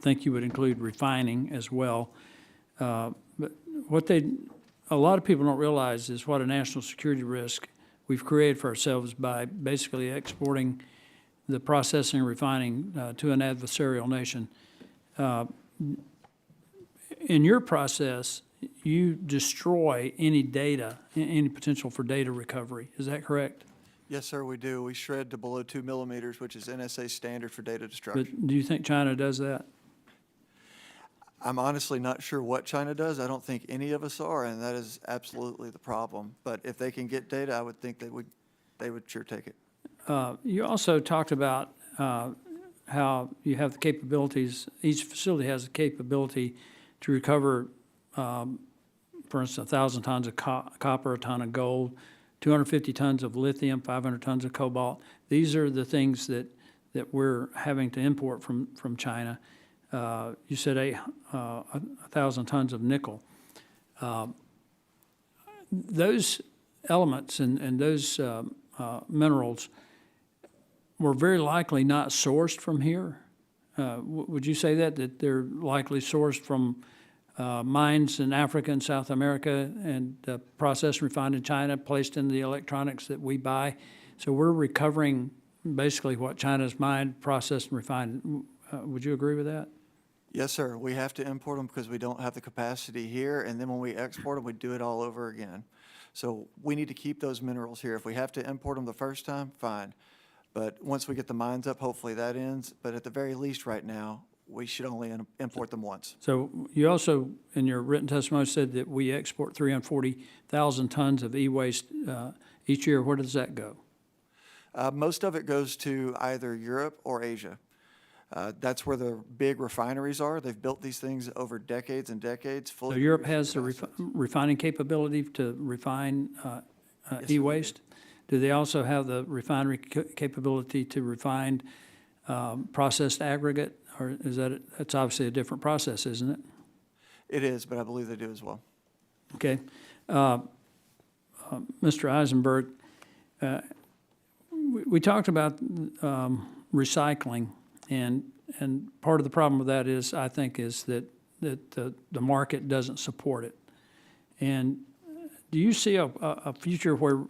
think you would include refining as well. But what a lot of people don't realize is what a national security risk we've created for ourselves by basically exporting the processing and refining to an adversarial nation. In your process, you destroy any data, any potential for data recovery. Is that correct? Yes, sir, we do. We shred to below 2 millimeters, which is NSA standard for data destruction. But do you think China does that? I'm honestly not sure what China does. I don't think any of us are, and that is absolutely the problem. But if they can get data, I would think they would sure take it. You also talked about how you have the capabilities, each facility has the capability to recover, for instance, 1,000 tons of copper, a ton of gold, 250 tons of lithium, 500 tons of cobalt. These are the things that we're having to import from China. You said 1,000 tons of nickel. Those elements and those minerals were very likely not sourced from here. Would you say that they're likely sourced from mines in Africa and South America and processed and refined in China, placed in the electronics that we buy? So we're recovering basically what China's mined, processed, and refined. Would you agree with that? Yes, sir. We have to import them because we don't have the capacity here, and then when we export them, we do it all over again. So we need to keep those minerals here. If we have to import them the first time, fine. But once we get the mines up, hopefully that ends. But at the very least right now, we should only import them once. So you also, in your written testimony, said that we export 340,000 tons of e-waste each year. Where does that go? Most of it goes to either Europe or Asia. That's where the big refineries are. They've built these things over decades and decades. So Europe has the refining capability to refine Yes, e-waste? Do they also have the refinery capability to refine processed aggregate? Or is that's obviously a different process, isn't it? It is, but I believe they do as well. Okay. Mr. Eisenberg, we talked about recycling, and part of the problem with that is, I think, is that the market doesn't support it. And do you see a future where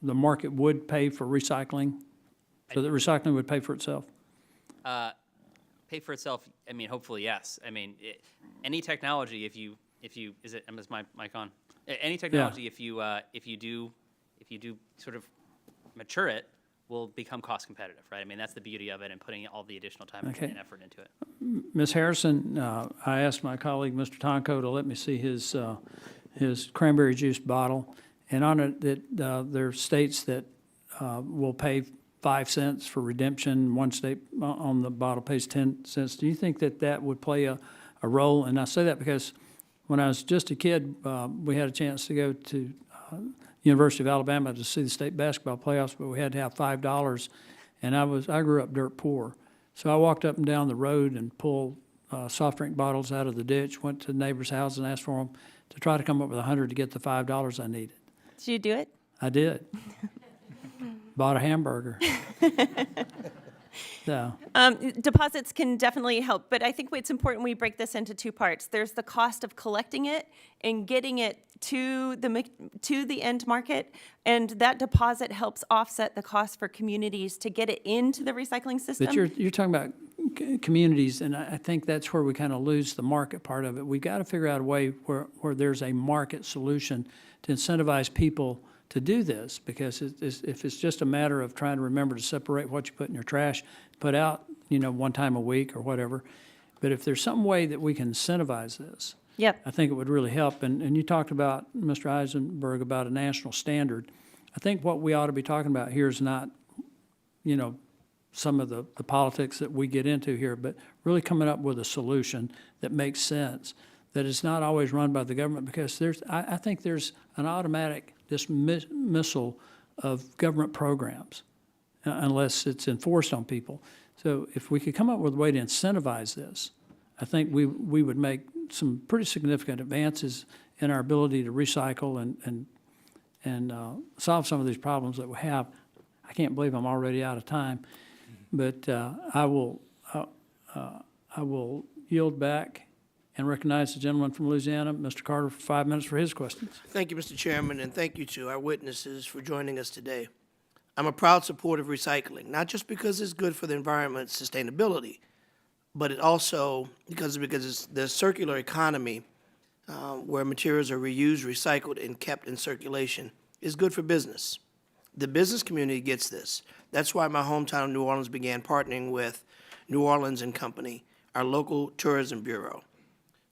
the market would pay for recycling, so that recycling would pay for itself? Pay for itself. I mean, hopefully, yes. I mean, any technology, if you is my mic on? Any technology, yeah. if you do sort of mature it, will become cost competitive, right? I mean, that's the beauty of it, and putting all the additional time and effort into it. Ms. Harrison, I asked my colleague, Mr. Tonko, to let me see his cranberry juice bottle, and on it, there states that will pay 5 cents for redemption. One state on the bottle pays 10 cents. Do you think that that would play a role? And I say that because when I was just a kid, we had a chance to go to University of Alabama to see the state basketball playoffs, but we had to have $5. And I grew up dirt poor. So I walked up and down the road and pulled soft drink bottles out of the ditch, went to neighbors' houses and asked for them to try to come up with $100 to get the $5 I needed. Did you do it? I did. Bought a hamburger. So. Deposits can definitely help, but I think it's important we break this into two parts. There's the cost of collecting it and getting it to the end market, and that deposit helps offset the cost for communities to get it into the recycling system. But you're talking about communities, and I think that's where we kind of lose the market part of it. We've got to figure out a way where there's a market solution to incentivize people to do this, because if it's just a matter of trying to remember to separate what you put in your trash, put out, one time a week or whatever, but if there's some way that we can incentivize this, yep, I think it would really help. And you talked about, Mr. Eisenberg, about a national standard. I think what we ought to be talking about here is not, some of the politics that we get into here, but really coming up with a solution that makes sense, that is not always run by the government, because I think there's an automatic dismissal of government programs unless it's enforced on people. So if we could come up with a way to incentivize this, I think we would make some pretty significant advances in our ability to recycle and solve some of these problems that we have. I can't believe I'm already out of time, but I will yield back and recognize the gentleman from Louisiana, Mr. Carter, for 5 minutes for his questions. Thank you, Mr. Chairman, and thank you to our witnesses for joining us today. I'm a proud supporter of recycling, not just because it's good for the environment sustainability, but it also because it's the circular economy where materials are reused, recycled, and kept in circulation is good for business. The business community gets this. That's why my hometown of New Orleans began partnering with New Orleans and Company, our local tourism bureau,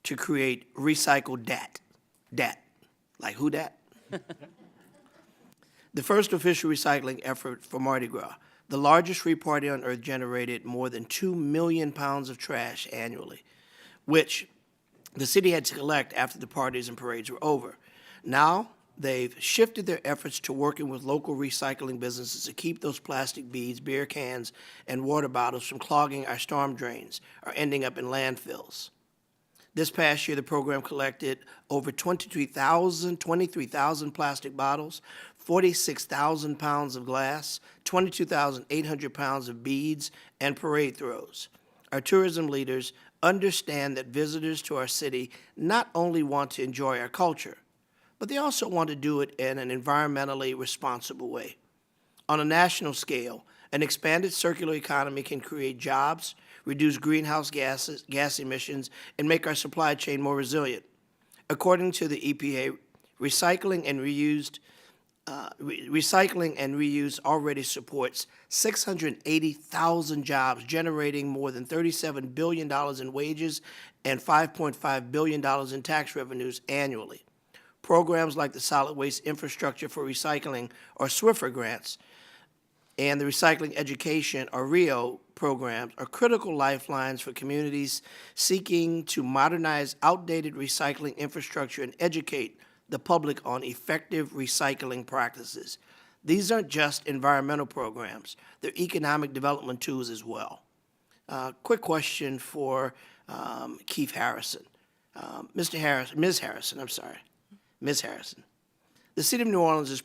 to create Recycle Dat. Dat. Like who dat? The first official recycling effort for Mardi Gras. The largest free party on earth generated more than 2 million pounds of trash annually, which the city had to collect after the parties and parades were over. Now, they've shifted their efforts to working with local recycling businesses to keep those plastic beads, beer cans, and water bottles from clogging our storm drains or ending up in landfills. This past year, the program collected over 23,000 plastic bottles, 46,000 pounds of glass, 22,800 pounds of beads, and parade throws. Our tourism leaders understand that visitors to our city not only want to enjoy our culture, but they also want to do it in an environmentally responsible way. On a national scale, an expanded circular economy can create jobs, reduce greenhouse gas emissions, and make our supply chain more resilient. According to the EPA, recycling and reuse already supports 680,000 jobs, generating more than $37 billion in wages and $5.5 billion in tax revenues annually. Programs like the Solid Waste Infrastructure for Recycling, or SWIFR grants, and the Recycling Education, or RIO, programs are critical lifelines for communities seeking to modernize outdated recycling infrastructure and educate the public on effective recycling practices. These aren't just environmental programs, they're economic development tools as well. Quick question for Keefe Harrison. Ms. Harrison. The City of New Orleans is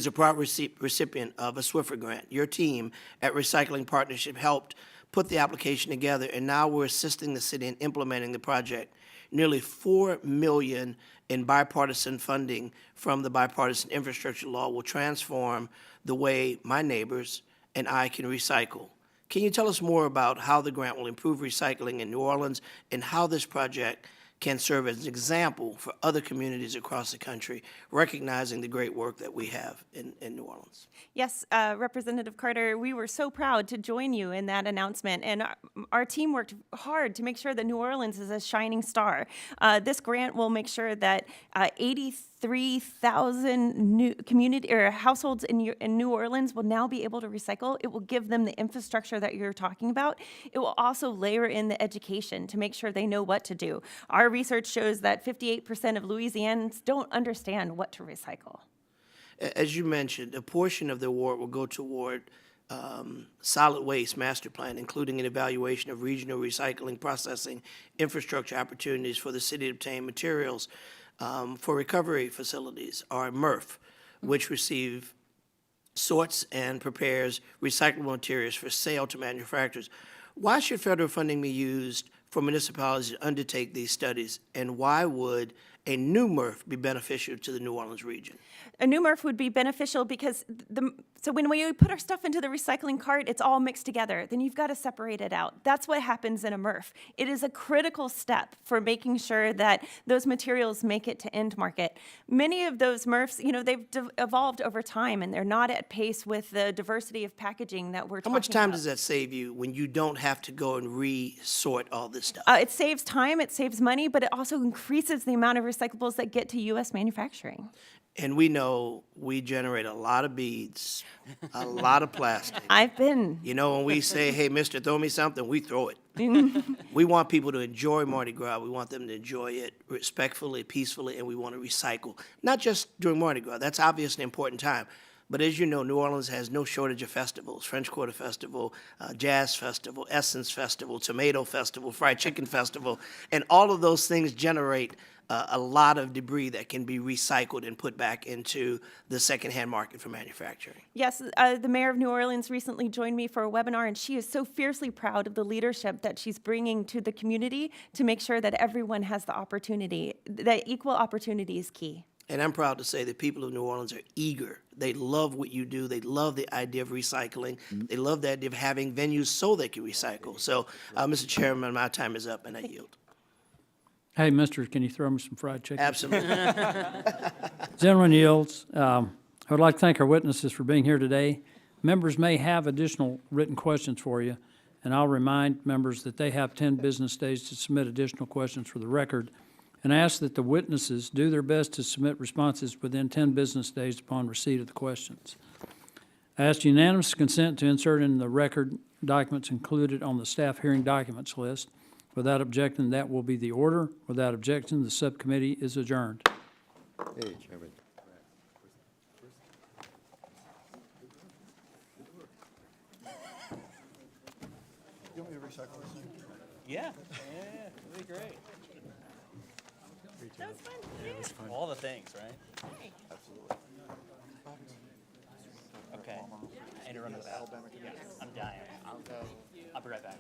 a proud recipient of a SWIFR grant. Your team at Recycling Partnership helped put the application together, and now we're assisting the city in implementing the project. Nearly $4 million in bipartisan funding from the Bipartisan Infrastructure Law will transform the way my neighbors and I can recycle. Can you tell us more about how the grant will improve recycling in New Orleans and how this project can serve as an example for other communities across the country, recognizing the great work that we have in New Orleans? Yes, Representative Carter, we were so proud to join you in that announcement, and our team worked hard to make sure that New Orleans is a shining star. This grant will make sure that 3,000 new community or households in New Orleans will now be able to recycle. It will give them the infrastructure that you're talking about. It will also layer in the education to make sure they know what to do. Our research shows that 58% of Louisianans don't understand what to recycle. As you mentioned, a portion of the award will go toward solid waste master plan, including an evaluation of regional recycling processing infrastructure opportunities for the city to obtain materials for recovery facilities, or MRF, which receive sorts and prepares recyclable materials for sale to manufacturers. Why should federal funding be used for municipalities to undertake these studies, and why would a new MRF be beneficial to the New Orleans region? A new MRF would be beneficial because so when we put our stuff into the recycling cart, it's all mixed together. Then you've got to separate it out. That's what happens in a MRF. It is a critical step for making sure that those materials make it to end market. Many of those MRFs, you know, they've evolved over time, and they're not at pace with the diversity of packaging that we're talking about. How much time does that save you when you don't have to go and re-sort all this stuff? It saves time, it saves money, but it also increases the amount of recyclables that get to U.S. manufacturing. And we know we generate a lot of beads, a lot of plastic. I've been. You know, when we say, hey, mister, throw me something, we throw it. We want people to enjoy Mardi Gras. We want them to enjoy it respectfully, peacefully, and we want to recycle. Not just during Mardi Gras. That's obviously an important time. But as you know, New Orleans has no shortage of festivals. French Quarter Festival, Jazz Festival, Essence Festival, Tomato Festival, Fried Chicken Festival. And all of those things generate a lot of debris that can be recycled and put back into the secondhand market for manufacturing. Yes, the mayor of New Orleans recently joined me for a webinar, and she is so fiercely proud of the leadership that she's bringing to the community to make sure that everyone has the opportunity. That equal opportunity is key. And I'm proud to say that people of New Orleans are eager. They love what you do. They love the idea of recycling. They love the idea of having venues so they can recycle. So, Mr. Chairman, my time is up, and I yield. Hey, mister, can you throw me some fried chicken? Absolutely. Gentleman yields. I would like to thank our witnesses for being here today. Members may have additional written questions for you, and I'll remind members that they have 10 business days to submit additional questions for the record, and ask that the witnesses do their best to submit responses within 10 business days upon receipt of the questions. I ask unanimous consent to insert in the record documents included on the staff hearing documents list. Without objection, that will be the order. Without objection, the subcommittee is adjourned. Hey, Chairman. You want me to recycle this thing? Yeah, it'll be great. That was fun. Yeah, it was fun. All the things, right? Absolutely. Okay. I need to run to the bathroom. Yeah, I'm dying. I'll be right back.